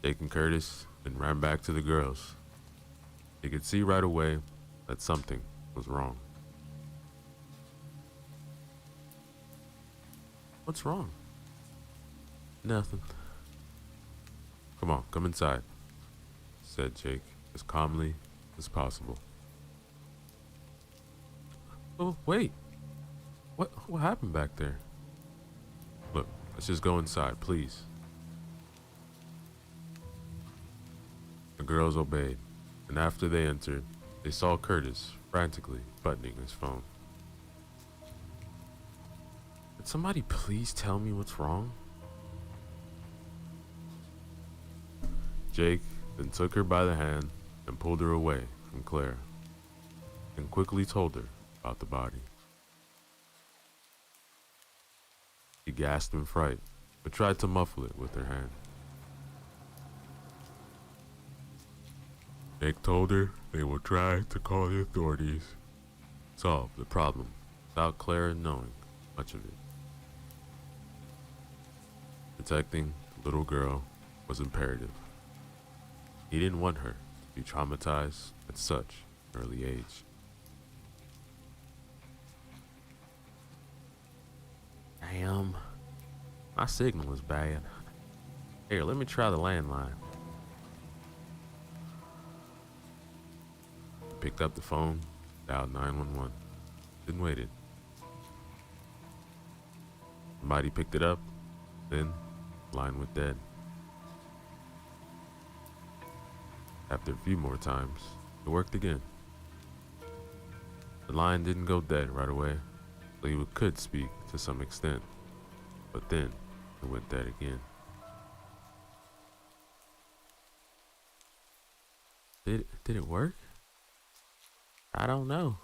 Jake and Curtis then ran back to the girls. They could see right away that something was wrong. What's wrong? Nothing. Come on, come inside, said Jake as calmly as possible. Oh, wait. What happened back there? Look, let's just go inside, please. The girls obeyed, and after they entered, they saw Curtis frantically buttoning his phone. Could somebody please tell me what's wrong? Jake then took her by the hand and pulled her away from Claire, and quickly told her about the body. She gasped in fright, but tried to muffle it with her hand. Jake told her they would try to call the authorities, solve the problem without Claire knowing much of it. Protecting the little girl was imperative. He didn't want her to be traumatized at such an early age. Damn, my signal is bad. Here, let me try the landline. He picked up the phone, dialed 911, then waited. Somebody picked it up, then the line went dead. After a few more times, it worked again. The line didn't go dead right away, so he could speak to some extent, but then it went dead again. Did it work? I don't know.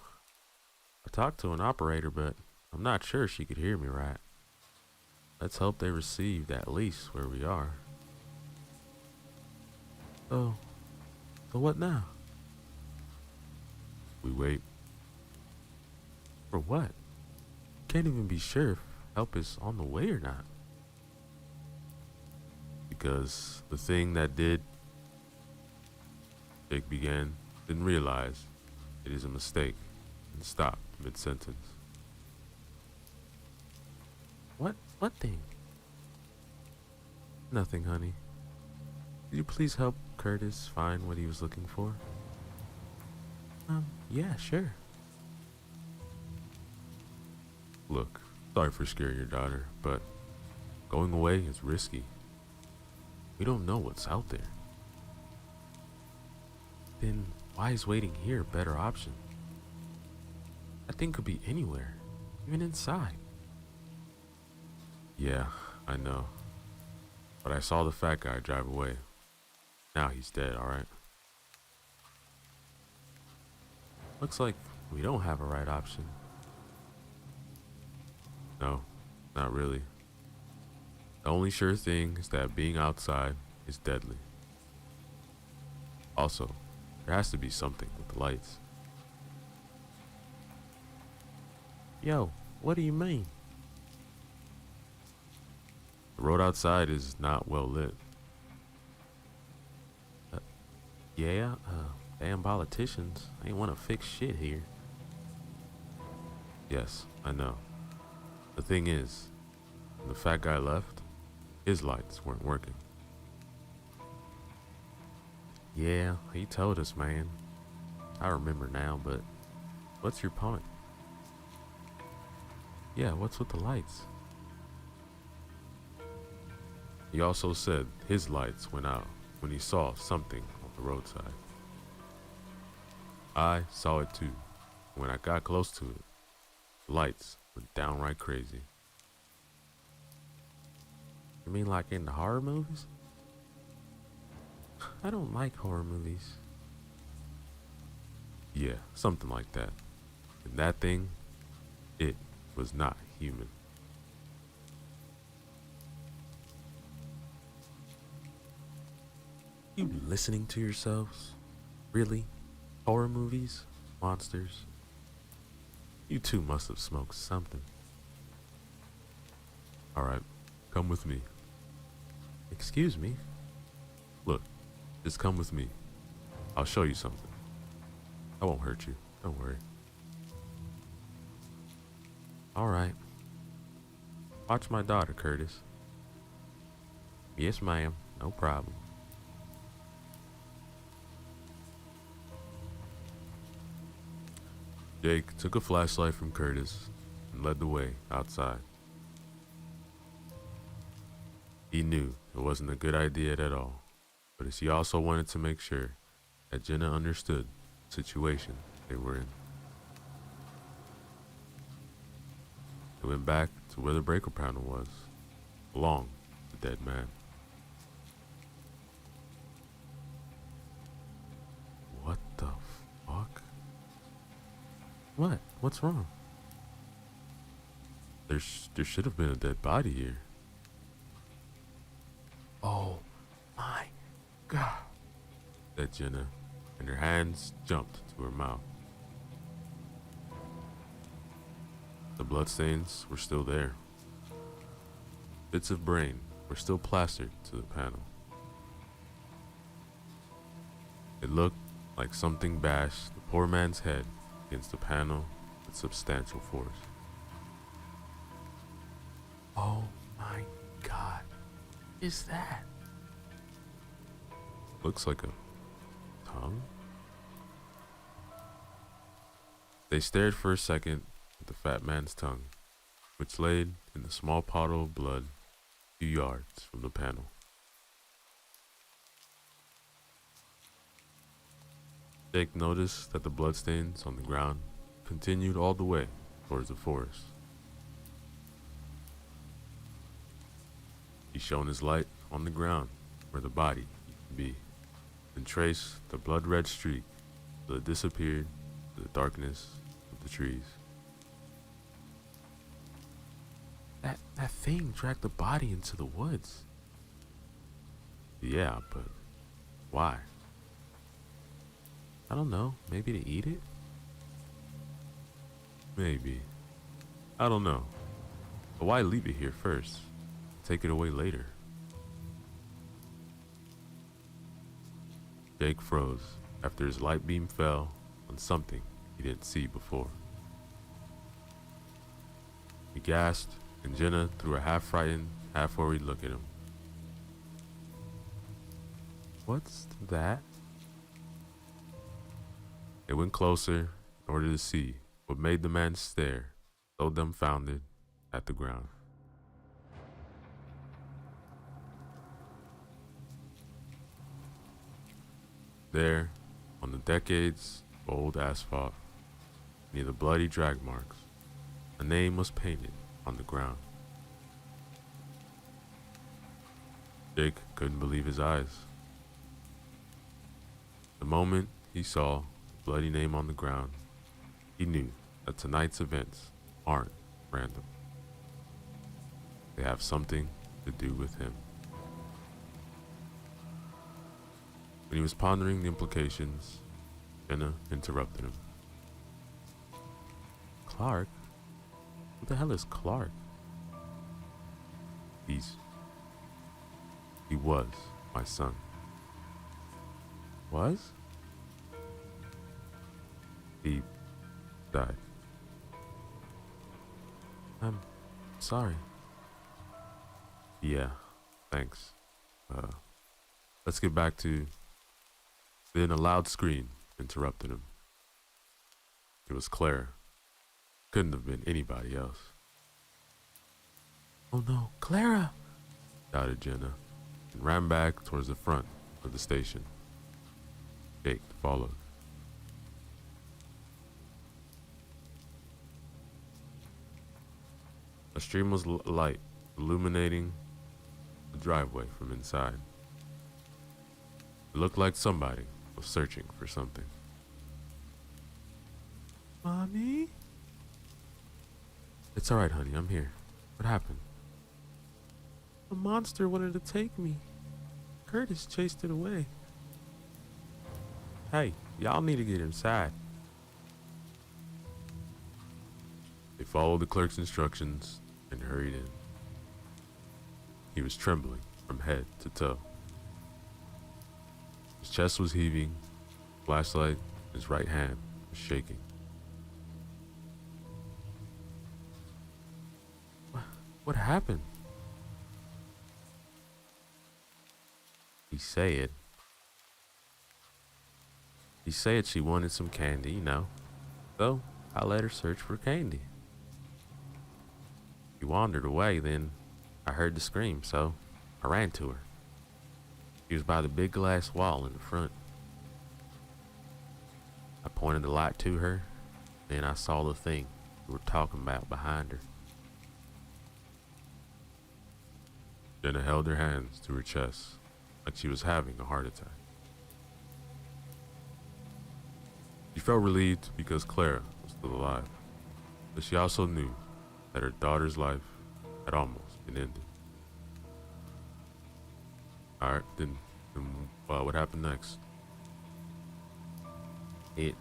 I talked to an operator, but I'm not sure she could hear me right. Let's hope they received at least where we are. So what now? We wait. For what? Can't even be sure if help is on the way or not. Because the thing that did, Jake began, didn't realize it is a mistake and stopped mid-sentence. What thing? Nothing, honey. Could you please help Curtis find what he was looking for? Yeah, sure. Look, sorry for scaring your daughter, but going away is risky. We don't know what's out there. Then why is waiting here a better option? That thing could be anywhere, even inside. Yeah, I know. But I saw the fat guy drive away. Now he's dead, alright? Looks like we don't have a right option. No, not really. The only sure thing is that being outside is deadly. Also, there has to be something with the lights. Yo, what do you mean? The road outside is not well lit. Yeah, damn politicians ain't wanna fix shit here. Yes, I know. The thing is, when the fat guy left, his lights weren't working. Yeah, he told us, man. I remember now, but what's your point? Yeah, what's with the lights? He also said his lights went out when he saw something on the roadside. I saw it too. When I got close to it, the lights went downright crazy. You mean like in the horror movies? I don't like horror movies. Yeah, something like that. And that thing, it was not human. You listening to yourselves? Really? Horror movies? Monsters? You two must have smoked something. Alright, come with me. Excuse me? Look, just come with me. I'll show you something. I won't hurt you, don't worry. Alright. Watch my daughter, Curtis. Yes, ma'am, no problem. Jake took a flashlight from Curtis and led the way outside. He knew it wasn't a good idea at all, but he also wanted to make sure that Jenna understood the situation they were in. They went back to where the breaker panel was, along with the dead man. What the fuck? What? What's wrong? There should have been a dead body here. Oh my God, said Jenna, and her hands jumped to her mouth. The bloodstains were still there. Bits of brain were still plastered to the panel. It looked like something bashed the poor man's head against the panel with substantial force. Oh my God, is that? Looks like a tongue? They stared for a second at the fat man's tongue, which laid in the small puddle of blood a few yards from the panel. Jake noticed that the bloodstains on the ground continued all the way towards the forest. He shone his light on the ground where the body used to be, and traced the blood-red streak till it disappeared into the darkness of the trees. That thing dragged the body into the woods. Yeah, but why? I don't know, maybe to eat it? Maybe. I don't know. But why leave it here first? Take it away later. Jake froze after his light beam fell on something he didn't see before. He gasped, and Jenna threw a half-frightened, half-worried look at him. What's that? They went closer in order to see what made the man stare so dumbfounded at the ground. There, on the decades of old asphalt, near the bloody drag marks, a name was painted on the ground. Jake couldn't believe his eyes. The moment he saw the bloody name on the ground, he knew that tonight's events aren't random. They have something to do with him. When he was pondering the implications, Jenna interrupted him. Clark? Who the hell is Clark? He was my son. Was? He died. I'm sorry. Yeah, thanks. Let's get back to... Then a loud scream interrupted him. It was Claire. Couldn't have been anybody else. Oh no, Clara! Shouted Jenna, and ran back towards the front of the station. Jake followed. A stream was light, illuminating the driveway from inside. It looked like somebody was searching for something. Mommy? It's alright, honey, I'm here. What happened? A monster wanted to take me. Curtis chased it away. Hey, y'all need to get inside. They followed the clerk's instructions and hurried in. He was trembling from head to toe. His chest was heaving, flashlight in his right hand was shaking. What happened? He said she wanted some candy, you know. So I let her search for candy. She wandered away, then I heard the scream, so I ran to her. She was by the big glass wall in the front. I pointed the light to her, then I saw the thing we were talking about behind her. Jenna held her hands to her chest like she was having a heart attack. She felt relieved because Clara was still alive, but she also knew that her daughter's life had almost been ended. Alright, then what happened next? It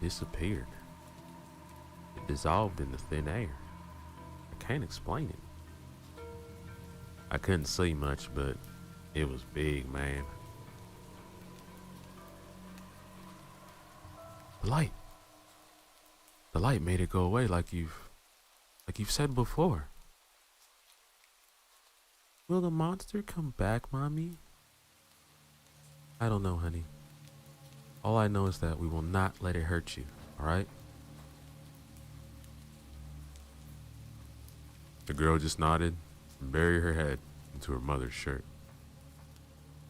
disappeared. It dissolved into thin air. I can't explain it. I couldn't see much, but it was big, man. The light made it go away like you've said before. Will the monster come back, Mommy? I don't know, honey. All I know is that we will not let it hurt you, alright? The girl just nodded and buried her head into her mother's shirt.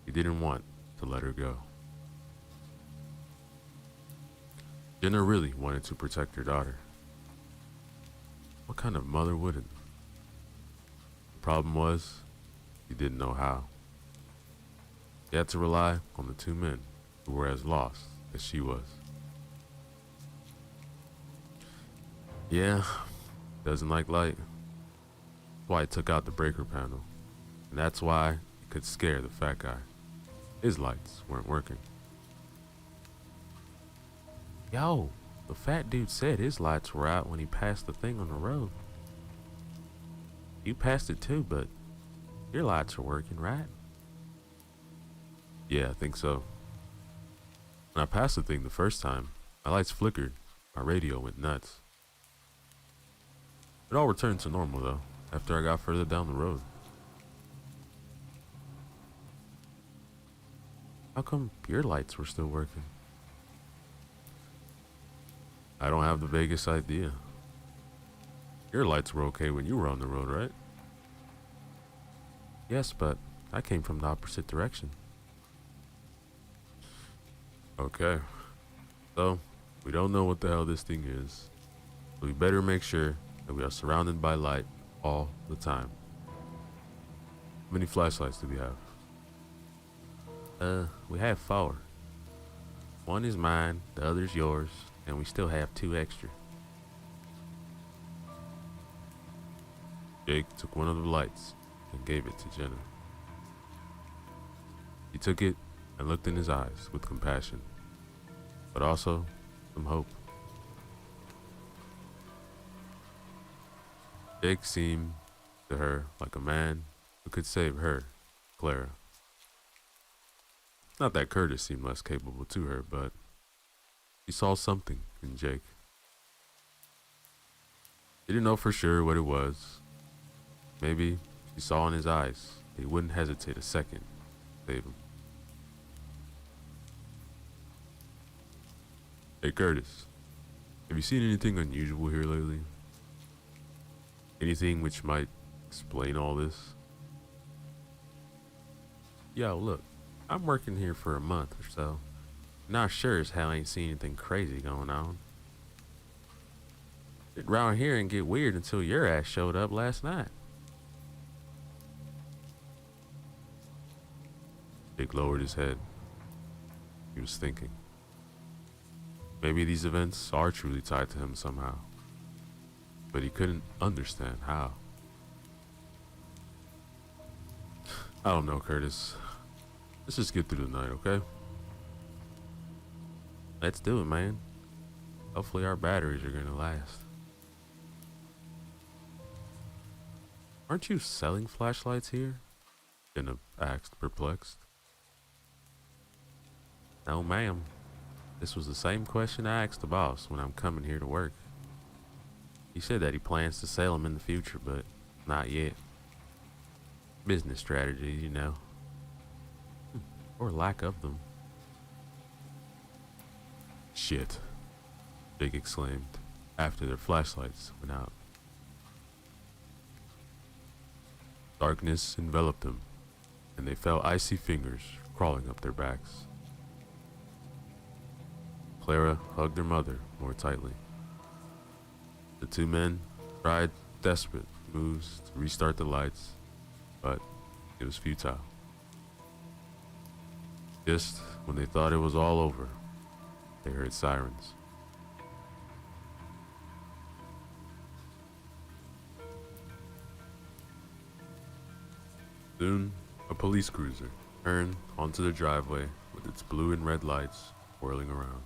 He didn't want to let her go. Jenna really wanted to protect her daughter. What kind of mother wouldn't? The problem was, he didn't know how. He had to rely on the two men who were as lost as she was. Yeah, doesn't like light. That's why he took out the breaker panel. And that's why it could scare the fat guy. His lights weren't working. Yo, the fat dude said his lights were out when he passed the thing on the road. You passed it too, but your lights are working, right? Yeah, I think so. When I passed the thing the first time, my lights flickered, my radio went nuts. It all returned to normal though, after I got further down the road. How come your lights were still working? I don't have the vaguest idea. Your lights were okay when you were on the road, right? Yes, but I came from the opposite direction. Okay. So, we don't know what the hell this thing is. So we better make sure that we are surrounded by light all the time. How many flashlights do we have? We have 4. One is mine, the other's yours, and we still have 2 extra. Jake took one of the lights and gave it to Jenna. He took it and looked in his eyes with compassion, but also some hope. Jake seemed to her like a man who could save her, Clara. Not that Curtis seemed less capable to her, but she saw something in Jake. She didn't know for sure what it was. Maybe she saw in his eyes that he wouldn't hesitate a second to save him. Hey Curtis, have you seen anything unusual here lately? Anything which might explain all this? Yo, look, I'm working here for a month or so. Not sure as hell ain't seen anything crazy going on. It round here and get weird until your ass showed up last night. Jake lowered his head. He was thinking. Maybe these events are truly tied to him somehow. But he couldn't understand how. I don't know, Curtis. Let's just get through the night, okay? Let's do it, man. Hopefully our batteries are gonna last. Aren't you selling flashlights here? Jenna asked, perplexed. No, ma'am. This was the same question I asked the boss when I'm coming here to work. He said that he plans to sell them in the future, but not yet. Business strategies, you know. Or lack of them. Shit, Jake exclaimed after their flashlights went out. Darkness enveloped them, and they felt icy fingers crawling up their backs. Clara hugged her mother more tightly. The two men tried desperate moves to restart the lights, but it was futile. Just when they thought it was all over, they heard sirens. Soon, a police cruiser turned onto the driveway with its blue and red lights whirling around.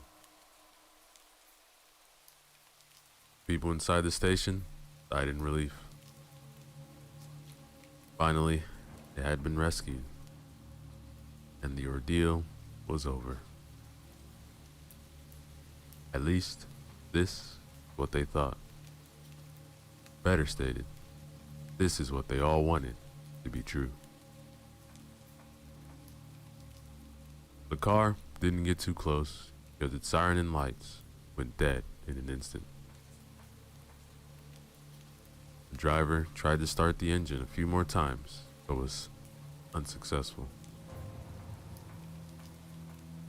People inside the station died in relief. Finally, they had been rescued, and the ordeal was over. At least, this is what they thought. Better stated, this is what they all wanted to be true. The car didn't get too close because its siren and lights went dead in an instant. The driver tried to start the engine a few more times, but was unsuccessful.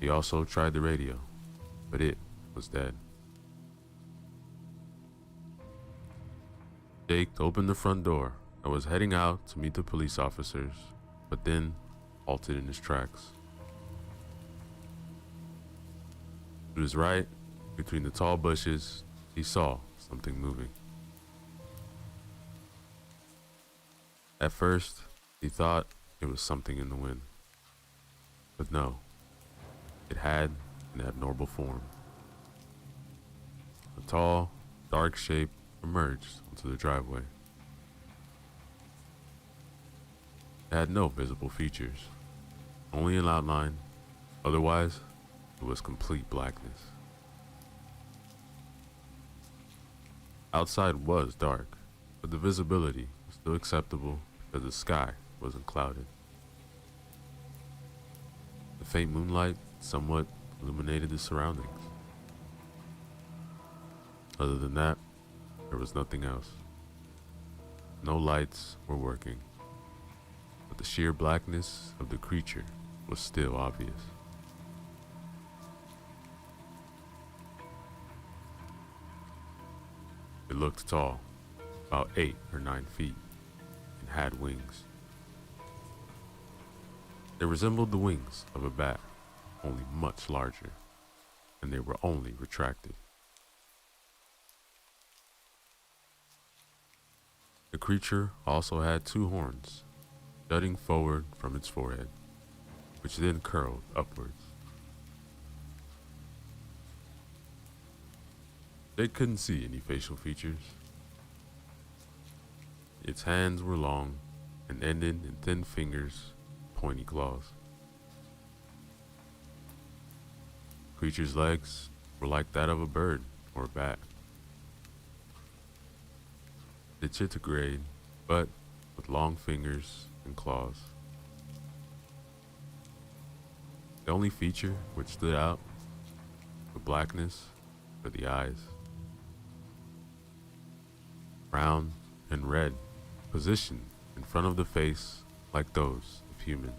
He also tried the radio, but it was dead. Jake opened the front door and was heading out to meet the police officers, but then halted in his tracks. To his right, between the tall bushes, he saw something moving. At first, he thought it was something in the wind. But no, it had an abnormal form. A tall, dark shape emerged onto the driveway. It had no visible features, only an outline. Otherwise, it was complete blackness. Outside was dark, but the visibility was still acceptable because the sky wasn't clouded. The faint moonlight somewhat illuminated the surroundings. Other than that, there was nothing else. No lights were working, but the sheer blackness of the creature was still obvious. It looked tall, about 8 or 9 feet, and had wings. They resembled the wings of a bat, only much larger, and they were only retracted. The creature also had 2 horns, jutting forward from its forehead, which then curled upwards. They couldn't see any facial features. Its hands were long and ended in thin fingers, pointy claws. The creature's legs were like that of a bird or a bat. Digitigrade, but with long fingers and claws. The only feature which stood out, the blackness, were the eyes. Brown and red positioned in front of the face like those of humans.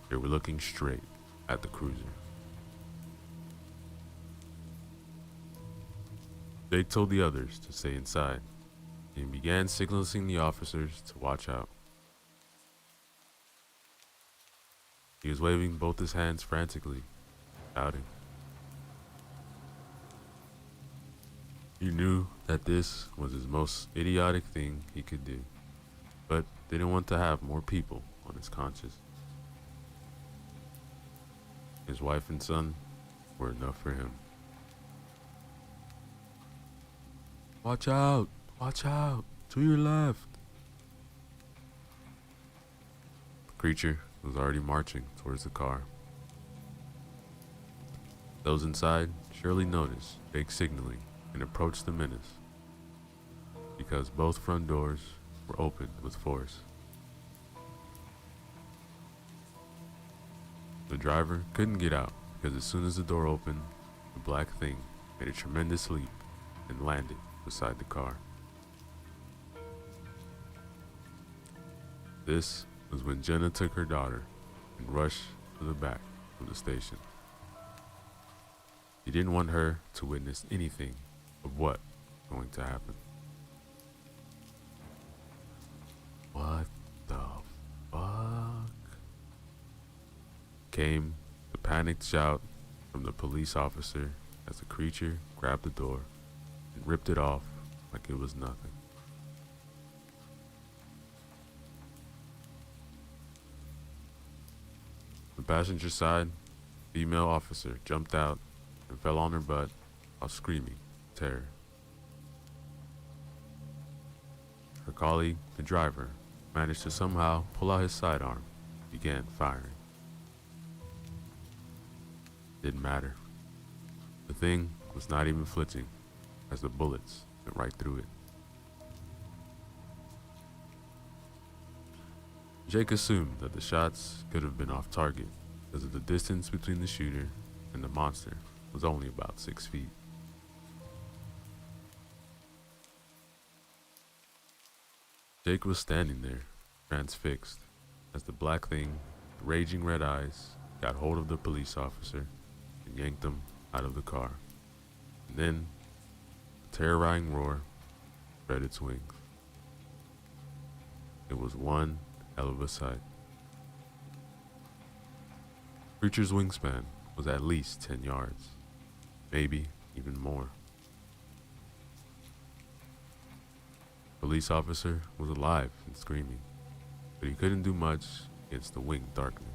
They were looking straight at the cruiser. Jake told the others to stay inside and began signaling the officers to watch out. He was waving both his hands frantically, shouting. He knew that this was his most idiotic thing he could do, but didn't want to have more people on his conscience. His wife and son were enough for him. Watch out! Watch out! To your left! The creature was already marching towards the car. Those inside surely noticed Jake signaling and approached the menace, because both front doors were opened with force. The driver couldn't get out because as soon as the door opened, the black thing made a tremendous leap and landed beside the car. This was when Jenna took her daughter and rushed to the back of the station. He didn't want her to witness anything of what was going to happen. What the fuck? Came the panicked shout from the police officer as the creature grabbed the door and ripped it off like it was nothing. The passenger side female officer jumped out and fell on her butt while screaming terror. Her colleague, the driver, managed to somehow pull out his sidearm and began firing. Didn't matter. The thing was not even flinching as the bullets went right through it. Jake assumed that the shots could have been off target because of the distance between the shooter and the monster was only about 6 feet. Jake was standing there, transfixed, as the black thing, with raging red eyes, got hold of the police officer and yanked him out of the car. And then, a terrifying roar spread its wings. It was one hell of a sight. The creature's wingspan was at least 10 yards, maybe even more. The police officer was alive and screaming, but he couldn't do much against the winged darkness.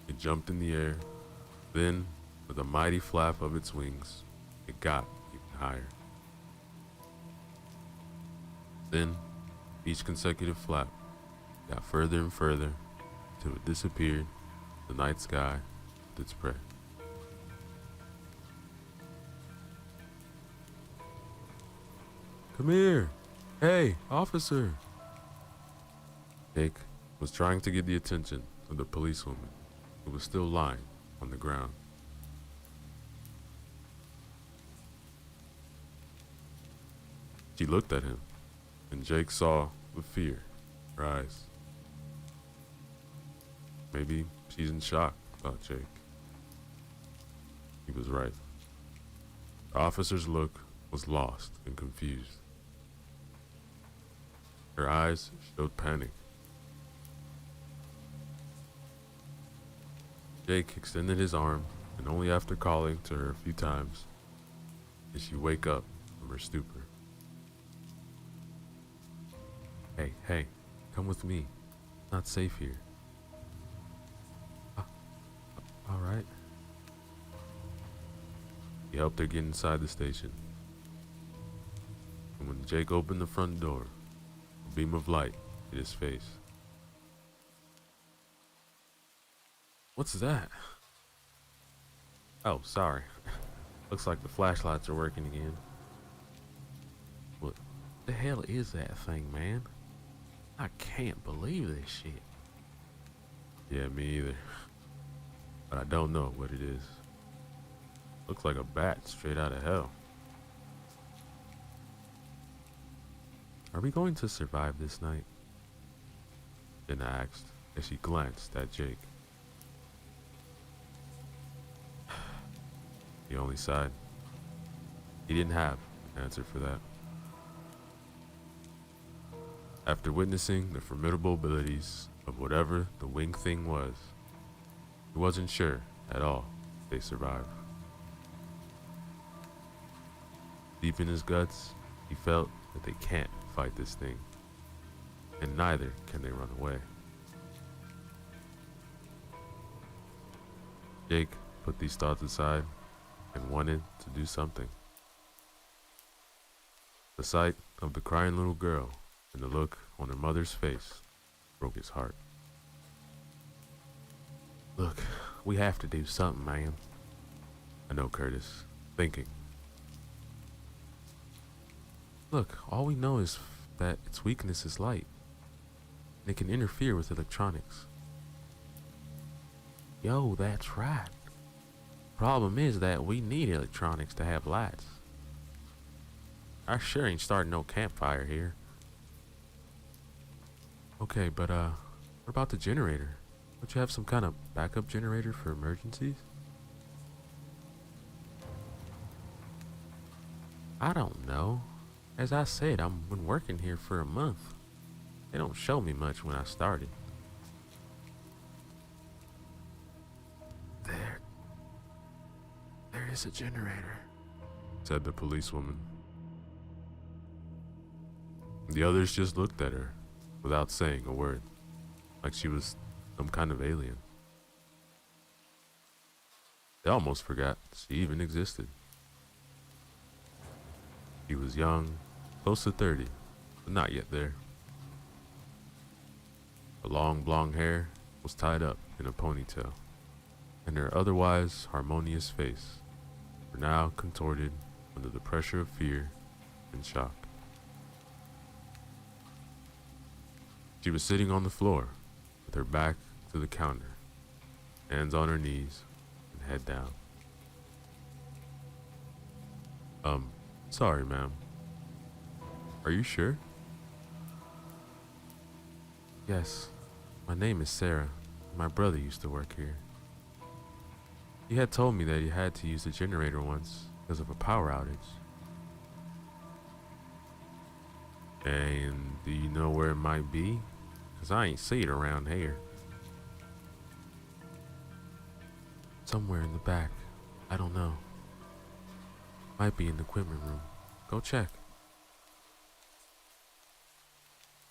It jumped in the air, then, with a mighty flap of its wings, it got even higher. Then, each consecutive flap got further and further till it disappeared in the night sky with its prey. Come here! Hey, officer! Jake was trying to get the attention of the policewoman who was still lying on the ground. She looked at him, and Jake saw with fear in her eyes. Maybe she's in shock, thought Jake. He was right. The officer's look was lost and confused. Her eyes showed panic. Jake extended his arm, and only after calling to her a few times did she wake up from her stupor. Hey, come with me. It's not safe here. All right. He helped her get inside the station. And when Jake opened the front door, a beam of light hit his face. What's that? Oh, sorry. Looks like the flashlights are working again. What the hell is that thing, man? I can't believe this shit. Yeah, me either. But I don't know what it is. Looks like a bat straight out of hell. are we going to survive this night? Jenna asked as she glanced at Jake. He only sighed. He didn't have an answer for that. After witnessing the formidable abilities of whatever the winged thing was, he wasn't sure at all if they survived. Deep in his guts, he felt that they can't fight this thing, and neither can they run away. Jake put these thoughts aside and wanted to do something. The sight of the crying little girl and the look on her mother's face broke his heart. Look, we have to do something, man. I know, Curtis, thinking. Look, all we know is that its weakness is light. And it can interfere with electronics. Yo, that's right. Problem is that we need electronics to have lights. I sure ain't starting no campfire here. Okay, but what about the generator? Don't you have some kind of backup generator for emergencies? I don't know. As I said, I've been working here for a month. They don't show me much when I started. There is a generator, said the policewoman. The others just looked at her without saying a word, like she was some kind of alien. They almost forgot she even existed. She was young, close to 30, but not yet there. Her long blonde hair was tied up in a ponytail, and her otherwise harmonious face were now contorted under the pressure of fear and shock. She was sitting on the floor with her back to the counter, hands on her knees and head down. Sorry, ma'am. Are you sure? Yes, my name is Sarah. My brother used to work here. He had told me that he had to use the generator once because of a power outage. And do you know where it might be? Because I ain't see it around here. Somewhere in the back. I don't know. Might be in the equipment room. Go check.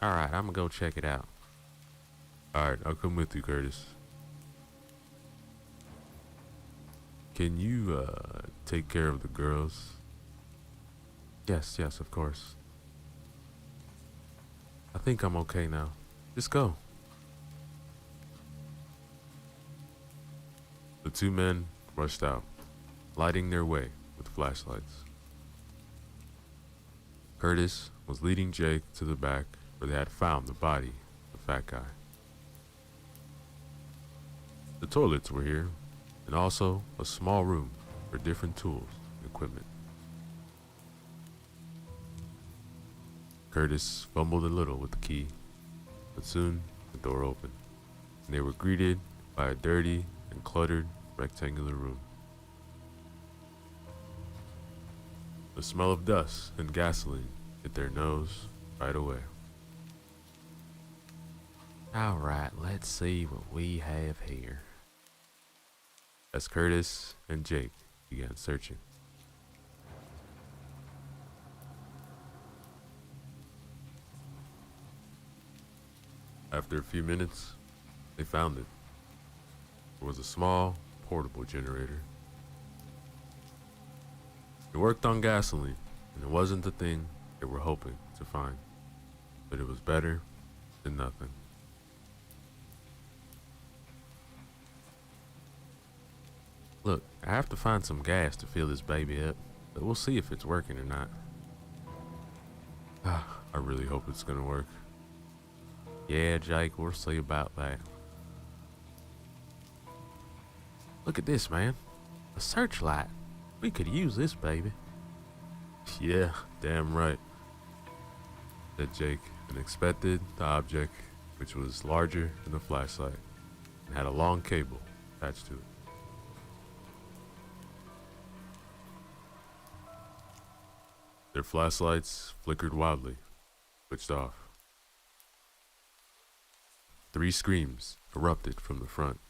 Alright, I'm gonna go check it out. Alright, I'll come with you, Curtis. Can you, take care of the girls? Yes, of course. I think I'm okay now. Just go. The two men rushed out, lighting their way with flashlights. Curtis was leading Jake to the back where they had found the body of the fat guy. The toilets were here, and also a small room for different tools and equipment. Curtis fumbled a little with the key, but soon the door opened, and they were greeted by a dirty and cluttered rectangular room. The smell of dust and gasoline hit their nose right away. All right, let's see what we have here. As Curtis and Jake began searching. After a few minutes, they found it. It was a small, portable generator. It worked on gasoline, and it wasn't the thing they were hoping to find, but it was better than nothing. Look, I have to find some gas to fill this baby up, but we'll see if it's working or not. I really hope it's gonna work. Yeah, Jake, we'll see about that. Look at this, man. A searchlight. We could use this, baby. Yeah, damn right. said Jake, and inspected the object, which was larger than a flashlight and had a long cable attached to it. Their flashlights flickered wildly, switched off. 3 screams erupted from the front,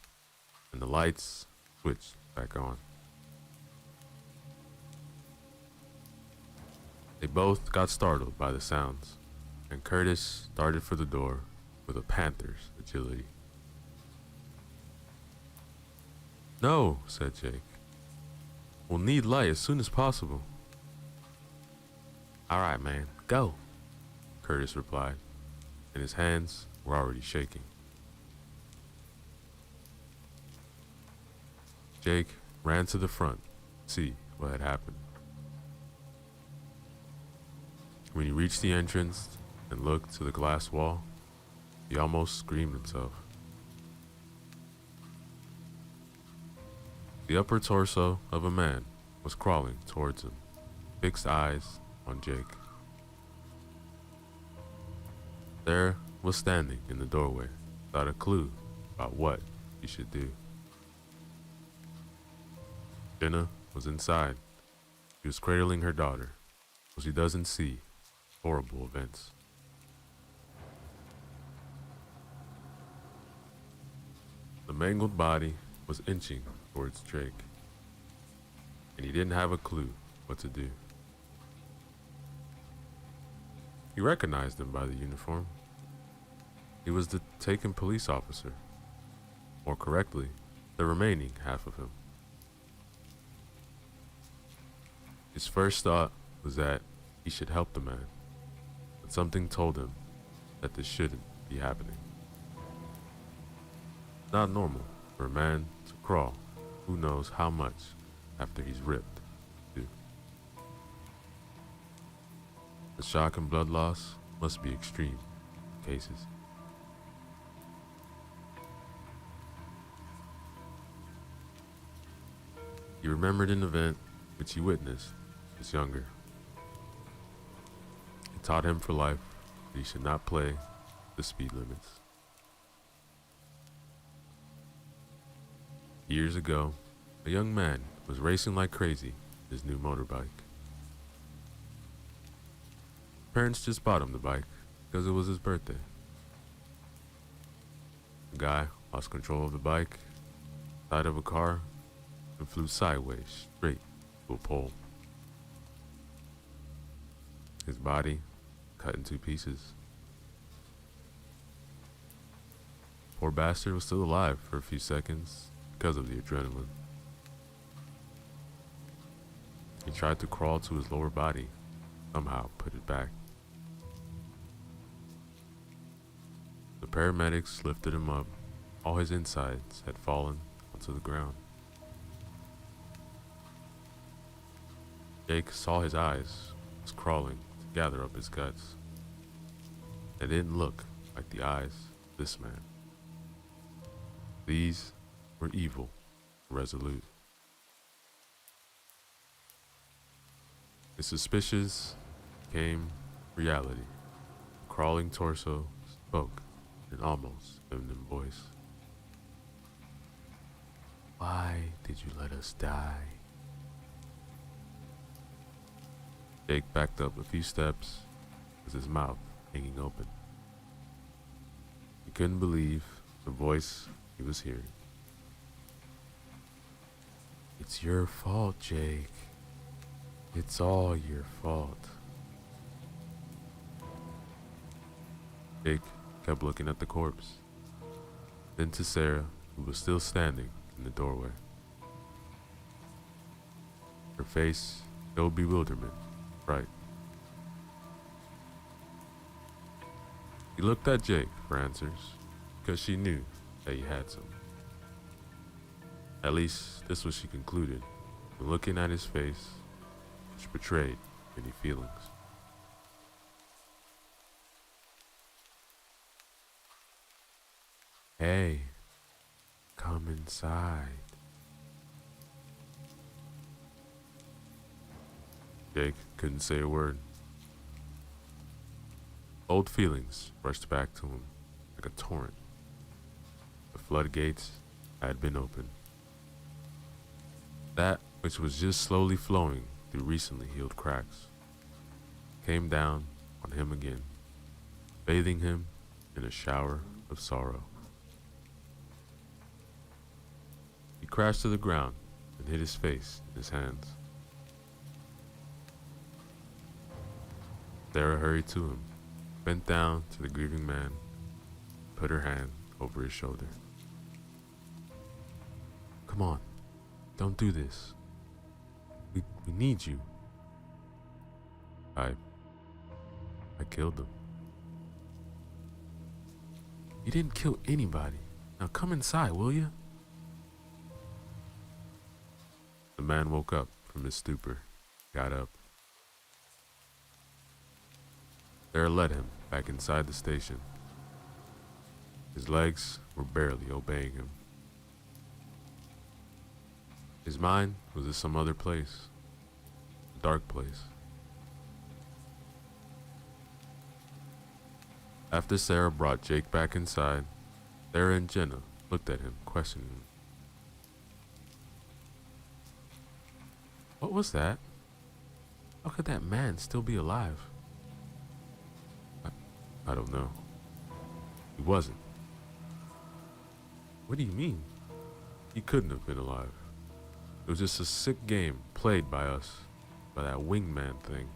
and the lights switched back on. They both got startled by the sounds, and Curtis darted for the door with a panther's agility. "No," said Jake. "We'll need light as soon as possible." "All right, man, go," Curtis replied, and his hands were already shaking. Jake ran to the front to see what had happened. When he reached the entrance and looked to the glass wall, he almost screamed himself. The upper torso of a man was crawling towards him, fixed eyes on Jake. Sarah was standing in the doorway without a clue about what he should do. Jenna was inside. She was cradling her daughter, so she doesn't see horrible events. The mangled body was inching towards Jake, and he didn't have a clue what to do. He recognized him by the uniform. He was the taken police officer. More correctly, the remaining half of him. His first thought was that he should help the man, but something told him that this shouldn't be happening. It's not normal for a man to crawl who knows how much after he's ripped, too. The shock and blood loss must be extreme in cases. He remembered an event which he witnessed as younger. It taught him for life that he should not play the speed limits. Years ago, a young man was racing like crazy in his new motorbike. Parents just bought him the bike because it was his birthday. The guy lost control of the bike, side of a car, and flew sideways straight to a pole. His body cut in 2 pieces. Poor bastard was still alive for a few seconds because of the adrenaline. He tried to crawl to his lower body, somehow put it back. The paramedics lifted him up. All his insides had fallen onto the ground. Jake saw his eyes was crawling to gather up his guts. They didn't look like the eyes of this man. These were evil, resolute. His suspicions became reality. The crawling torso spoke in an almost feminine voice. "Why did you let us die?" Jake backed up a few steps with his mouth hanging open. He couldn't believe the voice he was hearing. "It's your fault, Jake. It's all your fault." Jake kept looking at the corpse, then to Sarah, who was still standing in the doorway. Her face showed bewilderment, fright. He looked at Jake for answers, because she knew that he had some. At least, this was she concluded, when looking at his face, which betrayed many feelings. "Hey, come inside." Jake couldn't say a word. Old feelings rushed back to him like a torrent. The floodgates had been opened. That which was just slowly flowing through recently healed cracks came down on him again, bathing him in a shower of sorrow. He crashed to the ground and hid his face in his hands. Sarah hurried to him, bent down to the grieving man, put her hand over his shoulder. Come on, don't do this. We need you. I killed them. You didn't kill anybody. Now come inside, will you? The man woke up from his stupor, got up. Sarah led him back inside the station. His legs were barely obeying him. His mind was in some other place, a dark place. After Sarah brought Jake back inside, Sarah and Jenna looked at him, questioning him. What was that? How could that man still be alive? I don't know. He wasn't. What do you mean? He couldn't have been alive. It was just a sick game played by us, by that wingman thing.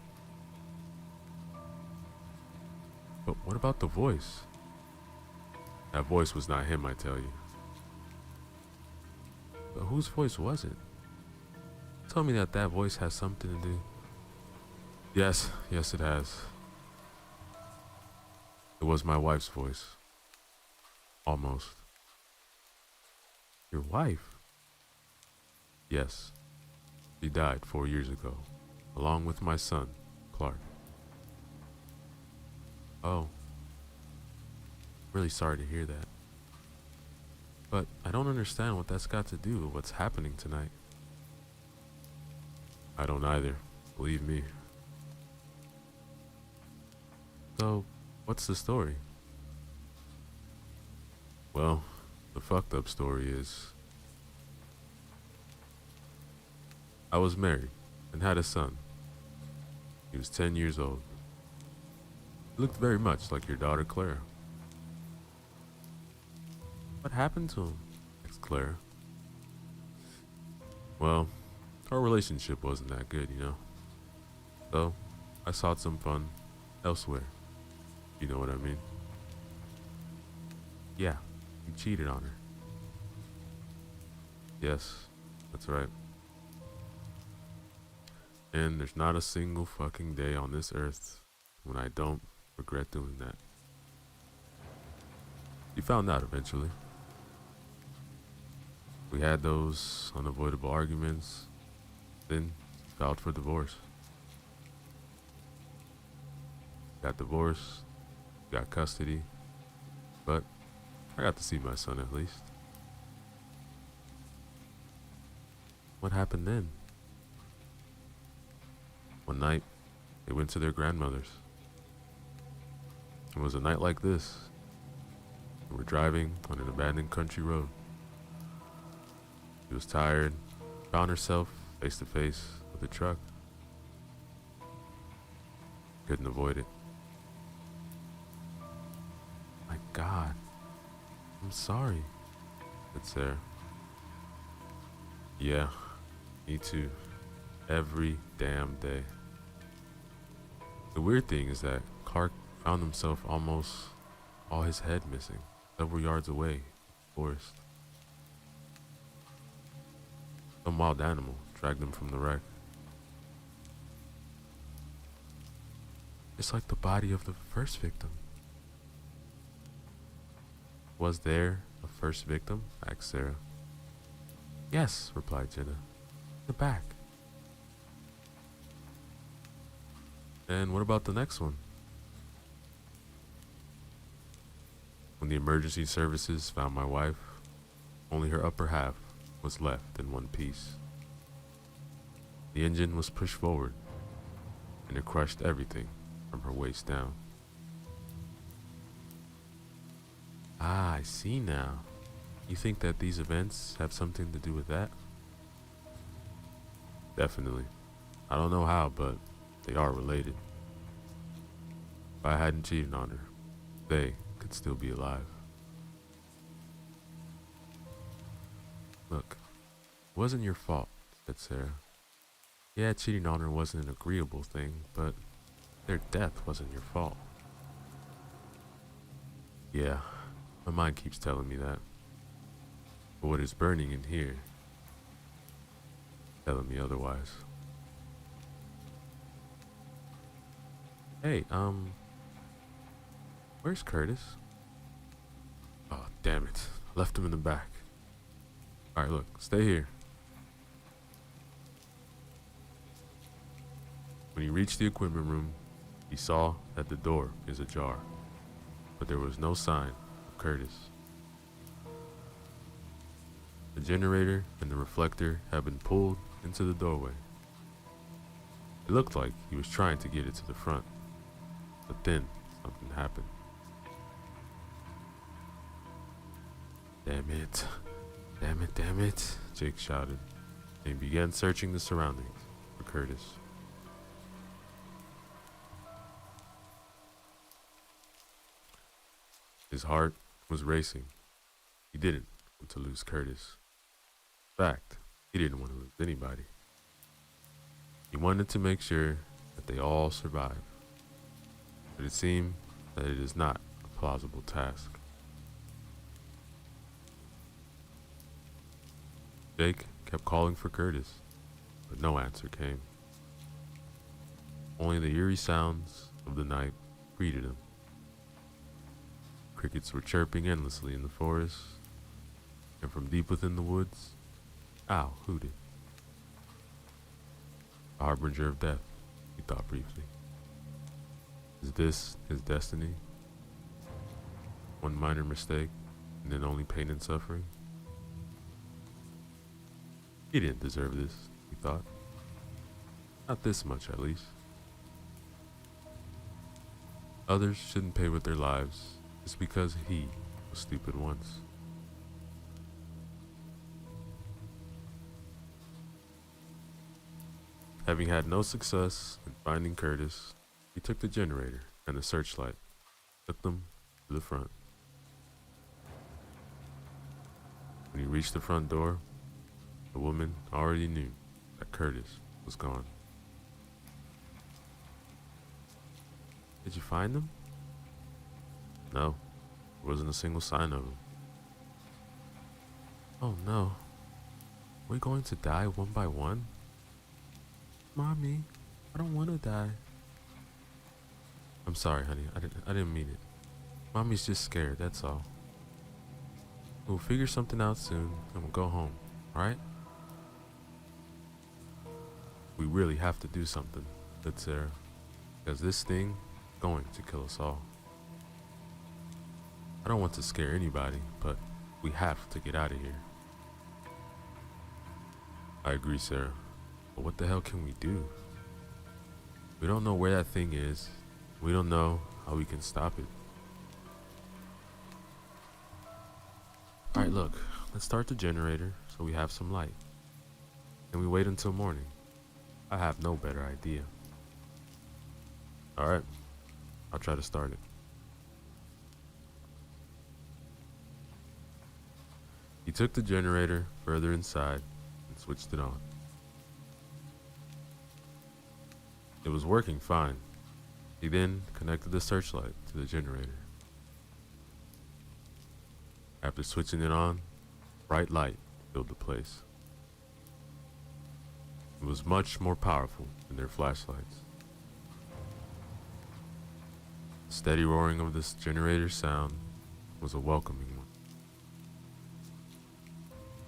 But what about the voice? That voice was not him, I tell you. But whose voice was it? Tell me that voice has something to do. Yes, it has. It was my wife's voice. Almost. Your wife? Yes. She died 4 years ago, along with my son, Clark. Oh. Really sorry to hear that. But I don't understand what that's got to do with what's happening tonight. I don't either, believe me. So, what's the story? Well, the fucked up story is I was married and had a son. He was 10 years old. He looked very much like your daughter Clara. What happened to him? Asked Clara. Well, our relationship wasn't that good, you know. So, I sought some fun elsewhere. You know what I mean? Yeah, you cheated on her. Yes, that's right. And there's not a single fucking day on this earth when I don't regret doing that. He found out eventually. We had those unavoidable arguments, then filed for divorce. Got divorced, got custody, but I got to see my son at least. What happened then? One night, they went to their grandmother's. It was a night like this. We were driving on an abandoned country road. She was tired, found herself face to face with a truck. Couldn't avoid it. My God, I'm sorry, said Sarah. Yeah, me too. Every damn day. The weird thing is that Clark found himself almost all his head missing, several yards away in the forest. Some wild animal dragged him from the wreck. It's like the body of the first victim. Was there a first victim? Asked Sarah. Yes, replied Jenna. The back. And what about the next one? When the emergency services found my wife, only her upper half was left in one piece. The engine was pushed forward, and it crushed everything from her waist down. Ah, I see now. You think that these events have something to do with that? Definitely. I don't know how, but they are related. If I hadn't cheated on her, they could still be alive. Look, it wasn't your fault, said Sarah. Yeah, cheating on her wasn't an agreeable thing, but their death wasn't your fault. Yeah, my mind keeps telling me that. But what is burning in here, telling me otherwise. Hey, where's Curtis? Oh, damn it. I left him in the back. Alright, look, stay here. When he reached the equipment room, he saw that the door is ajar, but there was no sign of Curtis. The generator and the reflector had been pulled into the doorway. It looked like he was trying to get it to the front, but then something happened. Damn it. Damn it, damn it, Jake shouted, and he began searching the surroundings for Curtis. His heart was racing. He didn't want to lose Curtis. In fact, he didn't want to lose anybody. He wanted to make sure that they all survive. But it seemed that it is not a plausible task. Jake kept calling for Curtis, but no answer came. Only the eerie sounds of the night greeted him. Crickets were chirping endlessly in the forest, and from deep within the woods, owl hooted. A harbinger of death, he thought briefly. Is this his destiny? One minor mistake, and then only pain and suffering? He didn't deserve this, he thought. Not this much, at least. Others shouldn't pay with their lives just because he was stupid once. Having had no success in finding Curtis, he took the generator and the searchlight, took them to the front. When he reached the front door, the woman already knew that Curtis was gone. Did you find him? No, there wasn't a single sign of him. Oh no, are we going to die one by one? Mommy, I don't want to die. I'm sorry, honey, I didn't mean it. Mommy's just scared, that's all. We'll figure something out soon and we'll go home, alright? We really have to do something, said Sarah, because this thing is going to kill us all. I don't want to scare anybody, but we have to get out of here. I agree, Sarah, but what the hell can we do? We don't know where that thing is. We don't know how we can stop it. Alright, look, let's start the generator so we have some light. And we wait until morning. I have no better idea. Alright, I'll try to start it. He took the generator further inside and switched it on. It was working fine. He then connected the searchlight to the generator. After switching it on, bright light filled the place. It was much more powerful than their flashlights. The steady roaring of this generator sound was a welcoming one.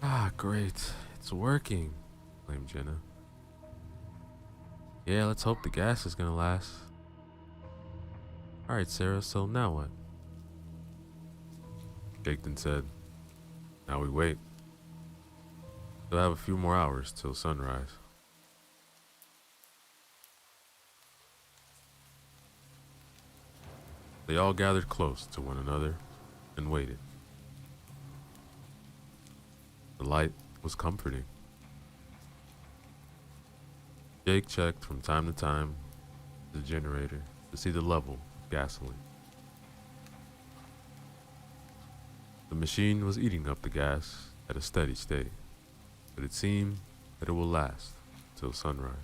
Ah, great. It's working, exclaimed Jenna. Yeah, let's hope the gas is gonna last. Alright, Sarah, so now what? Jake then said, now we wait. We'll have a few more hours till sunrise. They all gathered close to one another and waited. The light was comforting. Jake checked from time to time the generator to see the level of gasoline. The machine was eating up the gas at a steady state, but it seemed that it will last till sunrise.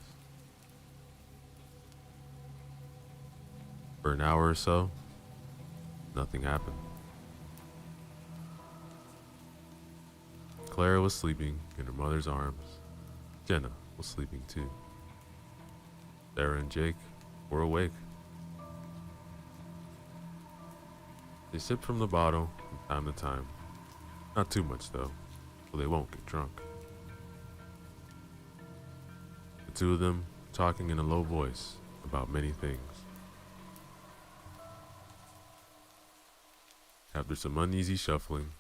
For an hour or so, nothing happened. Clara was sleeping in her mother's arms. Jenna was sleeping too. Sarah and Jake were awake. They sipped from the bottle from time to time. Not too much though, so they won't get drunk. The two of them talking in a low voice about many things. After some uneasy shuffling,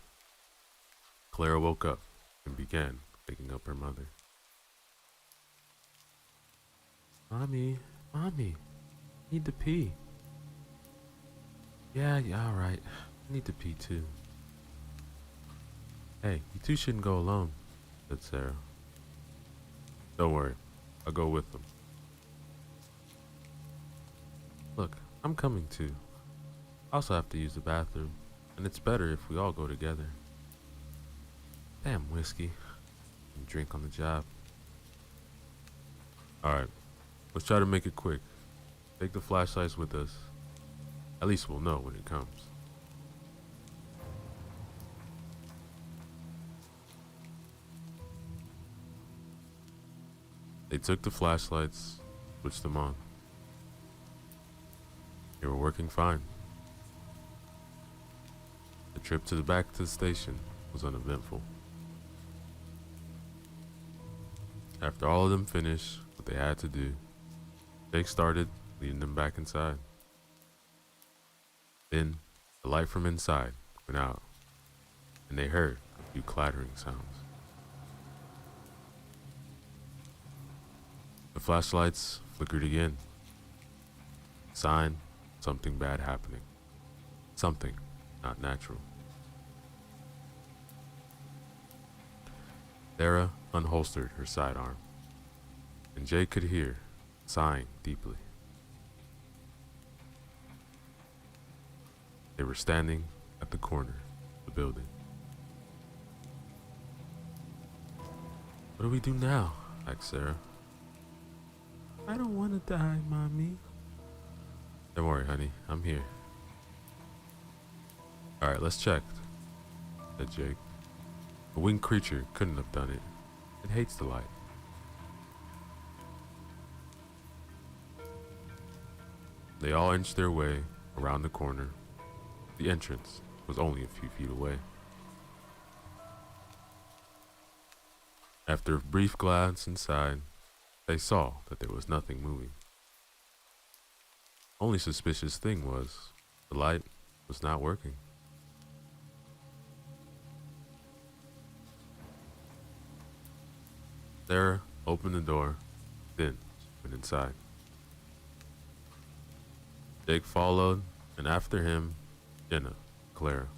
Clara woke up and began waking up her mother. Mommy, need to pee. Yeah, all right. I need to pee too. Hey, you two shouldn't go alone, said Sarah. Don't worry, I'll go with them. Look, I'm coming too. I also have to use the bathroom, and it's better if we all go together. Damn whiskey. And drink on the job. Alright, let's try to make it quick. Take the flashlights with us. At least we'll know when it comes. They took the flashlights, switched them on. They were working fine. The trip to the back to the station was uneventful. After all of them finished what they had to do, Jake started leading them back inside. Then the light from inside went out, and they heard a few clattering sounds. The flashlights flickered again. Sign of something bad happening. Something not natural. Sarah unholstered her sidearm, and Jake could hear sighing deeply. They were standing at the corner of the building. What do we do now? Asked Sarah. I don't want to die, Mommy. Don't worry, honey. I'm here. Alright, let's check, said Jake. A winged creature couldn't have done it. It hates the light. They all inched their way around the corner. The entrance was only a few feet away. After a brief glance inside, they saw that there was nothing moving. Only suspicious thing was the light was not working. Sarah opened the door, then went inside. Jake followed, and after him, Jenna, Clara.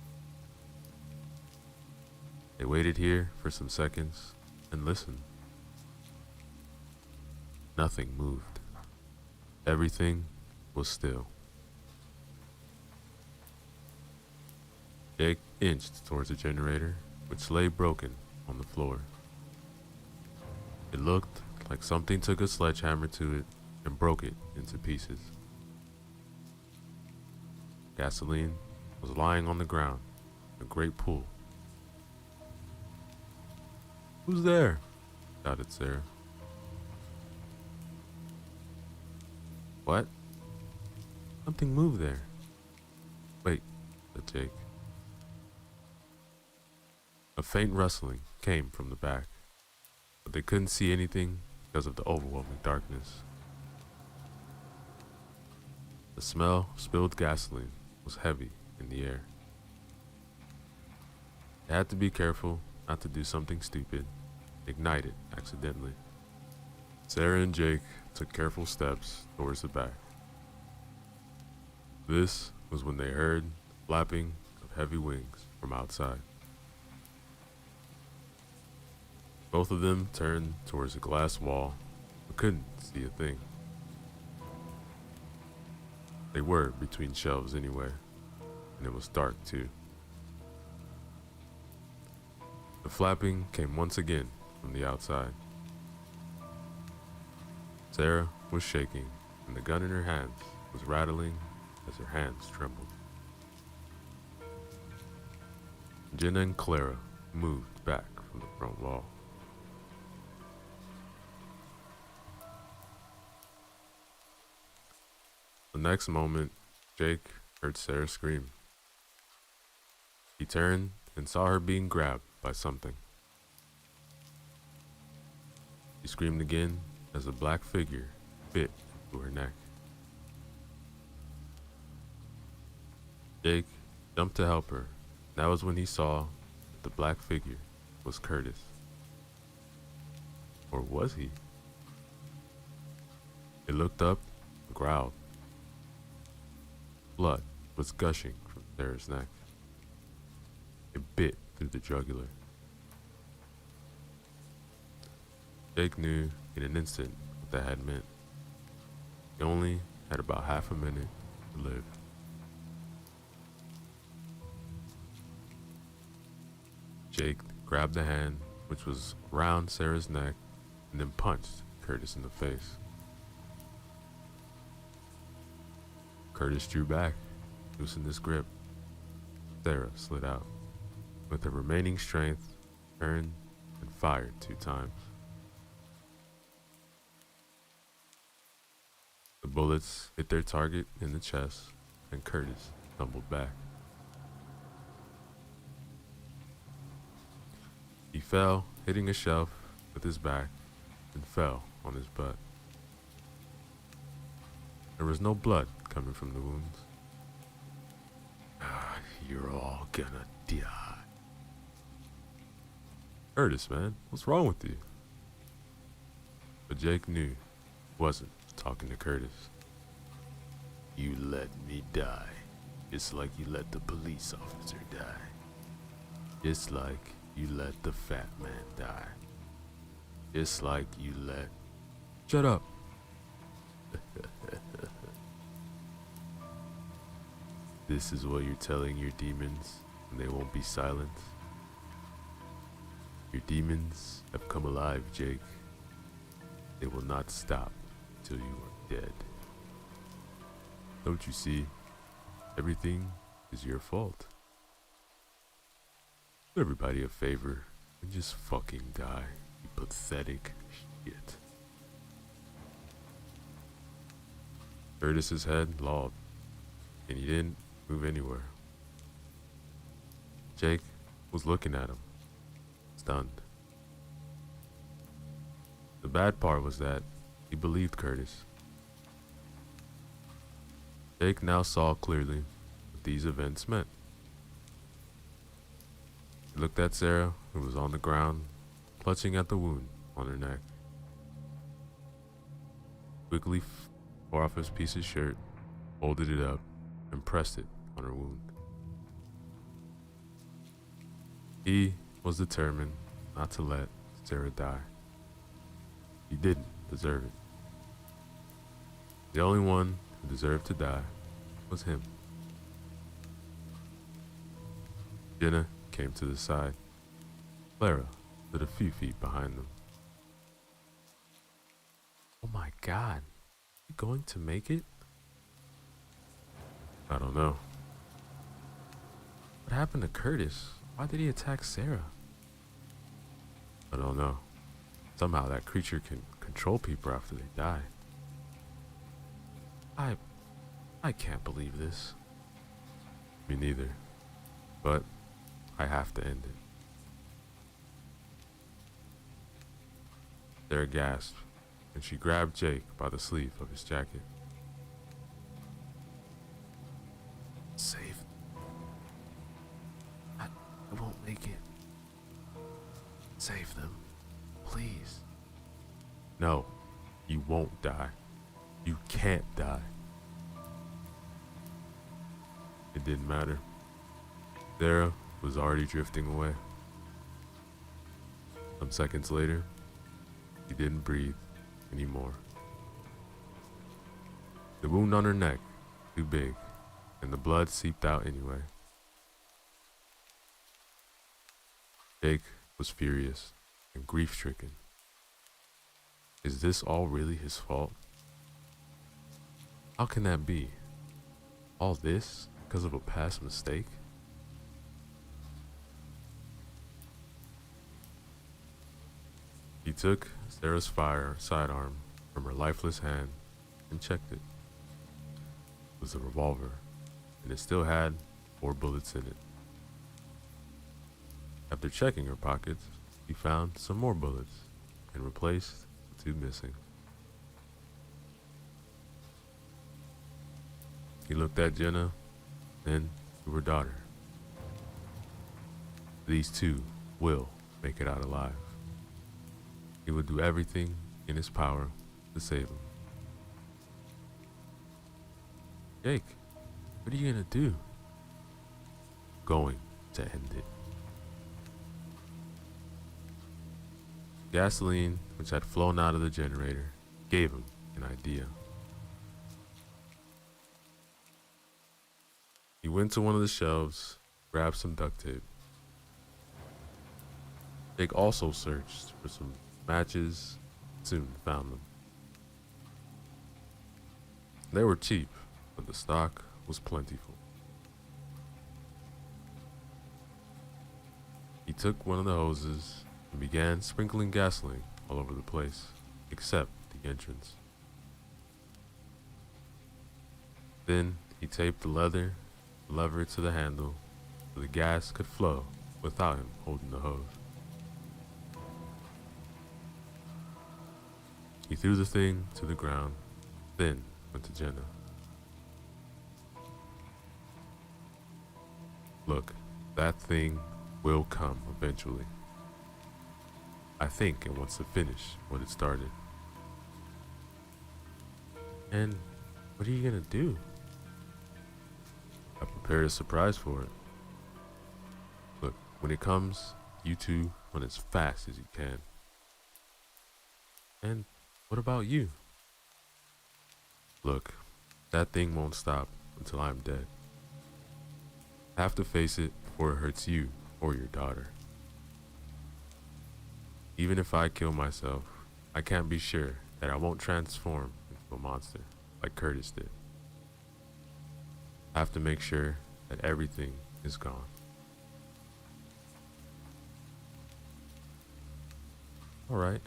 They waited here for some seconds and listened. Nothing moved. Everything was still. Jake inched towards the generator, which lay broken on the floor. It looked like something took a sledgehammer to it and broke it into pieces. Gasoline was lying on the ground in a great pool. Who's there? Shouted Sarah. What? Something moved there. Wait, said Jake. A faint rustling came from the back, but they couldn't see anything because of the overwhelming darkness. The smell of spilled gasoline was heavy in the air. They had to be careful not to do something stupid, ignite it accidentally. Sarah and Jake took careful steps towards the back. This was when they heard the flapping of heavy wings from outside. Both of them turned towards a glass wall, but couldn't see a thing. They were between shelves anyway, and it was dark too. The flapping came once again from the outside. Sarah was shaking, and the gun in her hands was rattling as her hands trembled. Jenna and Clara moved back from the front wall. The next moment, Jake heard Sarah scream. He turned and saw her being grabbed by something. She screamed again as a black figure bit into her neck. Jake jumped to help her. That was when he saw that the black figure was Curtis. Or was he? It looked up and growled. Blood was gushing from Sarah's neck. It bit through the jugular. Jake knew in an instant what that had meant. He only had about half a minute to live. Jake grabbed the hand which was around Sarah's neck and then punched Curtis in the face. Curtis drew back, loosened his grip. Sarah slid out. With her remaining strength, turned and fired 2 times. The bullets hit their target in the chest, and Curtis tumbled back. He fell, hitting a shelf with his back, and fell on his butt. There was no blood coming from the wounds. You're all gonna die. Curtis, man, what's wrong with you? But Jake knew he wasn't talking to Curtis. You let me die, just like you let the police officer die. Just like you let the fat man die. Just like you let... Shut up. This is what you're telling your demons, and they won't be silenced. Your demons have come alive, Jake. They will not stop till you are dead. Don't you see? Everything is your fault. Do everybody a favor and just fucking die, you pathetic shit. Curtis's head lolled, and he didn't move anywhere. Jake was looking at him, stunned. The bad part was that he believed Curtis. Jake now saw clearly what these events meant. He looked at Sarah, who was on the ground, clutching at the wound on her neck. Quickly tore off his piece of shirt, folded it up, and pressed it on her wound. He was determined not to let Sarah die. He didn't deserve it. The only one who deserved to die was him. Jenna came to the side. Clara stood a few feet behind them. Oh my God, you going to make it? I don't know. What happened to Curtis? Why did he attack Sarah? I don't know. Somehow that creature can control people after they die. I can't believe this. Me neither. But I have to end it. Sarah gasped, and she grabbed Jake by the sleeve of his jacket. Save. I won't make it. Save them, please. No, you won't die. You can't die. It didn't matter. Sarah was already drifting away. Some seconds later, she didn't breathe anymore. The wound on her neck, too big, and the blood seeped out anyway. Jake was furious and grief-stricken. Is this all really his fault? How can that be? All this because of a past mistake? He took Sarah's sidearm from her lifeless hand and checked it. It was a revolver, and it still had 4 bullets in it. After checking her pockets, he found some more bullets and replaced the 2 missing. He looked at Jenna, then to her daughter. These 2 will make it out alive. He would do everything in his power to save them. Jake, what are you gonna do? Going to end it. Gasoline, which had flown out of the generator, gave him an idea. He went to one of the shelves, grabbed some duct tape. Jake also searched for some matches, soon found them. They were cheap, but the stock was plentiful. He took one of the hoses and began sprinkling gasoline all over the place, except the entrance. Then he taped the lever to the handle so the gas could flow without him holding the hose. He threw the thing to the ground, then went to Jenna. Look, that thing will come eventually. I think it wants to finish what it started. And what are you gonna do? I prepared a surprise for it. Look, when it comes, you 2 run as fast as you can. And what about you? Look, that thing won't stop until I'm dead. I have to face it before it hurts you or your daughter. Even if I kill myself, I can't be sure that I won't transform into a monster like Curtis did. I have to make sure that everything is gone. All right.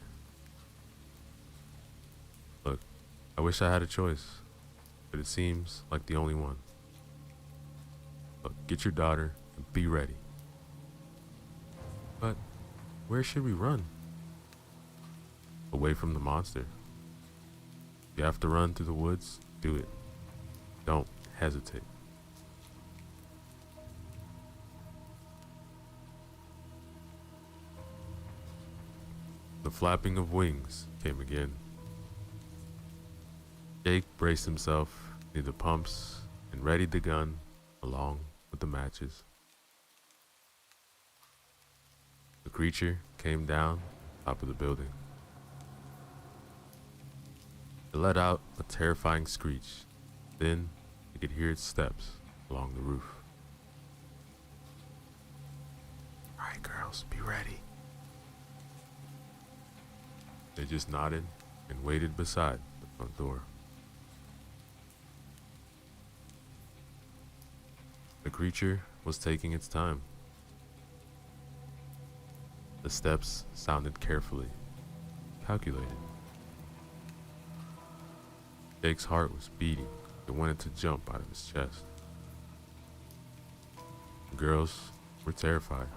Look, I wish I had a choice, but it seems like the only one. Look, get your daughter and be ready. But where should we run? Away from the monster. If you have to run through the woods, do it. Don't hesitate. The flapping of wings came again. Jake braced himself near the pumps and readied the gun along with the matches. The creature came down top of the building. It let out a terrifying screech. Then you could hear its steps along the roof. All right, girls, be ready. They just nodded and waited beside the front door. The creature was taking its time. The steps sounded carefully, calculated. Jake's heart was beating and wanted to jump out of his chest. The girls were terrified,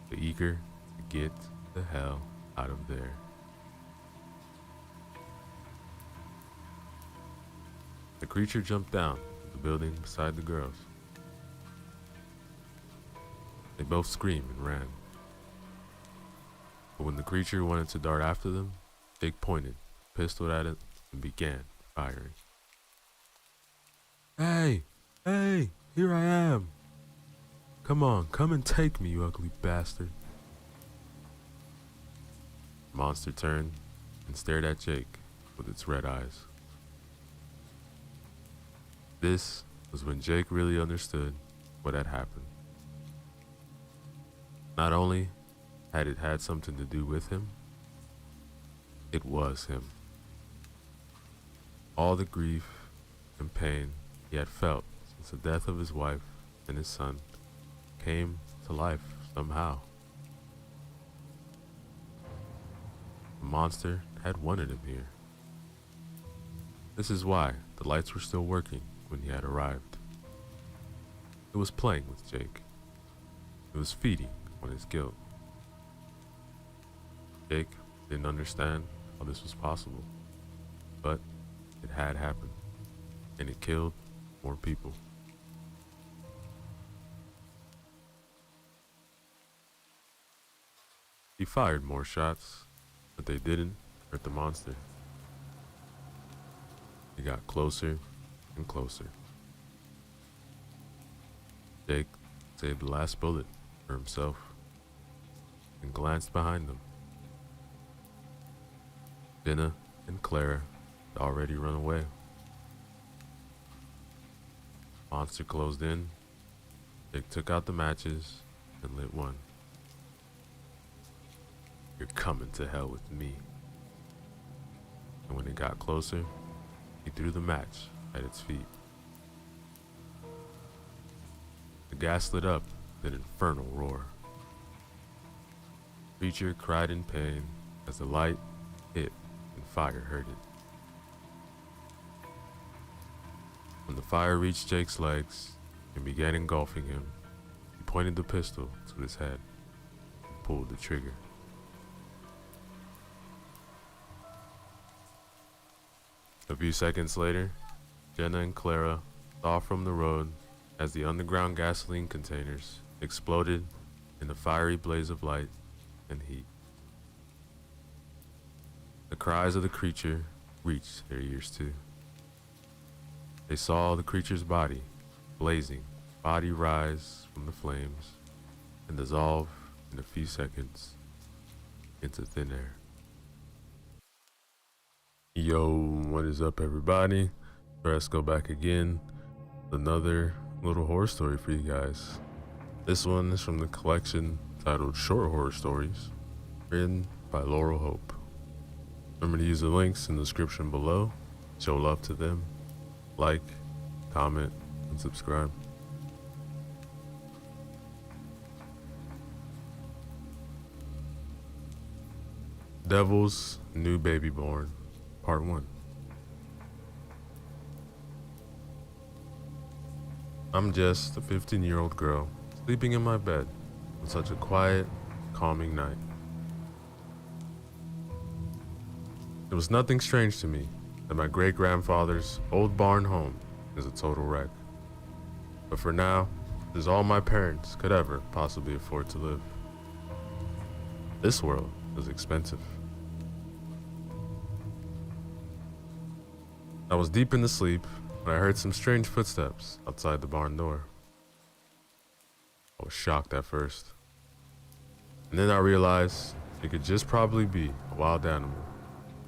but eager to get the hell out of there. The creature jumped down to the building beside the girls. They both screamed and ran. But when the creature wanted to dart after them, Jake pointed a pistol at it and began firing. Hey, here I am. Come on, come and take me, you ugly bastard. The monster turned and stared at Jake with its red eyes. This was when Jake really understood what had happened. Not only had it had something to do with him, it was him. All the grief and pain he had felt since the death of his wife and his son came to life somehow. The monster had wanted him here. This is why the lights were still working when he had arrived. It was playing with Jake. It was feeding on his guilt. Jake didn't understand how this was possible, but it had happened, and it killed more people. He fired more shots, but they didn't hurt the monster. He got closer and closer. Jake saved the last bullet for himself and glanced behind him. Jenna and Clara had already run away. Monster closed in. Jake took out the matches and lit one. You're coming to hell with me. And when it got closer, he threw the match at its feet. The gas lit up with an infernal roar. The creature cried in pain as the light hit and fire hurt it. When the fire reached Jake's legs and began engulfing him, he pointed the pistol to his head and pulled the trigger. A few seconds later, Jenna and Clara saw from the road as the underground gasoline containers exploded in a fiery blaze of light and heat. The cries of the creature reached their ears too. They saw the creature's body, blazing, body rise from the flames and dissolve in a few seconds into thin air. Yo, what is up everybody? Let's go back again with another little horror story for you guys. This one is from the collection titled Short Horror Stories, written by Laurel Hope. Remember to use the links in the description below. Show love to them. Like, comment, and subscribe. Devil's New Baby Born, Part 1. I'm just a 15-year-old girl sleeping in my bed on such a quiet, calming night. It was nothing strange to me that my great-grandfather's old barn home is a total wreck. But for now, it is all my parents could ever possibly afford to live. This world is expensive. I was deep into sleep when I heard some strange footsteps outside the barn door. I was shocked at first. And then I realized it could just probably be a wild animal.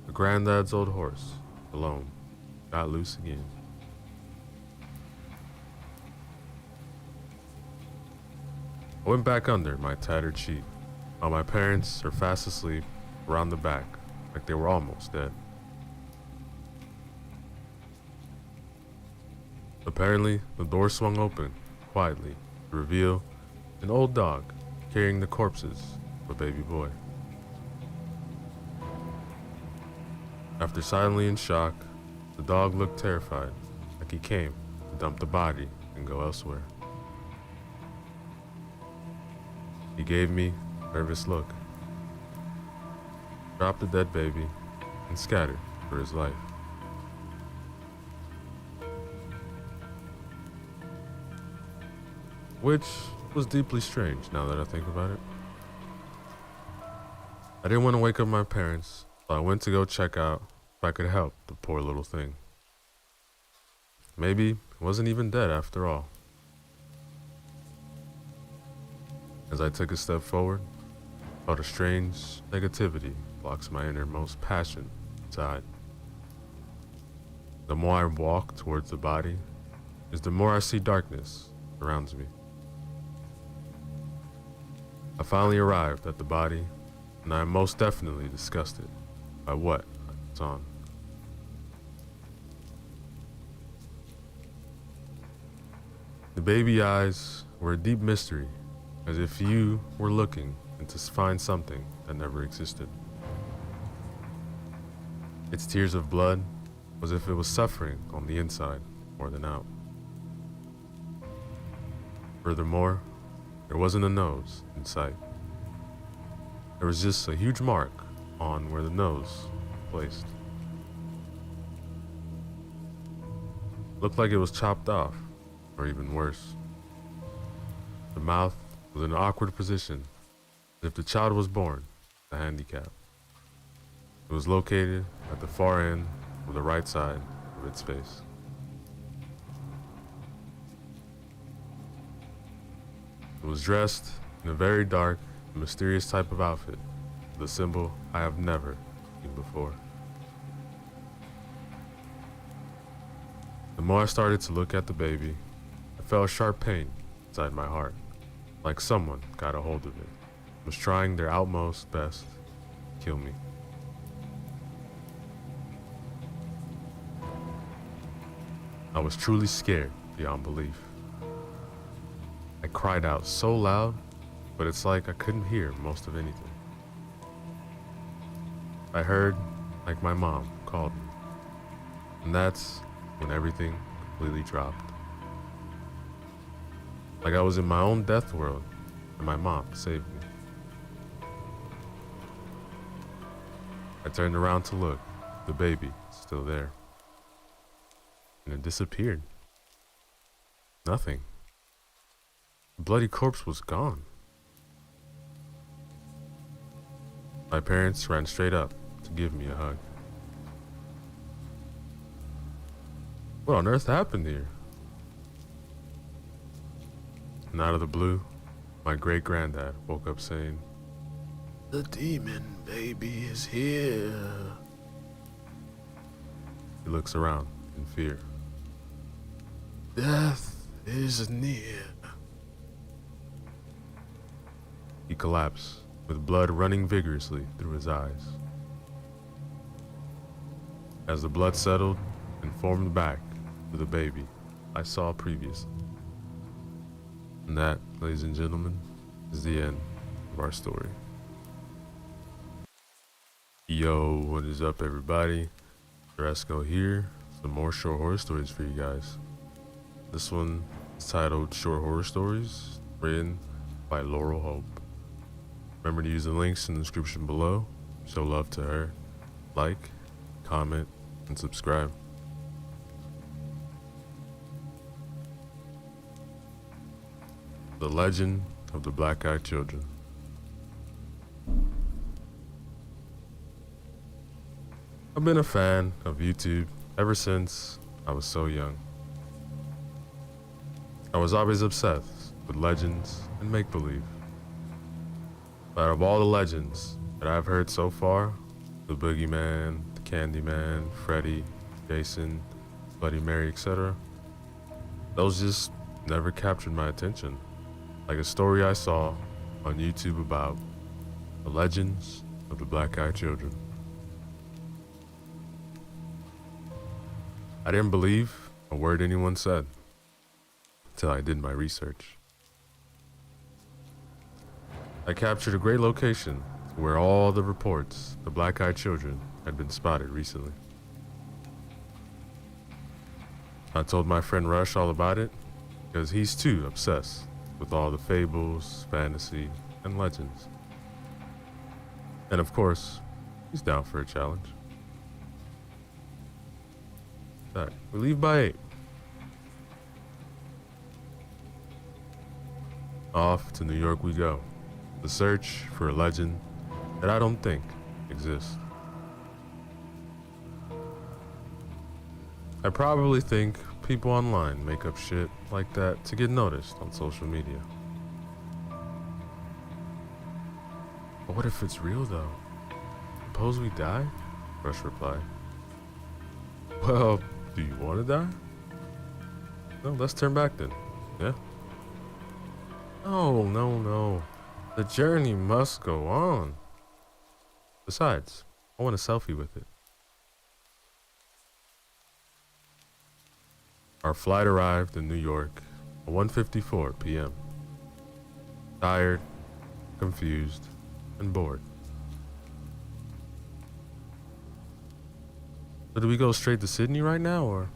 My granddad's old horse, alone, got loose again. I went back under my tattered sheet while my parents are fast asleep around the back like they were almost dead. Apparently, the door swung open quietly to reveal an old dog carrying the corpses of a baby boy. After silently in shock, the dog looked terrified, like he came to dump the body and go elsewhere. He gave me a nervous look, dropped the dead baby, and scattered for his life. Which was deeply strange now that I think about it. I didn't want to wake up my parents, so I went to go check out if I could help the poor little thing. Maybe it wasn't even dead after all. As I took a step forward, I felt a strange negativity blocks my innermost passion inside. The more I walk towards the body, the more I see darkness surrounds me. I finally arrived at the body, and I am most definitely disgusted by what I was on. The baby eyes were a deep mystery, as if you were looking and to find something that never existed. Its tears of blood was as if it was suffering on the inside more than out. Furthermore, there wasn't a nose in sight. There was just a huge mark on where the nose was placed. Looked like it was chopped off, or even worse. The mouth was in an awkward position, as if the child was born with a handicap. It was located at the far end of the right side of its face. It was dressed in a very dark and mysterious type of outfit, with a symbol I have never seen before. The more I started to look at the baby, I felt a sharp pain inside my heart, like someone got a hold of it, was trying their utmost best to kill me. I was truly scared beyond belief. I cried out so loud, but it's like I couldn't hear most of anything. I heard like my mom called me, and that's when everything completely dropped. Like I was in my own death world, and my mom saved me. I turned around to look, the baby still there. And it disappeared. Nothing. The bloody corpse was gone. My parents ran straight up to give me a hug. What on earth happened here? And out of the blue, my great-granddad woke up saying, "The demon baby is here." He looks around in fear. "Death is near." He collapsed, with blood running vigorously through his eyes. As the blood settled and formed back to the baby I saw previously. And that, ladies and gentlemen, is the end of our story. Yo, what is up, everybody? Rasco here. Some more short horror stories for you guys. This one is titled Short Horror Stories, written by Laurel Hope. Remember to use the links in the description below. Show love to her. Like, comment, and subscribe. The Legend of the Black-Eyed Children. I've been a fan of YouTube ever since I was so young. I was always obsessed with legends and make-believe. But out of all the legends that I've heard so far, the Boogeyman, the Candyman, Freddy, Jason, Bloody Mary, etc., those just never captured my attention. Like a story I saw on YouTube about the legends of the Black-Eyed Children. I didn't believe a word anyone said until I did my research. I captured a great location where all the reports the Black-Eyed Children had been spotted recently. I told my friend Rush all about it because he's too obsessed with all the fables, fantasy, and legends. And of course, he's down for a challenge. Alright, we leave by 8. Off to New York we go. The search for a legend that I don't think exists. I probably think people online make up shit like that to get noticed on social media. But what if it's real though? Suppose we die? Rush replied. Well, do you want to die? No, let's turn back then. Yeah? No, no, no. The journey must go on. Besides, I want a selfie with it. Our flight arrived in New York at 1:54 p.m. Tired, confused, and bored. So do we go straight to Sydney right now, or?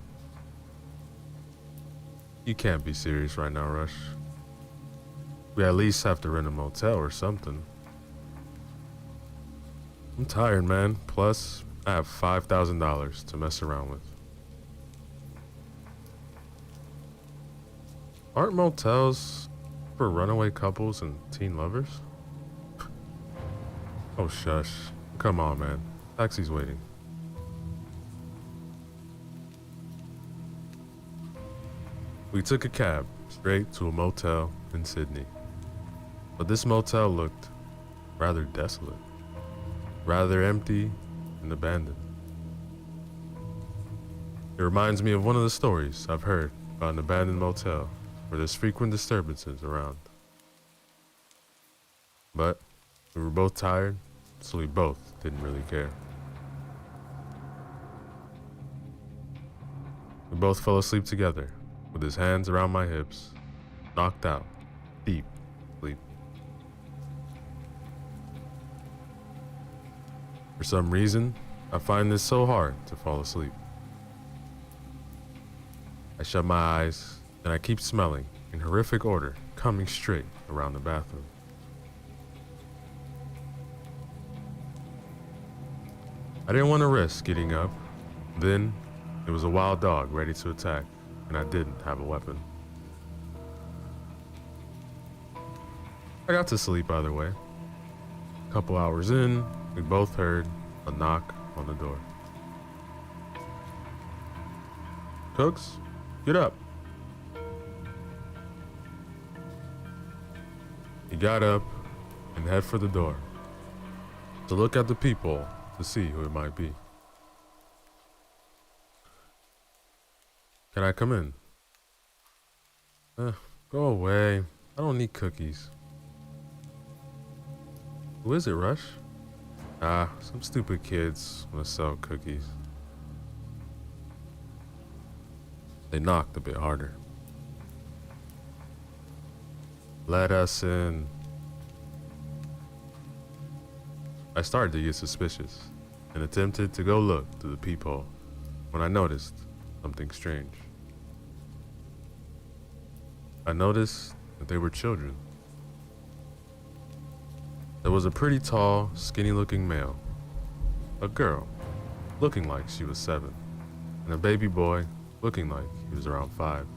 You can't be serious right now, Rush. We at least have to rent a motel or something. I'm tired, man. Plus, I have $5,000 to mess around with. Aren't motels for runaway couples and teen lovers? Oh, shush. Come on, man. Taxi's waiting. We took a cab straight to a motel in Sydney. But this motel looked rather desolate, rather empty and abandoned. It reminds me of one of the stories I've heard about an abandoned motel where there's frequent disturbances around. But we were both tired, so we both didn't really care. We both fell asleep together, with his hands around my hips, knocked out, deep sleep. For some reason, I find this so hard to fall asleep. I shut my eyes, and I keep smelling, in horrific order, coming straight around the bathroom. I didn't want to risk getting up. Then, there was a wild dog ready to attack, and I didn't have a weapon. I got to sleep either way. A couple hours in, we both heard a knock on the door. Cooks, get up. He got up and headed for the door to look at the people to see who it might be. Can I come in? Go away. I don't need cookies. Who is it, Rush? Some stupid kids want to sell cookies. They knocked a bit harder. Let us in. I started to get suspicious and attempted to go look through the peephole when I noticed something strange. I noticed that they were children. There was a pretty tall, skinny-looking male, a girl looking like she was 7, and a baby boy looking like he was around 5.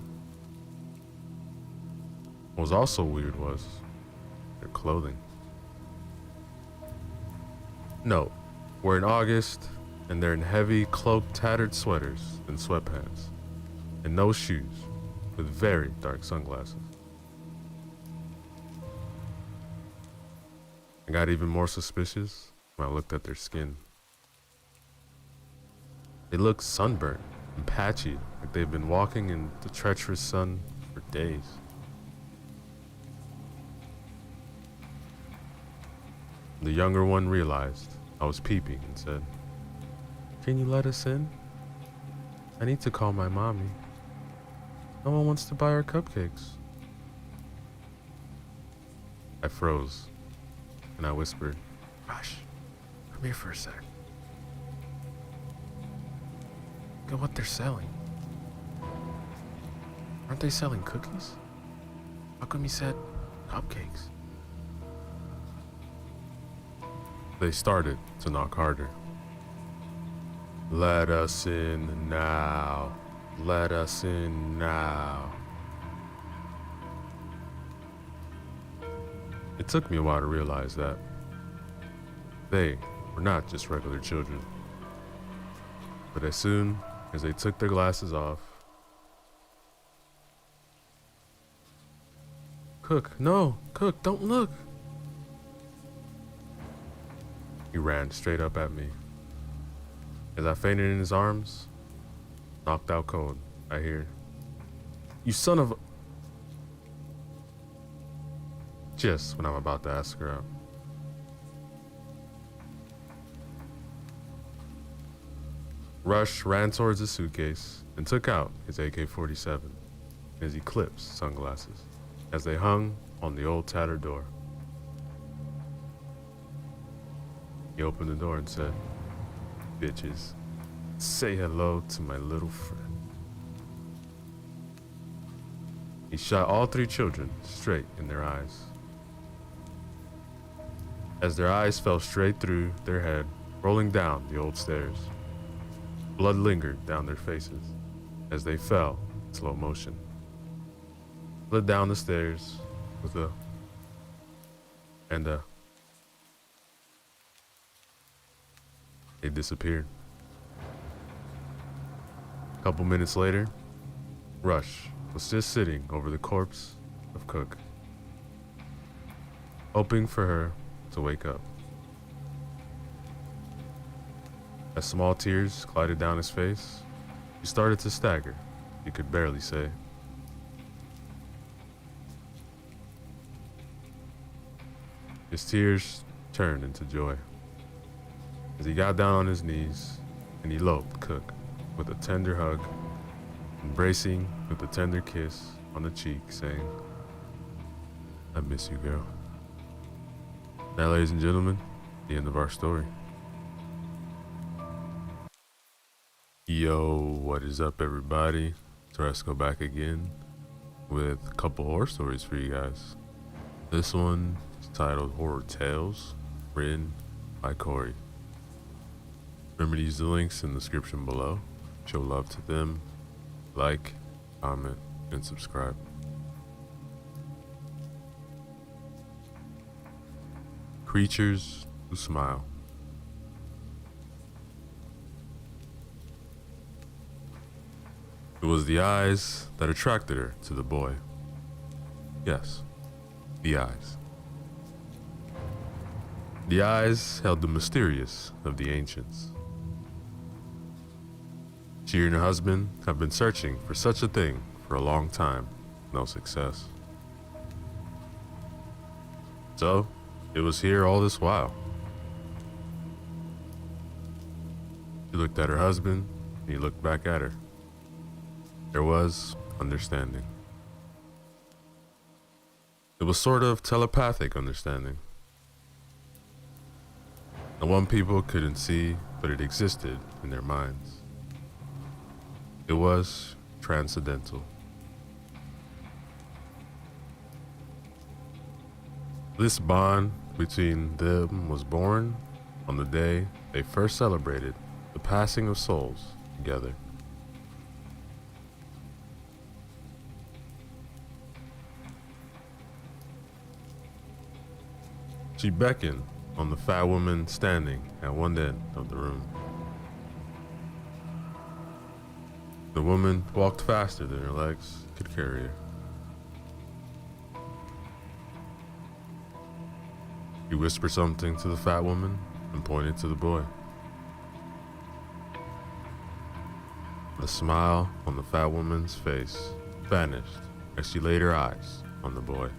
What was also weird was their clothing. No, we're in August, and they're in heavy, cloaked, tattered sweaters and sweatpants, and no shoes, with very dark sunglasses. I got even more suspicious when I looked at their skin. They looked sunburnt and patchy, like they've been walking in the treacherous sun for days. The younger one realized I was peeping and said, "Can you let us in? I need to call my mommy. No one wants to buy our cupcakes." I froze, and I whispered, "Rush, come here for a sec. Look at what they're selling. Aren't they selling cookies? How come you said cupcakes?" They started to knock harder. "Let us in now. Let us in now." It took me a while to realize that they were not just regular children. But as soon as they took their glasses off, "Cook, no, Cook, don't look." He ran straight up at me. As I fainted in his arms, knocked out cold, I hear, "You son of a..." Just when I'm about to ask her out. Rush ran towards his suitcase and took out his AK-47 and his Eclipse sunglasses as they hung on the old tattered door. He opened the door and said, "Bitches, say hello to my little friend." He shot all three children straight in their eyes. As their eyes fell straight through their head, rolling down the old stairs, blood lingered down their faces as they fell in slow motion. Slid down the stairs with they disappeared. A couple minutes later, Rush was just sitting over the corpse of Cook, hoping for her to wake up. As small tears glided down his face, he started to stagger, he could barely say. His tears turned into joy as he got down on his knees and eloped Cook with a tender hug, embracing with a tender kiss on the cheek, saying, "I miss you, girl." Now, ladies and gentlemen, the end of our story. Yo, what is up, everybody? So let's go back again with a couple horror stories for you guys. This one is titled Horror Tales, written by Corey. Remember to use the links in the description below. Show love to them. Like, comment, and subscribe. Creatures who smile. It was the eyes that attracted her to the boy. Yes, the eyes. The eyes held the mysterious of the ancients. She and her husband have been searching for such a thing for a long time, no success. So, it was here all this while. She looked at her husband, and he looked back at her. There was understanding. It was sort of telepathic understanding. The one people couldn't see, but it existed in their minds. It was transcendental. This bond between them was born on the day they first celebrated the passing of souls together. She beckoned on the fat woman standing at one end of the room. The woman walked faster than her legs could carry her. He whispered something to the fat woman and pointed to the boy. The smile on the fat woman's face vanished as she laid her eyes on the boy.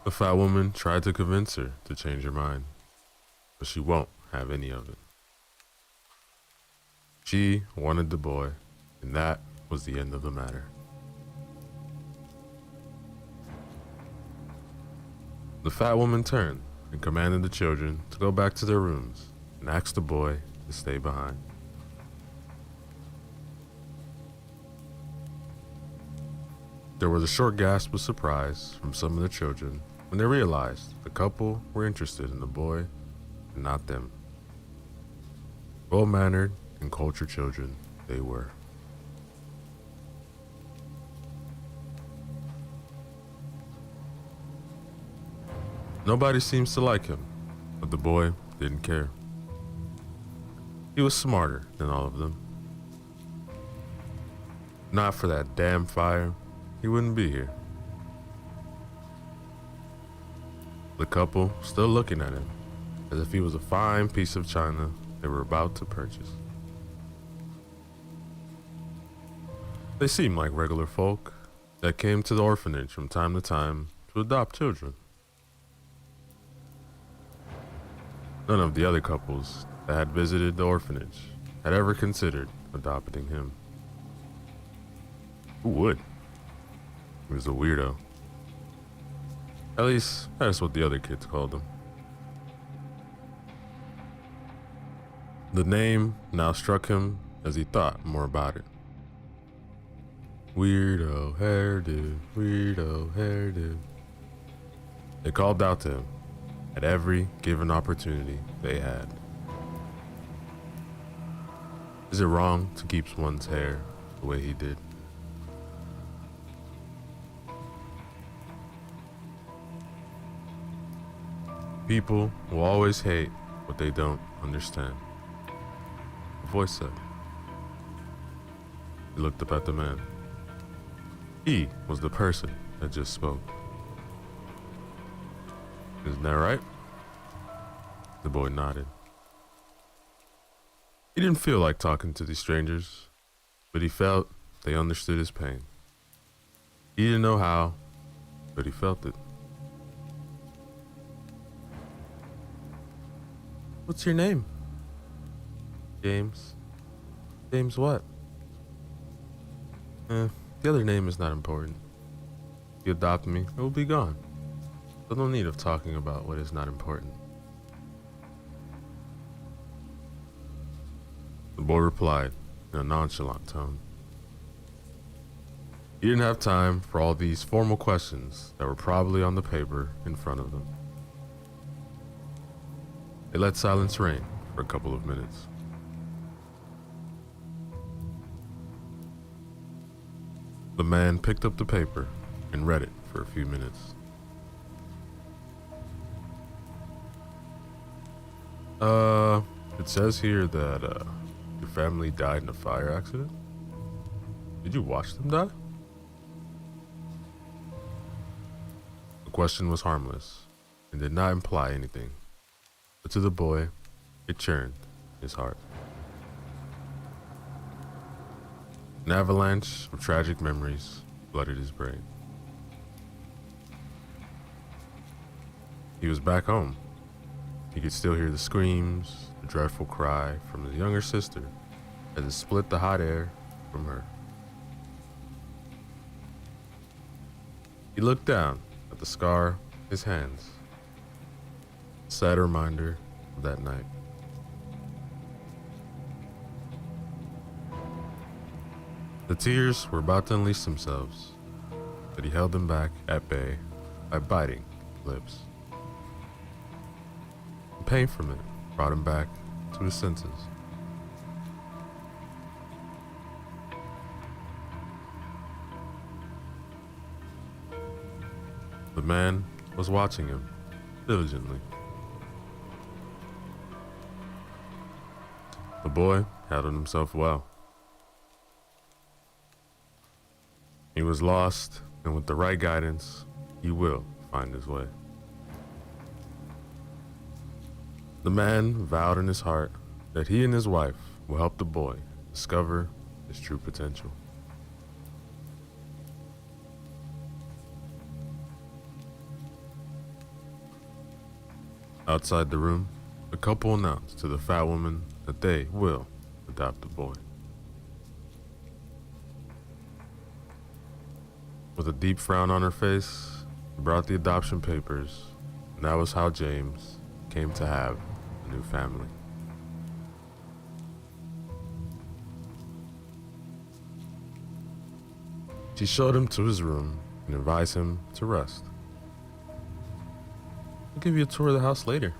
The fat woman tried to convince her to change her mind, but she won't have any of it. She wanted the boy, and that was the end of the matter. The fat woman turned and commanded the children to go back to their rooms and asked the boy to stay behind. There was a short gasp of surprise from some of the children when they realized the couple were interested in the boy and not them. Well-mannered and cultured children they were. Nobody seems to like him, but the boy didn't care. He was smarter than all of them. Not for that damn fire, he wouldn't be here. The couple still looking at him as if he was a fine piece of china they were about to purchase. They seemed like regular folk that came to the orphanage from time to time to adopt children. None of the other couples that had visited the orphanage had ever considered adopting him. Who would? He was a weirdo. At least, that's what the other kids called him. The name now struck him as he thought more about it. Weirdo hairdo, weirdo hairdo. They called out to him at every given opportunity they had. Is it wrong to keep one's hair the way he did? People will always hate what they don't understand. The voice said. He looked up at the man. He was the person that just spoke. Isn't that right? The boy nodded. He didn't feel like talking to these strangers, but he felt they understood his pain. He didn't know how, but he felt it. What's your name? James. James what? The other name is not important. If you adopt me, it will be gone. So no need of talking about what is not important. The boy replied in a nonchalant tone. He didn't have time for all these formal questions that were probably on the paper in front of them. They let silence reign for a couple of minutes. The man picked up the paper and read it for a few minutes. It says here that your family died in a fire accident. Did you watch them die? The question was harmless and did not imply anything, but to the boy, it churned his heart. An avalanche of tragic memories flooded his brain. He was back home. He could still hear the screams, the dreadful cry from his younger sister as it split the hot air from her. He looked down at the scar on his hands, a sad reminder of that night. The tears were about to unleash themselves, but he held them back at bay by biting his lips. The pain from it brought him back to his senses. The man was watching him diligently. The boy handled himself well. He was lost, and with the right guidance, he will find his way. The man vowed in his heart that he and his wife will help the boy discover his true potential. Outside the room, the couple announced to the fat woman that they will adopt the boy. With a deep frown on her face, she brought the adoption papers, and that was how James came to have a new family. She showed him to his room and advised him to rest. I'll give you a tour of the house later.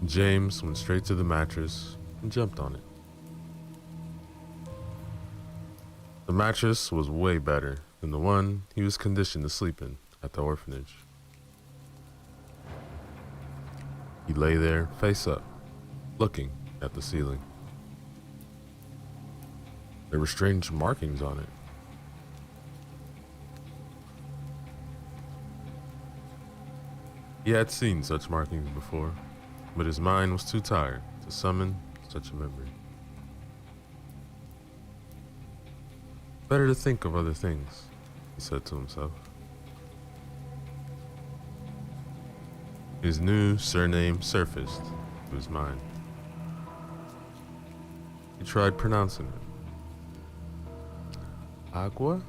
James went straight to the mattress and jumped on it. The mattress was way better than the one he was conditioned to sleep in at the orphanage. He lay there face up, looking at the ceiling. There were strange markings on it. He had seen such markings before, but his mind was too tired to summon such a memory. Better to think of other things, he said to himself. His new surname surfaced to his mind. He tried pronouncing it. Agua?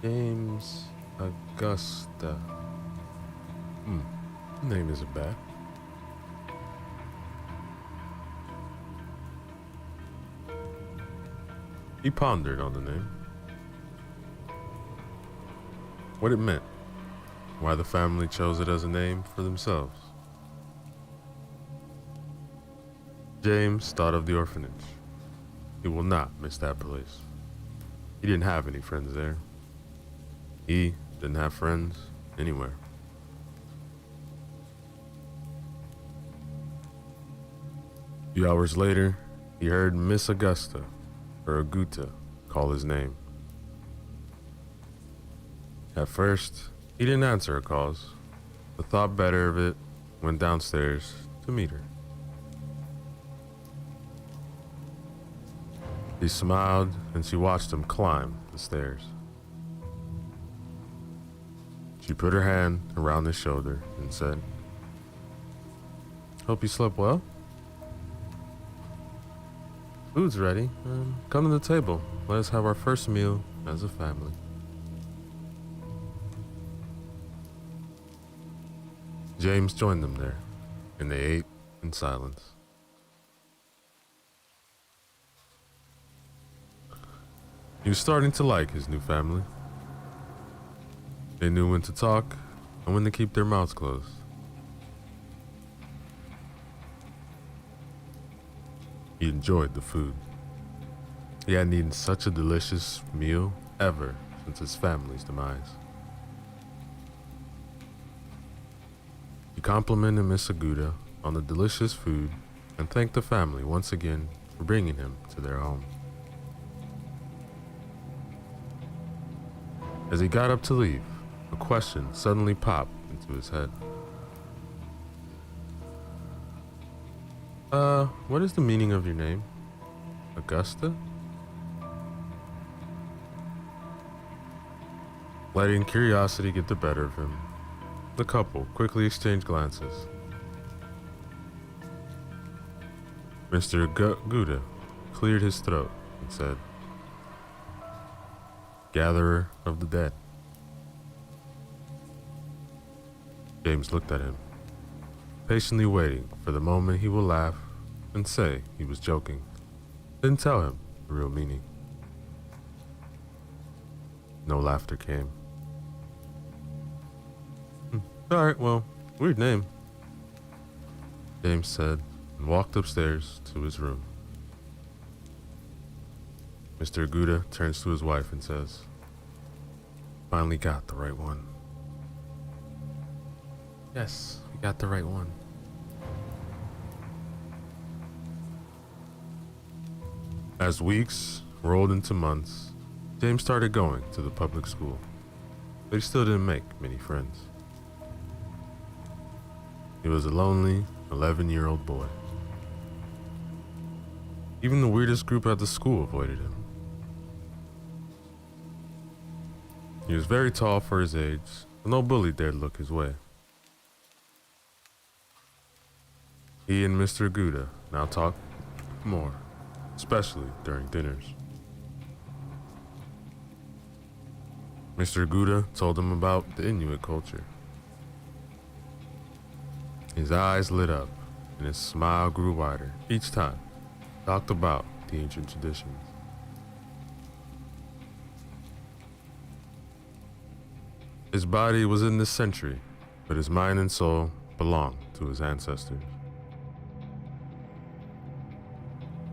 James Augusta. Name isn't bad. He pondered on the name. What it meant. Why the family chose it as a name for themselves. James thought of the orphanage. He will not miss that place. He didn't have any friends there. He didn't have friends anywhere. A few hours later, he heard Miss Augusta, or Augusta, call his name. At first, he didn't answer her calls, but thought better of it, went downstairs to meet her. He smiled and she watched him climb the stairs. She put her hand around his shoulder and said, "Hope you slept well? Food's ready. Come to the table. Let us have our first meal as a family." James joined them there, and they ate in silence. He was starting to like his new family. They knew when to talk and when to keep their mouths closed. He enjoyed the food. He hadn't eaten such a delicious meal ever since his family's demise. He complimented Miss Aguda on the delicious food and thanked the family once again for bringing him to their home. As he got up to leave, a question suddenly popped into his head. What is the meaning of your name? Augusta? Letting curiosity get the better of him, the couple quickly exchanged glances. Mr. Gouda cleared his throat and said, "Gatherer of the dead." James looked at him, patiently waiting for the moment he would laugh and say he was joking, then tell him the real meaning. No laughter came. "All right, well, weird name," James said and walked upstairs to his room. Mr. Aguda turns to his wife and says, "Finally got the right one." "Yes, we got the right one." As weeks rolled into months, James started going to the public school, but he still didn't make many friends. He was a lonely 11-year-old boy. Even the weirdest group at the school avoided him. He was very tall for his age, but no bully dared look his way. He and Mr. Gouda now talked more, especially during dinners. Mr. Gouda told him about the Inuit culture. His eyes lit up and his smile grew wider each time he talked about the ancient traditions. His body was in this century, but his mind and soul belonged to his ancestors.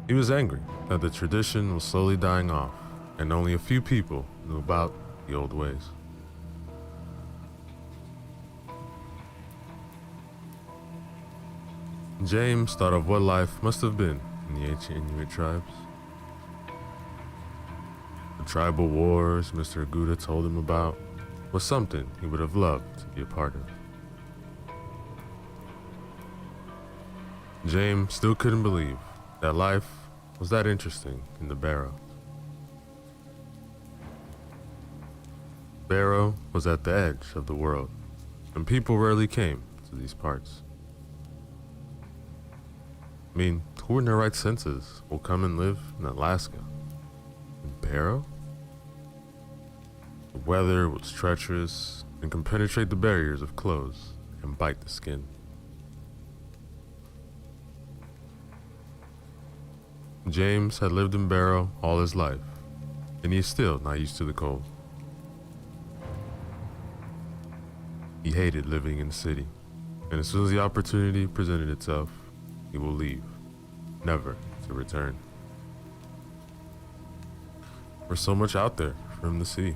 He was angry that the tradition was slowly dying off and only a few people knew about the old ways. James thought of what life must have been in the ancient Inuit tribes. The tribal wars Mr. Gouda told him about was something he would have loved to be a part of. James still couldn't believe that life was that interesting in the barrow. Barrow was at the edge of the world, and people rarely came to these parts. I mean, who in their right senses will come and live in Alaska? In Barrow? The weather was treacherous and can penetrate the barriers of clothes and bite the skin. James had lived in Barrow all his life, and he is still not used to the cold. He hated living in the city, and as soon as the opportunity presented itself, he will leave, never to return. There's so much out there for him to see.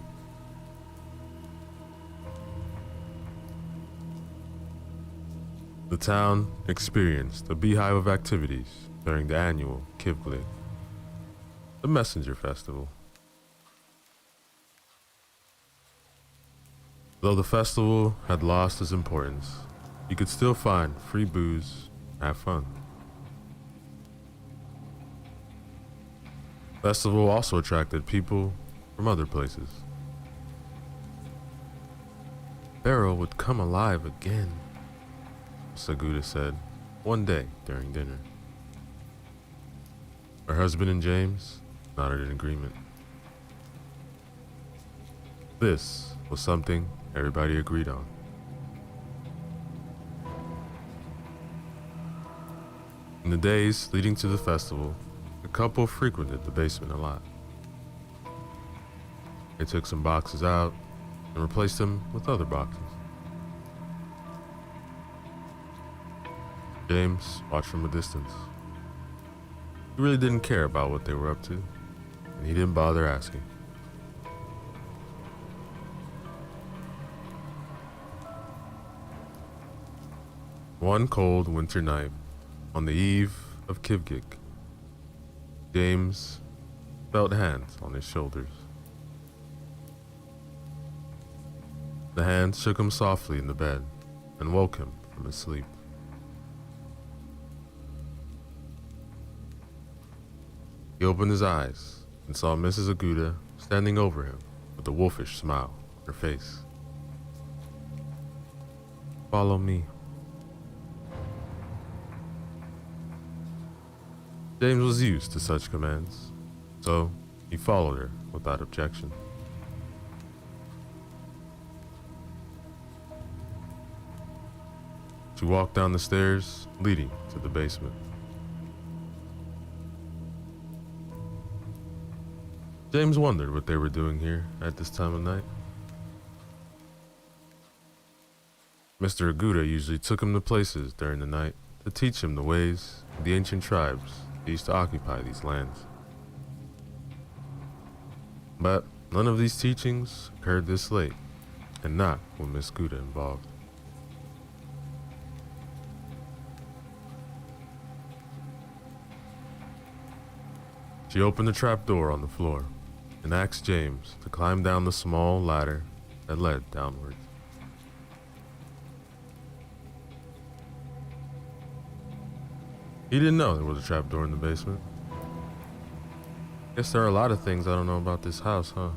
The town experienced a beehive of activities during the annual Kivglig, the Messenger Festival. Though the festival had lost its importance, you could still find free booze and have fun. The festival also attracted people from other places. Barrow would come alive again, Saguda said one day during dinner. Her husband and James nodded in agreement. This was something everybody agreed on. In the days leading to the festival, the couple frequented the basement a lot. They took some boxes out and replaced them with other boxes. James watched from a distance. He really didn't care about what they were up to, and he didn't bother asking. One cold winter night, on the eve of Kivgig, James felt hands on his shoulders. The hands shook him softly in the bed and woke him from his sleep. He opened his eyes and saw Mrs. Aguda standing over him with a wolfish smile on her face. "Follow me." James was used to such commands, so he followed her without objection. She walked down the stairs leading to the basement. James wondered what they were doing here at this time of night. Mr. Aguda usually took him to places during the night to teach him the ways of the ancient tribes that used to occupy these lands. But none of these teachings occurred this late, and not with Miss Aguda involved. She opened the trap door on the floor and asked James to climb down the small ladder that led downwards. He didn't know there was a trap door in the basement. Guess there are a lot of things I don't know about this house, huh?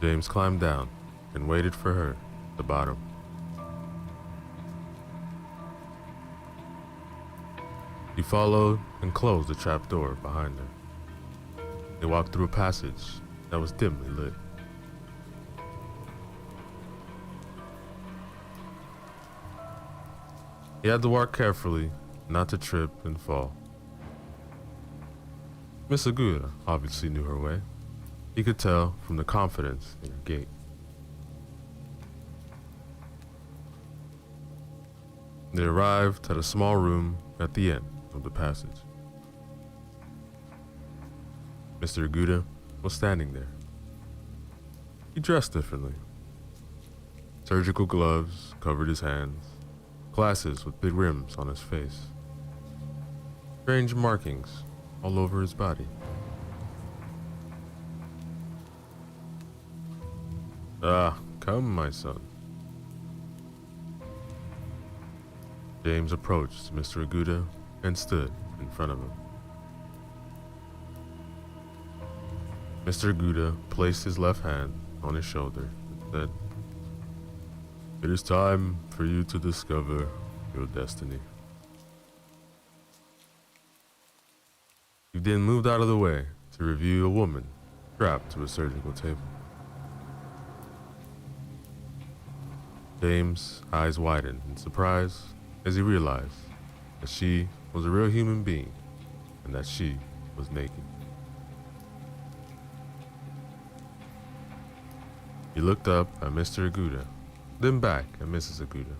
James climbed down and waited for her at the bottom. He followed and closed the trap door behind her. They walked through a passage that was dimly lit. He had to walk carefully, not to trip and fall. Miss Aguda obviously knew her way. He could tell from the confidence in her gait. They arrived at a small room at the end of the passage. Mr. Aguda was standing there. He dressed differently. Surgical gloves covered his hands, glasses with big rims on his face, strange markings all over his body. "Ah, come, my son." James approached Mr. Aguda and stood in front of him. Mr. Aguda placed his left hand on his shoulder and said, "It is time for you to discover your destiny." He then moved out of the way to review a woman strapped to a surgical table. James' eyes widened in surprise as he realized that she was a real human being and that she was naked. He looked up at Mr. Aguda, then back at Mrs. Aguda.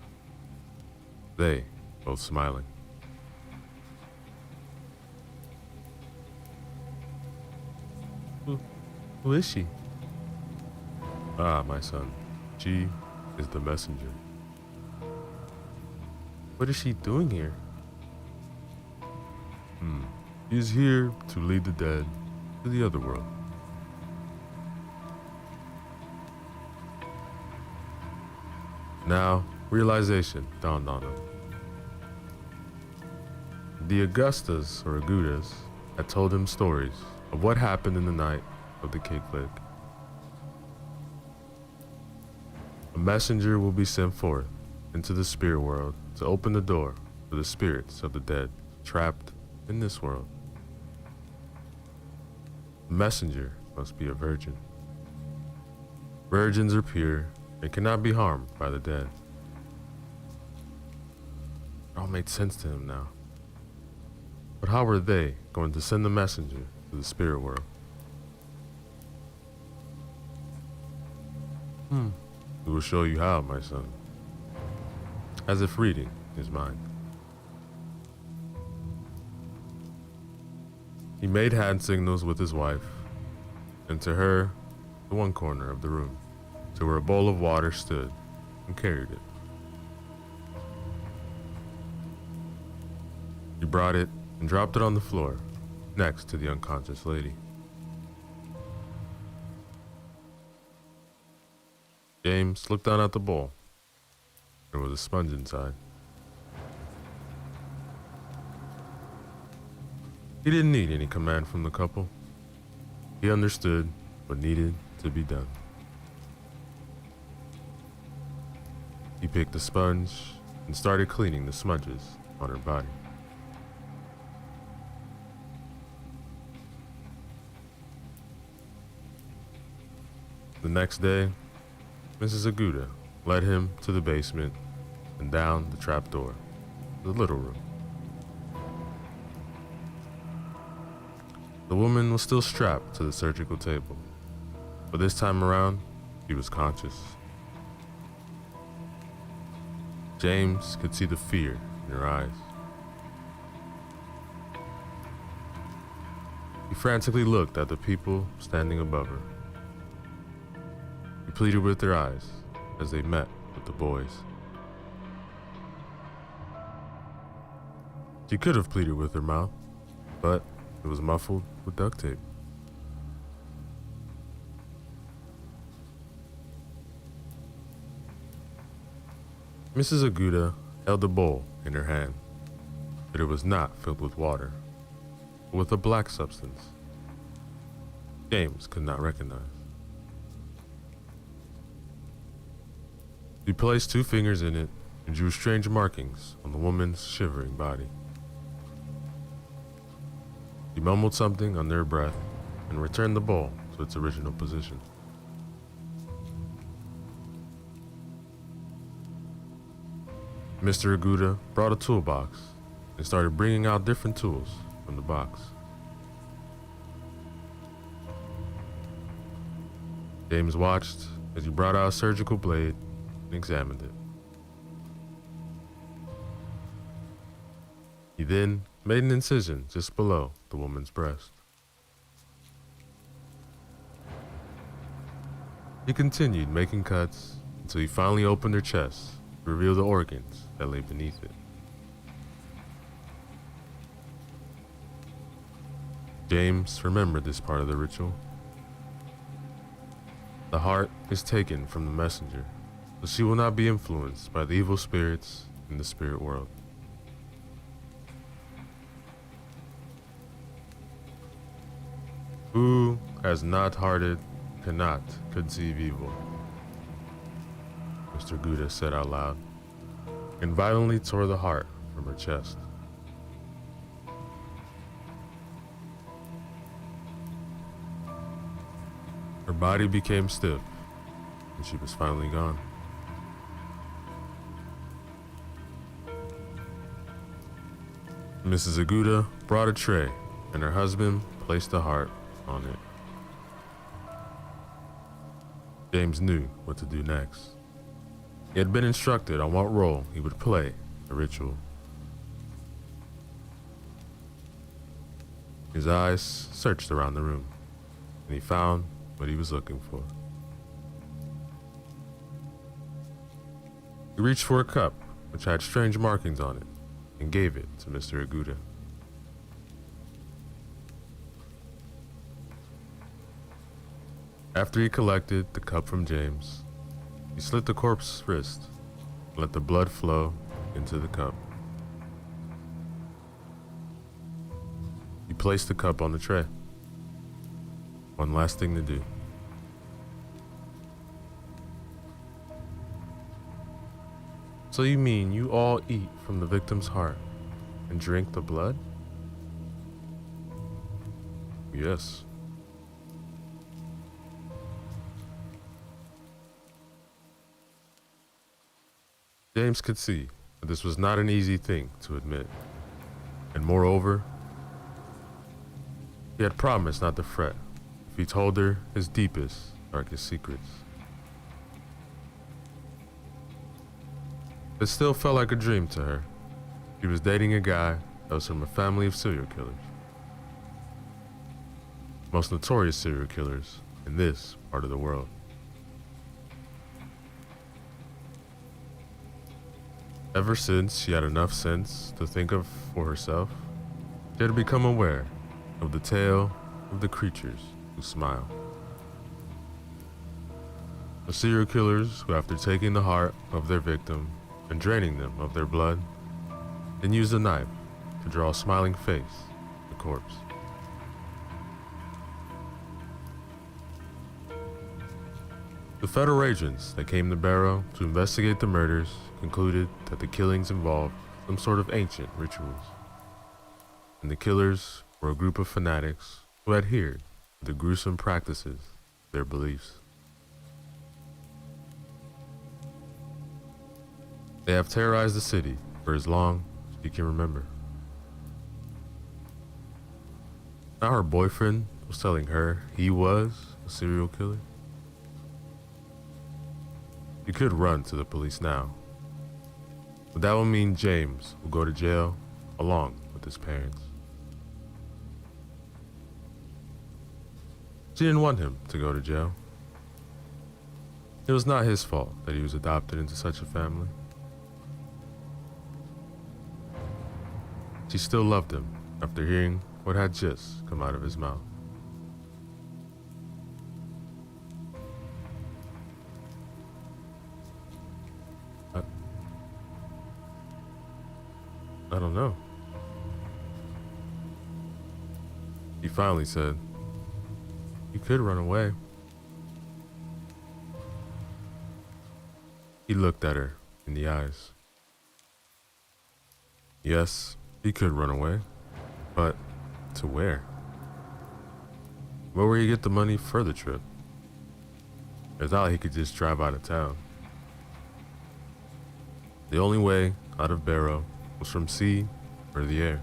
They both smiling. Who is she? Ah, my son, she is the messenger. What is she doing here? She is here to lead the dead to the other world. Now, realization dawned on him. The Augustas, or Agudas, had told him stories of what happened in the night of the cake lick. A messenger will be sent forth into the spirit world to open the door for the spirits of the dead trapped in this world. The messenger must be a virgin. Virgins are pure and cannot be harmed by the dead. It all made sense to him now. But how were they going to send the messenger to the spirit world? We will show you how, my son. As if reading his mind. He made hand signals with his wife, and to her, the one corner of the room, to where a bowl of water stood, and carried it. He brought it and dropped it on the floor, next to the unconscious lady. James looked down at the bowl. There was a sponge inside. He didn't need any command from the couple. He understood what needed to be done. He picked the sponge and started cleaning the smudges on her body. The next day, Mrs. Aguda led him to the basement and down the trapdoor, the little room. The woman was still strapped to the surgical table, but this time around, she was conscious. James could see the fear in her eyes. He frantically looked at the people standing above her. He pleaded with their eyes as they met with the boys. She could have pleaded with her mouth, but it was muffled with duct tape. Mrs. Aguda held the bowl in her hand, but it was not filled with water, but with a black substance James could not recognize. He placed 2 fingers in it and drew strange markings on the woman's shivering body. He mumbled something under her breath and returned the bowl to its original position. Mr. Aguda brought a toolbox and started bringing out different tools from the box. James watched as he brought out a surgical blade and examined it. He then made an incision just below the woman's breast. He continued making cuts until he finally opened her chest to reveal the organs that lay beneath it. James remembered this part of the ritual. The heart is taken from the messenger, so she will not be influenced by the evil spirits in the spirit world. Who has not hearted cannot conceive evil, Mr. Gouda said out loud, and violently tore the heart from her chest. Her body became stiff, and she was finally gone. Mrs. Aguda brought a tray, and her husband placed the heart on it. James knew what to do next. He had been instructed on what role he would play in the ritual. His eyes searched around the room, and he found what he was looking for. He reached for a cup, which had strange markings on it, and gave it to Mr. Aguda. After he collected the cup from James, he slit the corpse's wrist and let the blood flow into the cup. He placed the cup on the tray. One last thing to do. So you mean you all eat from the victim's heart and drink the blood? Yes. James could see that this was not an easy thing to admit. And moreover, he had promised not to fret if he told her his deepest, darkest secrets. It still felt like a dream to her. She was dating a guy that was from a family of serial killers. Most notorious serial killers in this part of the world. Ever since she had enough sense to think of for herself, she had become aware of the tale of the creatures who smile. The serial killers who, after taking the heart of their victim and draining them of their blood, then used a knife to draw a smiling face on the corpse. The federal agents that came to Barrow to investigate the murders concluded that the killings involved some sort of ancient rituals, and the killers were a group of fanatics who adhered to the gruesome practices of their beliefs. They have terrorized the city for as long as she can remember. Now her boyfriend was telling her he was a serial killer. She could run to the police now, but that would mean James will go to jail along with his parents. She didn't want him to go to jail. It was not his fault that he was adopted into such a family. She still loved him after hearing what had just come out of his mouth. I don't know. He finally said, "You could run away." He looked at her in the eyes. Yes, he could run away, but to where? Where would he get the money for the trip? It's not like he could just drive out of town. The only way out of Barrow was from sea or the air,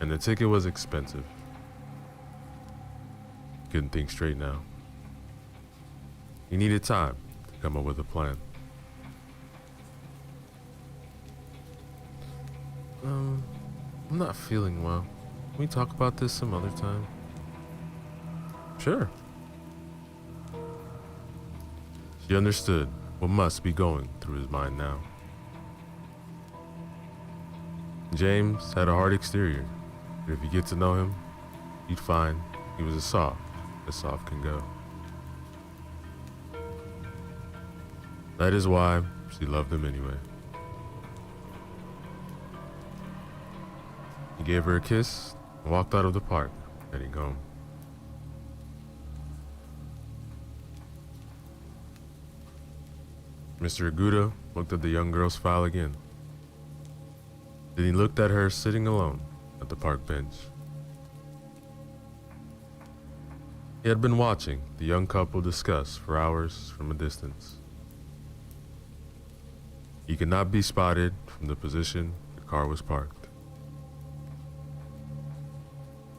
and the ticket was expensive. He couldn't think straight now. He needed time to come up with a plan. I'm not feeling well. Can we talk about this some other time? Sure. She understood what must be going through his mind now. James had a hard exterior, but if you get to know him, you'd find he was as soft can go. That is why she loved him anyway. He gave her a kiss and walked out of the park, heading home. Mr. Aguda looked at the young girl's file again. Then he looked at her sitting alone at the park bench. He had been watching the young couple discuss for hours from a distance. He could not be spotted from the position the car was parked.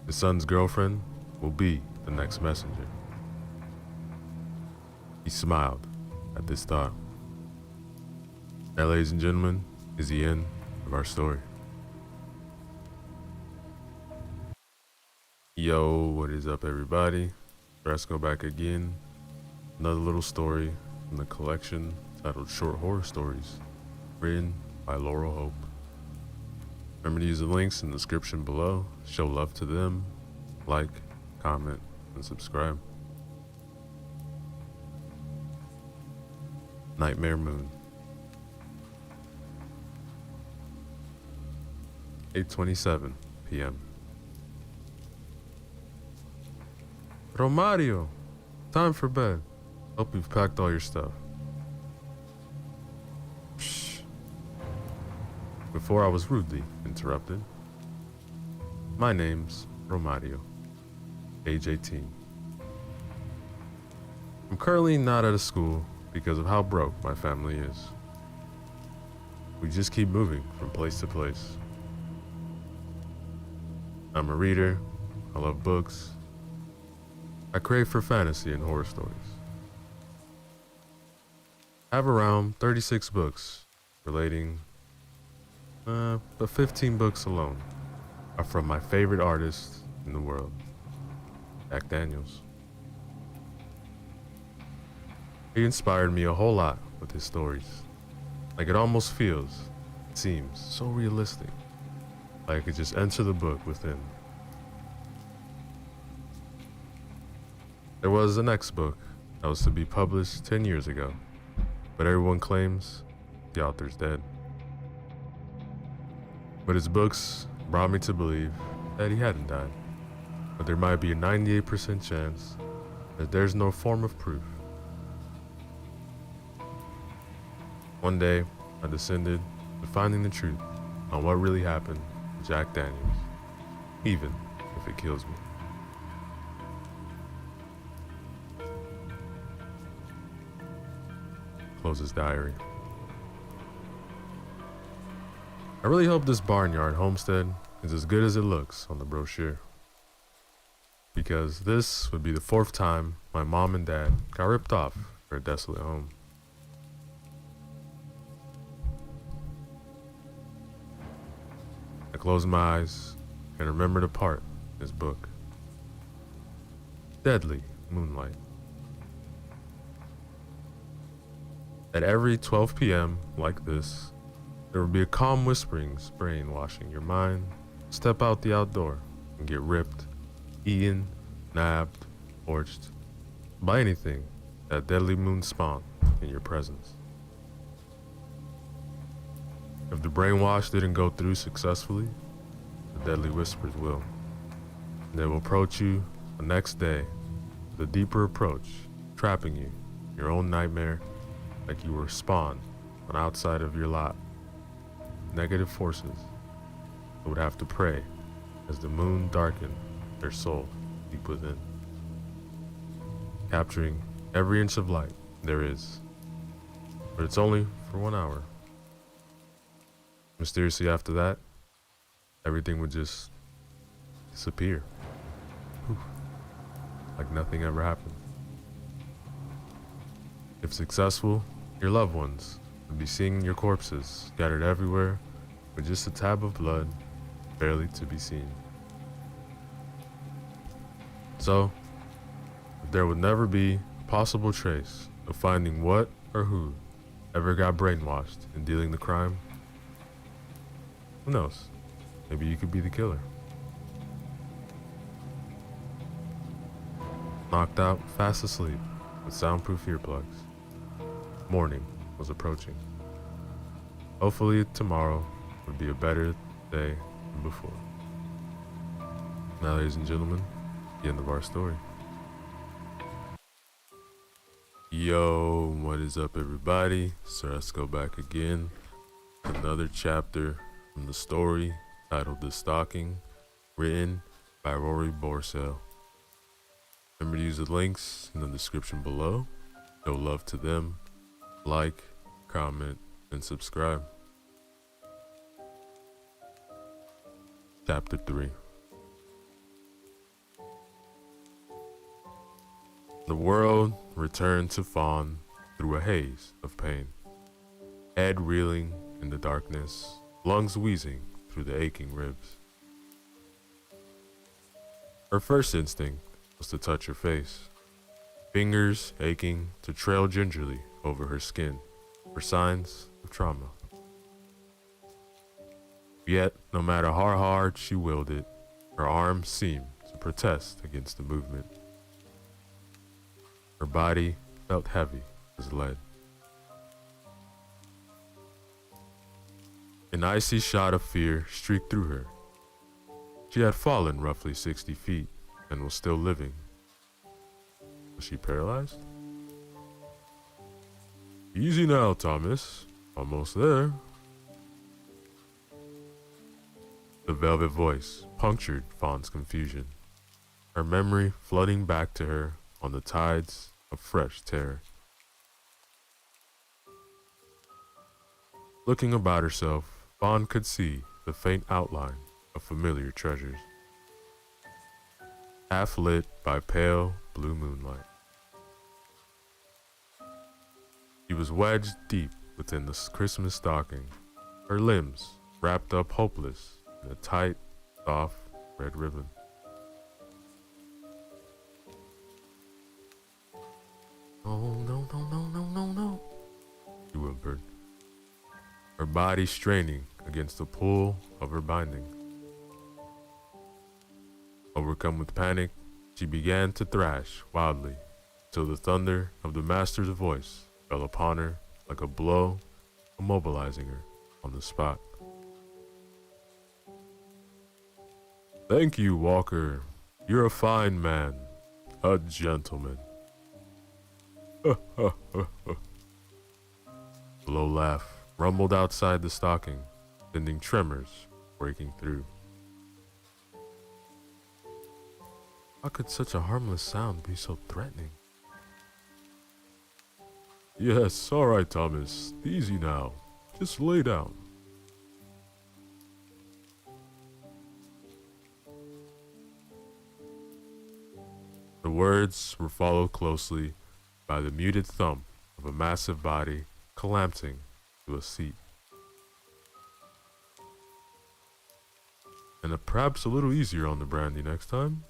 His son's girlfriend will be the next messenger. He smiled at this thought. That, ladies and gentlemen, is the end of our story. Yo, what is up, everybody? Let's go back again. Another little story from the collection titled Short Horror Stories, written by Laurel Hope. Remember to use the links in the description below. Show love to them. Like, comment, and subscribe. Nightmare Moon. 8:27 p.m. Romario, time for bed. Hope you've packed all your stuff. Shh. Before I was rudely interrupted. My name's Romario, age 18. I'm currently not at a school because of how broke my family is. We just keep moving from place to place. I'm a reader. I love books. I crave for fantasy and horror stories. I have around 36 books relating, but 15 books alone are from my favorite artist in the world, Jack Daniels. He inspired me a whole lot with his stories. Like it almost seems so realistic. Like I could just enter the book within. There was the next book that was to be published 10 years ago, but everyone claims the author's dead. But his books brought me to believe that he hadn't died, but there might be a 98% chance that there's no form of proof. One day, I descended to finding the truth on what really happened to Jack Daniels, even if it kills me. Close his diary. I really hope this barnyard homestead is as good as it looks on the brochure, because this would be the 4th time my mom and dad got ripped off for a desolate home. I close my eyes and remember the part in his book. Deadly moonlight. At every 12 p.m. like this, there will be a calm whispering brainwashing your mind. Step out the outdoor and get ripped, eaten, nabbed, torched by anything that deadly moon spawned in your presence. If the brainwash didn't go through successfully, the deadly whispers will. And they will approach you the next day with a deeper approach, trapping you in your own nightmare like you were spawned on outside of your lot. Negative forces that would have to pray as the moon darkened their soul deep within, capturing every inch of light there is. But it's only for 1 hour. Mysteriously after that, everything would just disappear. Poof. Like nothing ever happened. If successful, your loved ones would be seeing your corpses scattered everywhere with just a tab of blood barely to be seen. So, if there would never be a possible trace of finding what or who ever got brainwashed in dealing the crime, who knows? Maybe you could be the killer. Knocked out, fast asleep, with soundproof earplugs. Morning was approaching. Hopefully tomorrow would be a better day than before. Now, ladies and gentlemen, the end of our story. Yo, what is up everybody? Sir Esco back again. Another chapter from the story titled The Stalking, written by Rory Borsell. Remember to use the links in the description below. Show love to them. Like, comment, and subscribe. Chapter 3. The world returned to Fawn through a haze of pain. Head reeling in the darkness, lungs wheezing through the aching ribs. Her first instinct was to touch her face, fingers aching to trail gingerly over her skin for signs of trauma. Yet, no matter how hard she willed it, her arms seemed to protest against the movement. Her body felt heavy as lead. An icy shot of fear streaked through her. She had fallen roughly 60 feet and was still living. Was she paralyzed? Easy now, Thomas. Almost there. The velvet voice punctured Fawn's confusion, her memory flooding back to her on the tides of fresh terror. Looking about herself, Fawn could see the faint outline of familiar treasures, half lit by pale blue moonlight. She was wedged deep within the Christmas stocking, her limbs wrapped up hopeless in a tight, soft red ribbon. Oh, no, she whimpered, her body straining against the pull of her binding. Overcome with panic, she began to thrash wildly till the thunder of the master's voice fell upon her like a blow, immobilizing her on the spot. Thank you, Walker. You're a fine man, a gentleman. A low laugh rumbled outside the stocking, sending tremors breaking through. How could such a harmless sound be so threatening? Yes, all right, Thomas. Easy now. Just lay down. The words were followed closely by the muted thump of a massive body collapsing to a seat. And perhaps a little easier on the brandy next time.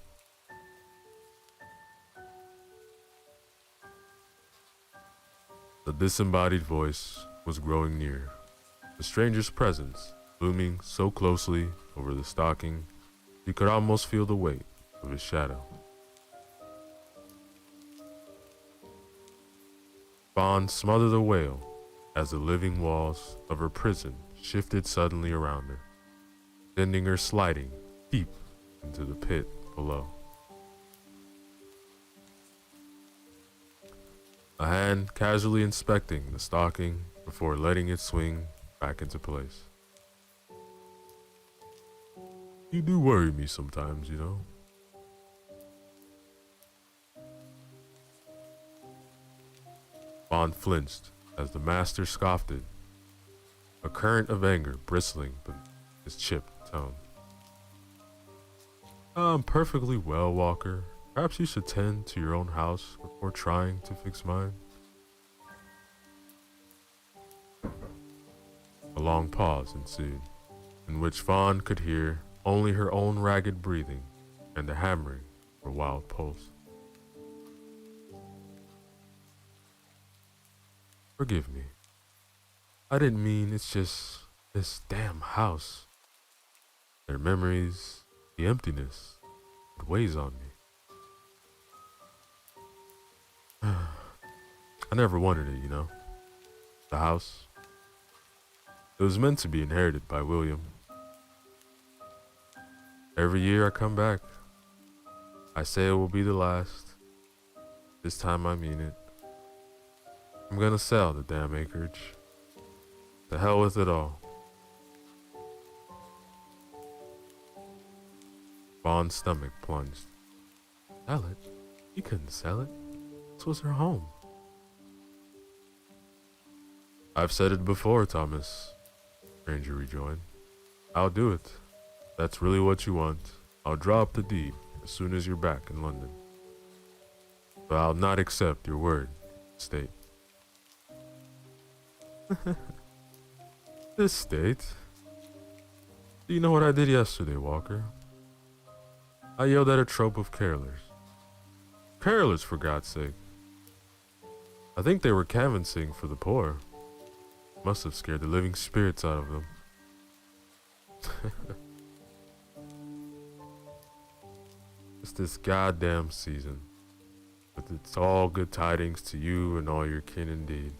The disembodied voice was growing near, the stranger's presence looming so closely over the stocking you could almost feel the weight of his shadow. Fawn smothered a wail as the living walls of her prison shifted suddenly around her, sending her sliding deep into the pit below. A hand casually inspecting the stocking before letting it swing back into place. You do worry me sometimes, you know. Fawn flinched as the master scoffed it, a current of anger bristling beneath his chipped tone. I'm perfectly well, Walker. Perhaps you should tend to your own house before trying to fix mine. A long pause ensued, in which Fawn could hear only her own ragged breathing and the hammering of her wild pulse. Forgive me. I didn't mean it's just this damn house. Their memories, the emptiness, it weighs on me. I never wanted it, you know. The house. It was meant to be inherited by William. Every year I come back. I say it will be the last. This time I mean it. I'm gonna sell the damn acreage. The hell with it all. Vaughn's stomach plunged. Sell it? He couldn't sell it. This was her home. I've said it before, Thomas, Ranger rejoined. I'll do it. If that's really what you want. I'll draw up the deed as soon as you're back in London. But I'll not accept your word, state. This state? Do you know what I did yesterday, Walker? I yelled at a troop of carolers. Carolers, for God's sake. I think they were canvassing for the poor. Must have scared the living spirits out of them. It's this goddamn season. But it's all good tidings to you and all your kin indeed.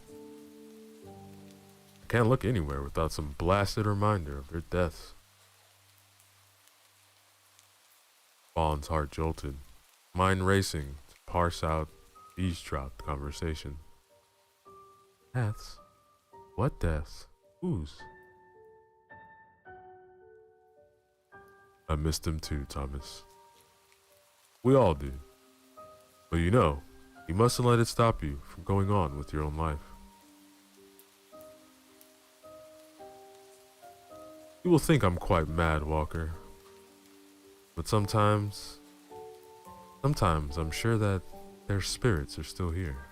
I can't look anywhere without some blasted reminder of their deaths. Vaughn's heart jolted, mind racing to parse out, eavesdrop the conversation. Deaths? What deaths? Whose? I missed him too, Thomas. We all do. But you know, you mustn't let it stop you from going on with your own life. You will think I'm quite mad, Walker. But sometimes I'm sure that their spirits are still here,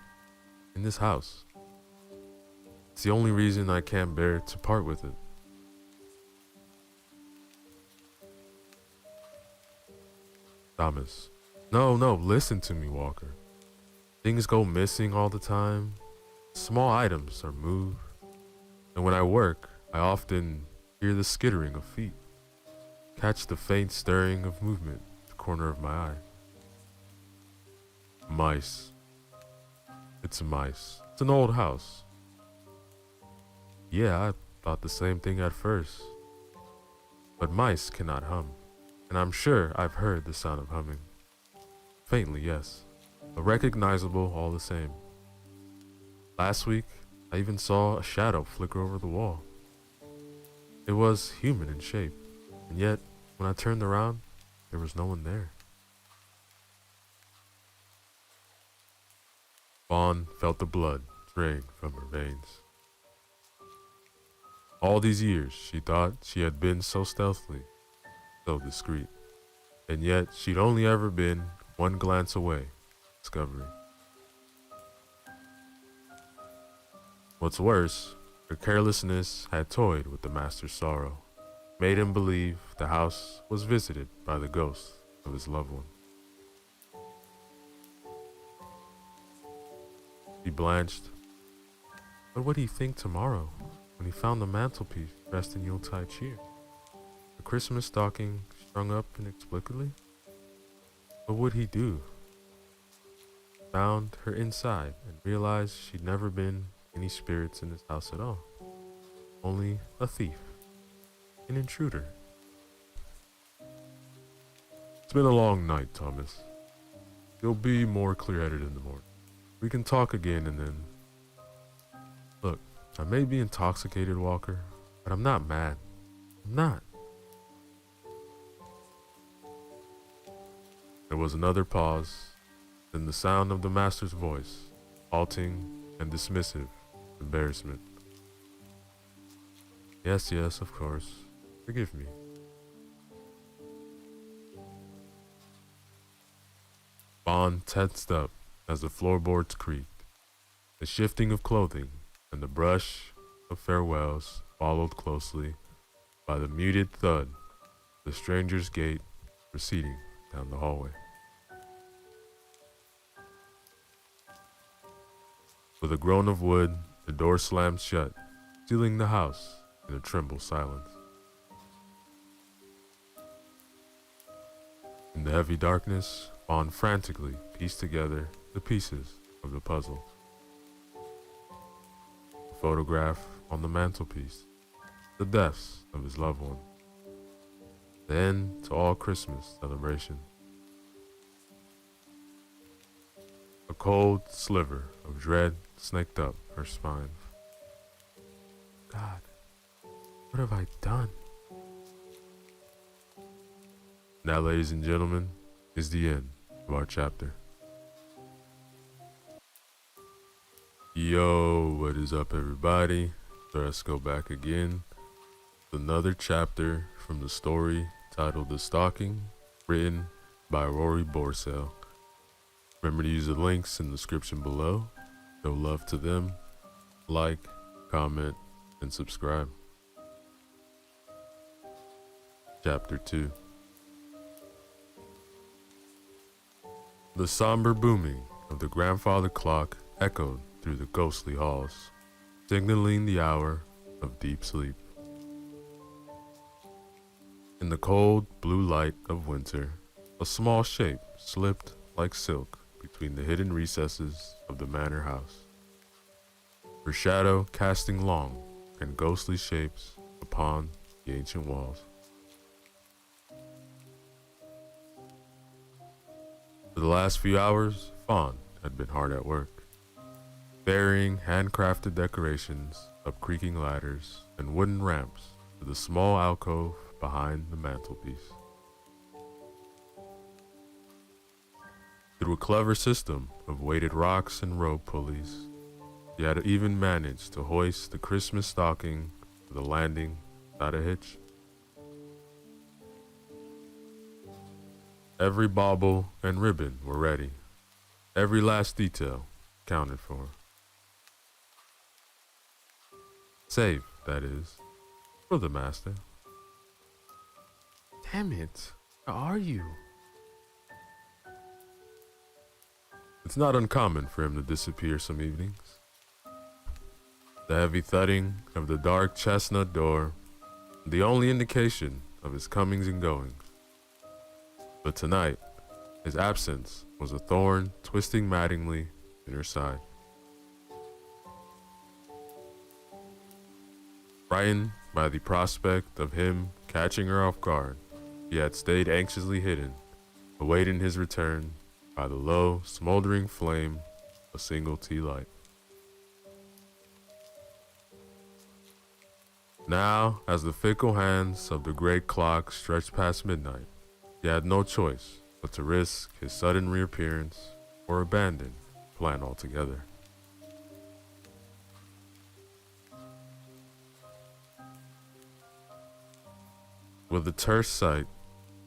in this house. It's the only reason I can't bear to part with it. Thomas. No, listen to me, Walker. Things go missing all the time. Small items are moved. And when I work, I often hear the skittering of feet. Catch the faint stirring of movement at the corner of my eye. Mice. It's mice. It's an old house. Yeah, I thought the same thing at first. But mice cannot hum. And I'm sure I've heard the sound of humming. Faintly, yes, but recognizable all the same. Last week, I even saw a shadow flicker over the wall. It was human in shape, and yet, when I turned around, there was no one there. Vaughn felt the blood drain from her veins. All these years, she thought she had been so stealthy, so discreet, and yet she'd only ever been one glance away, discovery. What's worse, her carelessness had toyed with the master's sorrow, made him believe the house was visited by the ghost of his loved one. He blanched. What would he think tomorrow when he found the mantelpiece dressed in Yuletide cheer? The Christmas stocking strung up inexplicably? What would he do? Found her inside and realized she'd never been any spirits in this house at all. Only a thief, an intruder. It's been a long night, Thomas. You'll be more clear-headed in the morning. We can talk again and then... Look, I may be intoxicated, Walker, but I'm not mad. I'm not. There was another pause, then the sound of the master's voice, halting and dismissive embarrassment. Yes, of course. Forgive me. Vaughn tensed up as the floorboards creaked. The shifting of clothing and the brush of farewells followed closely by the muted thud of the stranger's gait receding down the hallway. With a groan of wood, the door slammed shut, sealing the house in a tremble silence. In the heavy darkness, Vaughn frantically pieced together the pieces of the puzzle. The photograph on the mantelpiece, the deaths of his loved one, the end to all Christmas celebration. A cold sliver of dread snaked up her spine. God, what have I done? Now, ladies and gentlemen, is the end of our chapter. Yo, what is up, everybody? Let's go back again. Another chapter from the story titled The Stalking, written by Rory Borsell. Remember to use the links in the description below. Show love to them. Like, comment, and subscribe. Chapter 2. The somber booming of the grandfather clock echoed through the ghostly halls, signaling the hour of deep sleep. In the cold blue light of winter, a small shape slipped like silk between the hidden recesses of the manor house, her shadow casting long and ghostly shapes upon the ancient walls. For the last few hours, Fawn had been hard at work, burying handcrafted decorations up creaking ladders and wooden ramps to the small alcove behind the mantelpiece. Through a clever system of weighted rocks and rope pulleys, she had even managed to hoist the Christmas stocking to the landing without a hitch. Every bauble and ribbon were ready. Every last detail counted for. Save, that is, for the master. Damn it, where are you? It's not uncommon for him to disappear some evenings. The heavy thudding of the dark chestnut door, the only indication of his comings and goings. But tonight, his absence was a thorn twisting maddeningly in her side. Frightened by the prospect of him catching her off guard, she had stayed anxiously hidden, awaiting his return by the low, smoldering flame of a single tea light. Now, as the fickle hands of the great clock stretched past midnight, he had no choice but to risk his sudden reappearance or abandon the plan altogether. With a terse sight,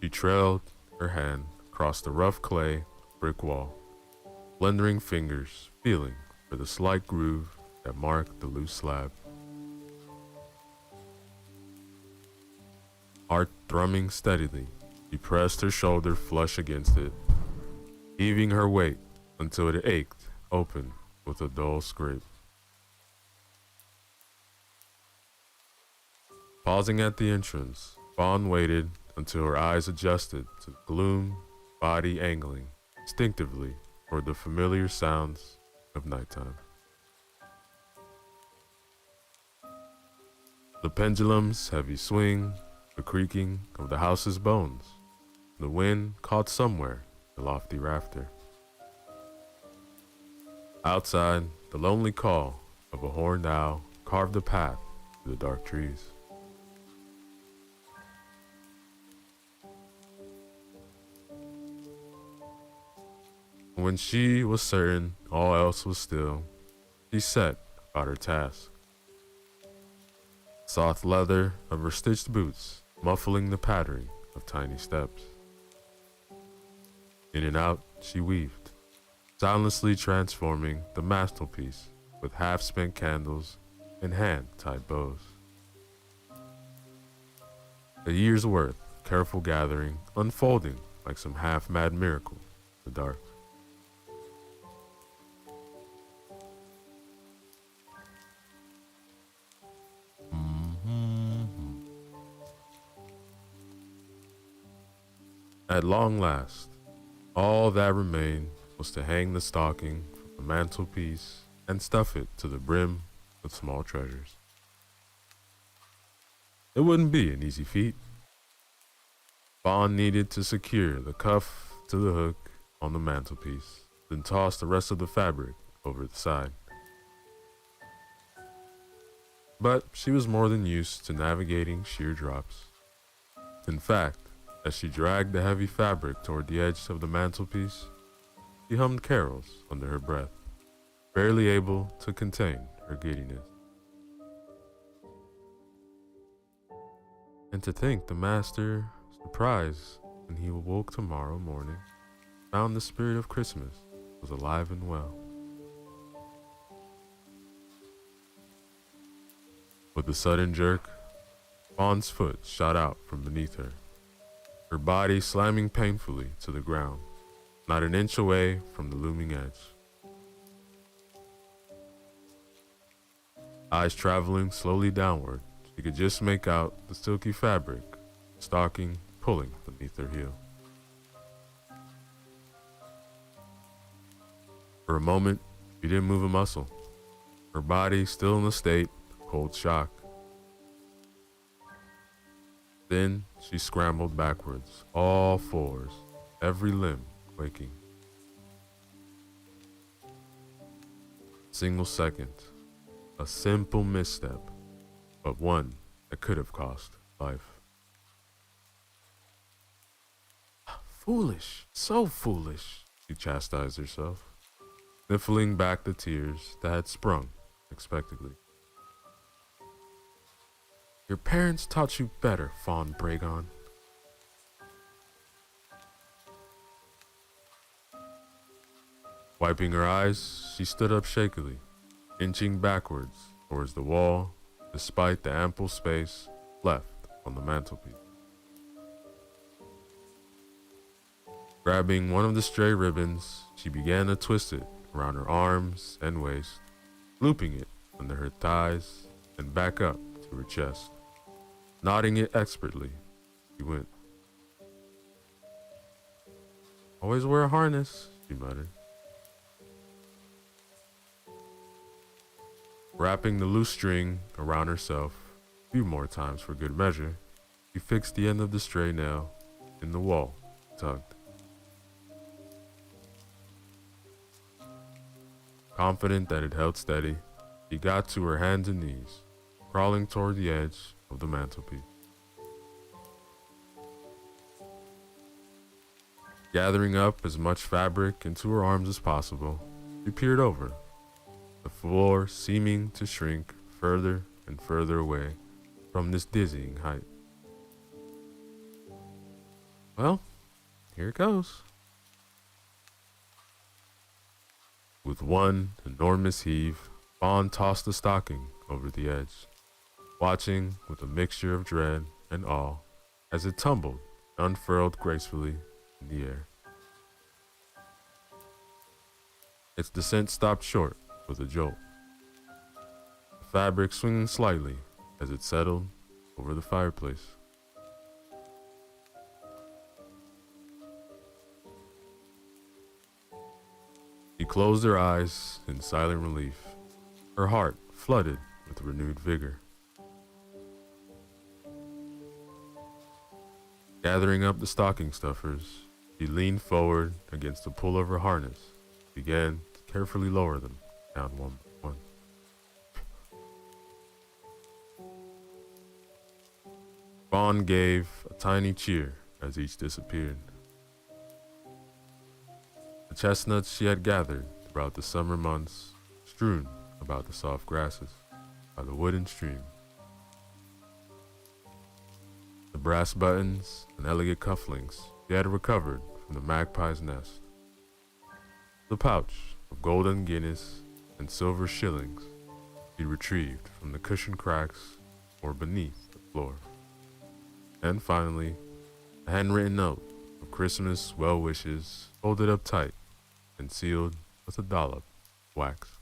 she trailed her hand across the rough clay brick wall, blundering fingers feeling for the slight groove that marked the loose slab. Heart thrumming steadily, she pressed her shoulder flush against it, heaving her weight until it ached open with a dull scrape. Pausing at the entrance, Fawn waited until her eyes adjusted to the gloom, body angling instinctively toward the familiar sounds of nighttime. The pendulum's heavy swing, the creaking of the house's bones, the wind caught somewhere the lofty rafter. Outside, the lonely call of a horned owl carved a path through the dark trees. When she was certain all else was still, she set about her task. Soft leather of her stitched boots muffling the pattering of tiny steps. In and out she weaved, silently transforming the mantelpiece with half-spent candles and hand-tied bows. A year's worth of careful gathering unfolding like some half-mad miracle in the dark. At long last, all that remained was to hang the stocking from the mantelpiece and stuff it to the brim with small treasures. It wouldn't be an easy feat. Fawn needed to secure the cuff to the hook on the mantelpiece, then toss the rest of the fabric over the side. but she was more than used to navigating sheer drops. In fact, as she dragged the heavy fabric toward the edge of the mantelpiece, she hummed carols under her breath, barely able to contain her giddiness. And to think the master, surprised when he awoke tomorrow morning, found the spirit of Christmas was alive and well. With a sudden jerk, Fawn's foot shot out from beneath her body slamming painfully to the ground, not an inch away from the looming edge. Eyes traveling slowly downward, she could just make out the silky fabric, stocking, pulling beneath her heel. For a moment, she didn't move a muscle, her body still in a state of cold shock. Then she scrambled backwards, all fours, every limb quaking. Single second, a simple misstep, but one that could have cost life. Foolish, so foolish, she chastised herself, sniffling back the tears that had sprung unexpectedly. Your parents taught you better, Fawn Bragon. Wiping her eyes, she stood up shakily, inching backwards towards the wall, despite the ample space left on the mantelpiece. Grabbing one of the stray ribbons, she began to twist it around her arms and waist, looping it under her thighs and back up to her chest. Knotting it expertly, she went. Always wear a harness, she muttered. Wrapping the loose string around herself a few more times for good measure, she fixed the end of the stray nail in the wall, tugged. Confident that it held steady, she got to her hands and knees, crawling toward the edge of the mantelpiece. Gathering up as much fabric into her arms as possible, she peered over, the floor seeming to shrink further and further away from this dizzying height. Well, here it goes. With one enormous heave, Fawn tossed the stocking over the edge, watching with a mixture of dread and awe as it tumbled and unfurled gracefully in the air. Its descent stopped short with a jolt, the fabric swinging slightly as it settled over the fireplace. She closed her eyes in silent relief, her heart flooded with renewed vigor. Gathering up the stocking stuffers, she leaned forward against the pull of her harness, began to carefully lower them down one by one. Fawn gave a tiny cheer as each disappeared. The chestnuts she had gathered throughout the summer months, strewn about the soft grasses by the wooden stream. The brass buttons and elegant cufflinks she had recovered from the magpie's nest. The pouch of golden guineas and silver shillings she retrieved from the cushion cracks or beneath the floor. And finally, a handwritten note of Christmas well wishes folded up tight and sealed with a dollop of wax.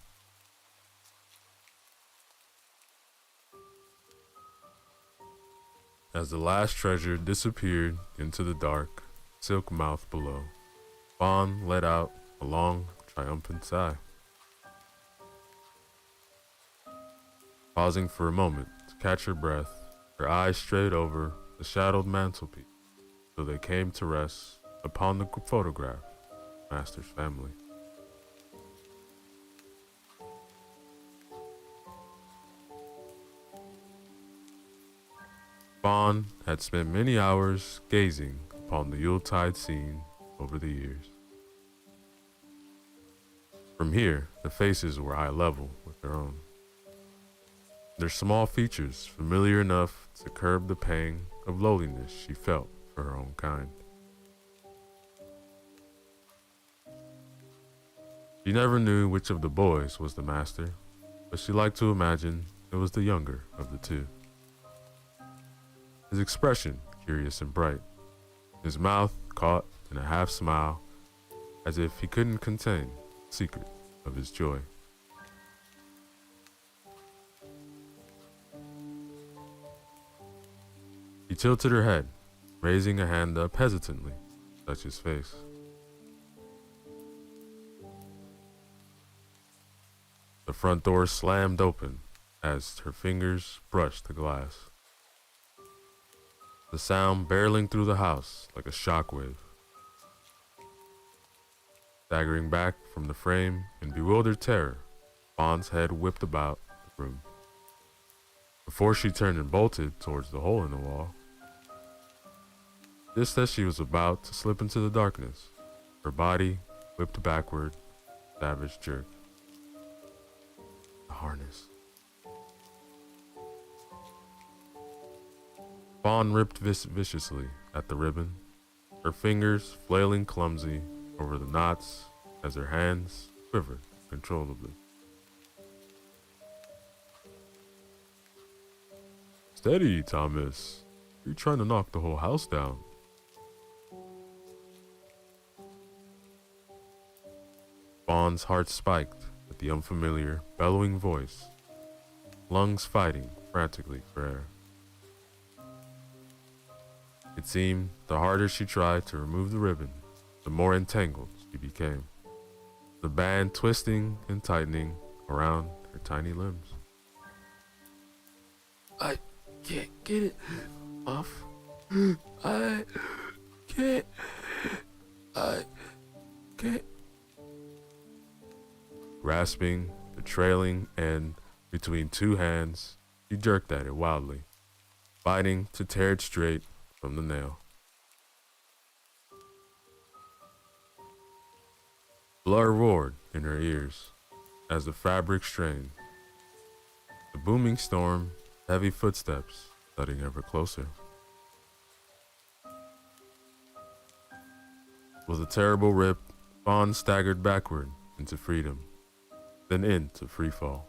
As the last treasure disappeared into the dark, silk mouth below, Fawn let out a long, triumphant sigh. Pausing for a moment to catch her breath, her eyes strayed over the shadowed mantelpiece till they came to rest upon the photograph of Master's family. Fawn had spent many hours gazing upon the Yuletide scene over the years. From here, the faces were eye level with their own. Their small features familiar enough to curb the pang of loneliness she felt for her own kind. She never knew which of the boys was the master, but she liked to imagine it was the younger of the two. His expression curious and bright, his mouth caught in a half smile as if he couldn't contain the secret of his joy. She tilted her head, raising a hand up hesitantly to touch his face. The front door slammed open as her fingers brushed the glass. The sound barreling through the house like a shockwave. Staggering back from the frame in bewildered terror, Fawn's head whipped about the room. Before she turned and bolted towards the hole in the wall, just as she was about to slip into the darkness, her body whipped backward, savage jerk. The harness. Fawn ripped viciously at the ribbon, her fingers flailing clumsy over the knots as her hands quivered uncontrollably. Steady, Thomas. You're trying to knock the whole house down. Fawn's heart spiked at the unfamiliar, bellowing voice, lungs fighting frantically for air. It seemed the harder she tried to remove the ribbon, the more entangled she became, the band twisting and tightening around her tiny limbs. I can't get it off. I can't. Grasping the trailing end between two hands, she jerked at it wildly, fighting to tear it straight from the nail. Blood roared in her ears as the fabric strained. The booming storm, heavy footsteps thudding ever closer. With a terrible rip, Fawn staggered backward into freedom, then into freefall.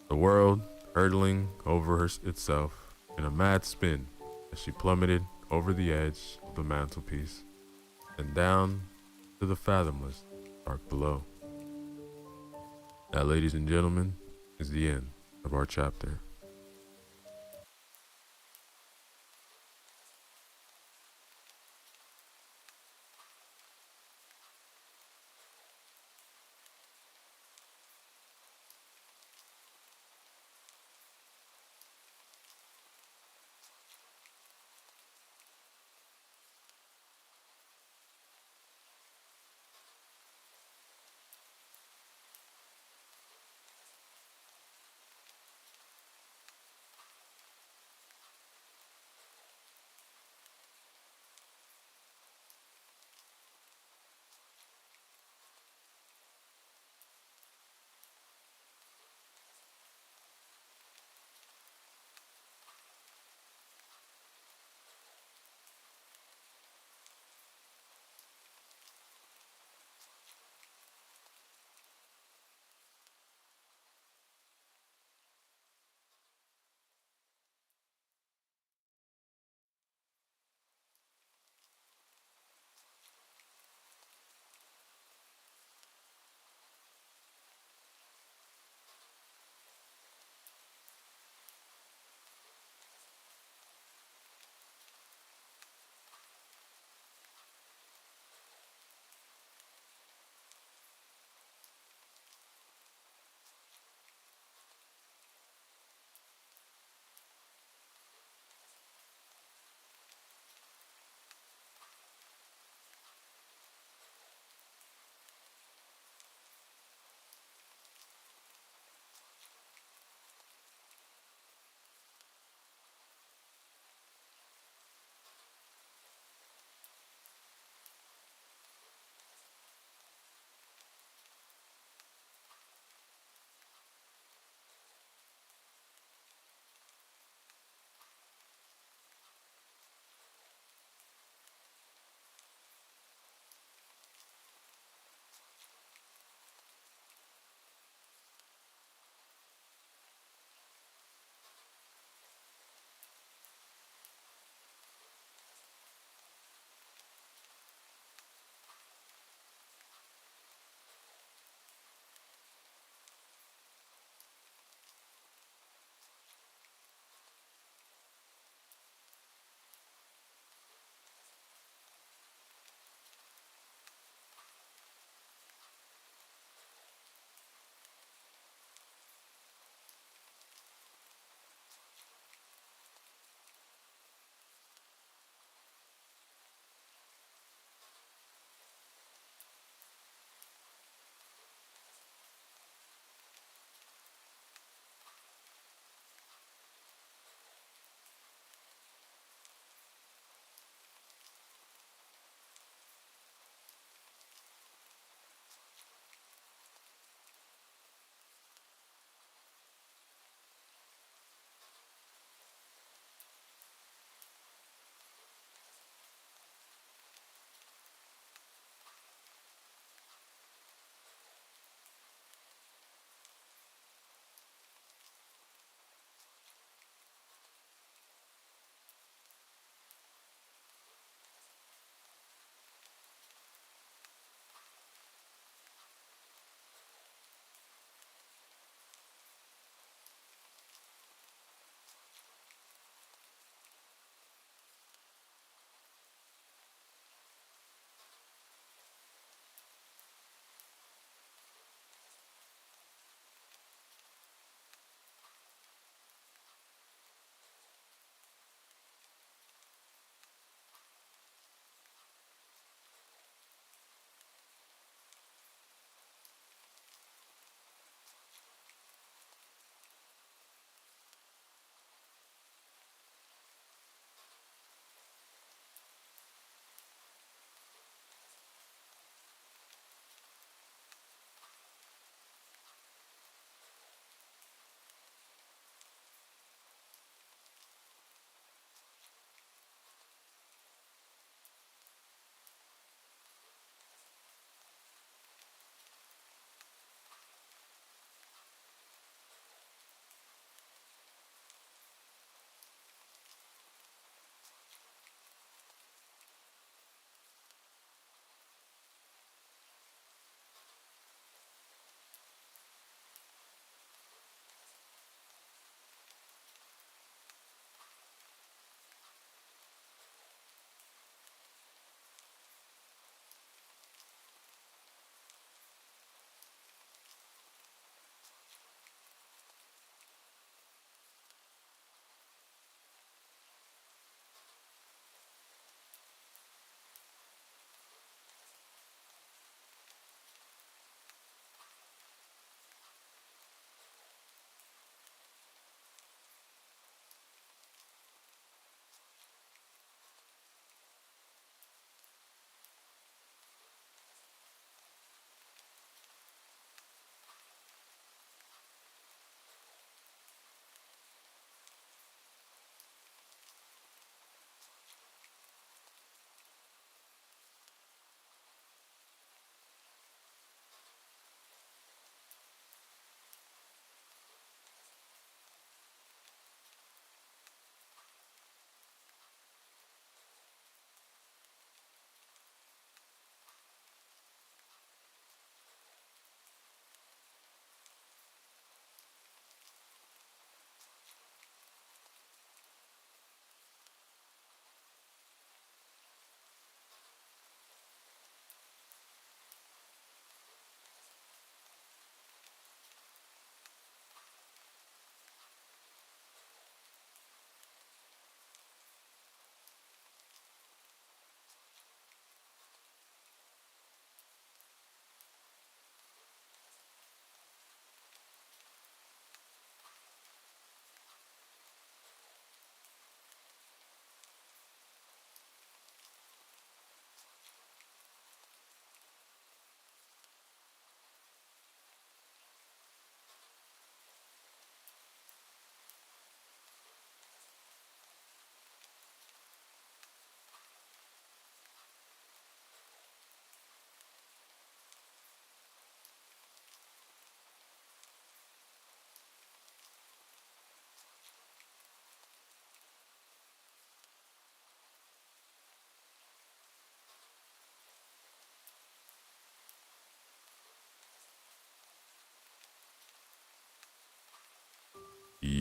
The world hurtling over itself in a mad spin as she plummeted over the edge of the mantelpiece and down to the fathomless dark below. That, ladies and gentlemen, is the end of our chapter.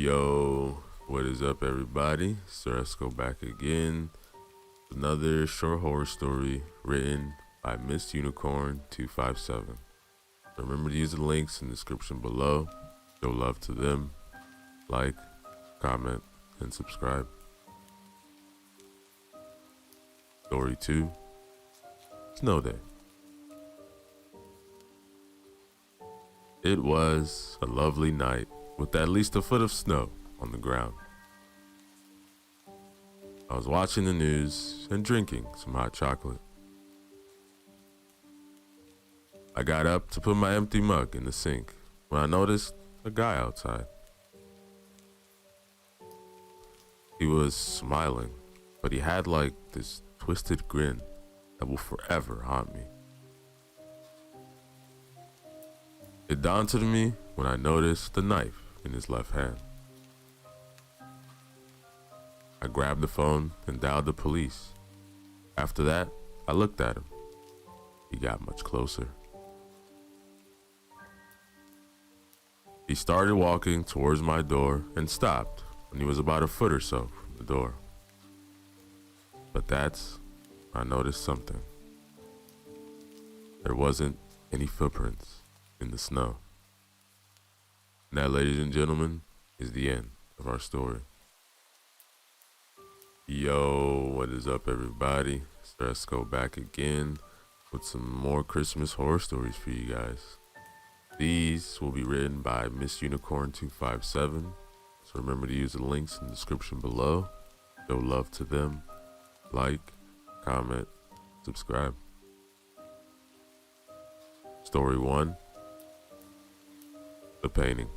Yo, what is up, everybody? So let's go back again. Another short horror story written by Miss Unicorn 257. Remember to use the links in the description below. Show love to them. Like, comment, and subscribe. Story 2. Snow Day. It was a lovely night with at least a foot of snow on the ground. I was watching the news and drinking some hot chocolate. I got up to put my empty mug in the sink when I noticed a guy outside. He was smiling, but he had like this twisted grin that will forever haunt me. It dawned on me when I noticed the knife in his left hand. I grabbed the phone and dialed the police. After that, I looked at him. He got much closer. He started walking towards my door and stopped when he was about a foot or so from the door. But that's when I noticed something. There wasn't any footprints in the snow. And that, ladies and gentlemen, is the end of our story. Yo, what is up, everybody? So let's go back again with some more Christmas horror stories for you guys. These will be written by Miss Unicorn 257. So remember to use the links in the description below. Show love to them. Like, comment, subscribe. Story 1. The painting.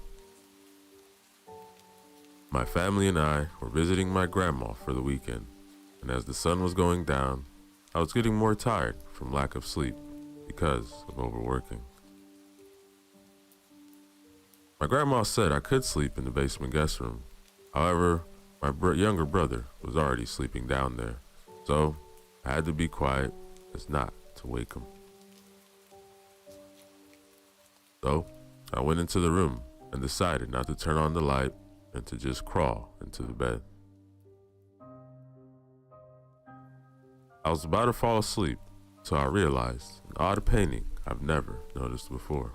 My family and I were visiting my grandma for the weekend, and as the sun was going down, I was getting more tired from lack of sleep because of overworking. My grandma said I could sleep in the basement guest room. However, my younger brother was already sleeping down there, so I had to be quiet as not to wake him. So I went into the room and decided not to turn on the light and to just crawl into the bed. I was about to fall asleep, so I realized an odd painting I've never noticed before.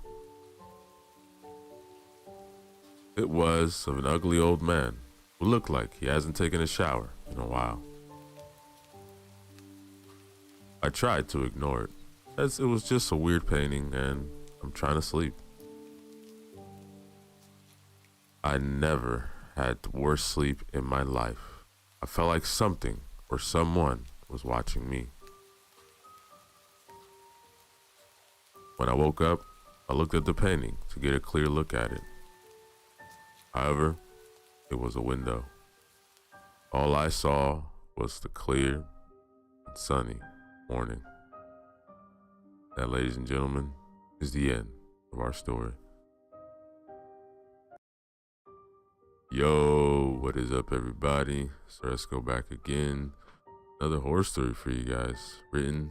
It was of an ugly old man who looked like he hasn't taken a shower in a while. I tried to ignore it, as it was just a weird painting and I'm trying to sleep. I never had worse sleep in my life. I felt like something or someone was watching me. When I woke up, I looked at the painting to get a clear look at it. However, it was a window. All I saw was the clear and sunny morning. That, ladies and gentlemen, is the end of our story. Yo, what is up, everybody? So let's go back again. Another horror story for you guys, written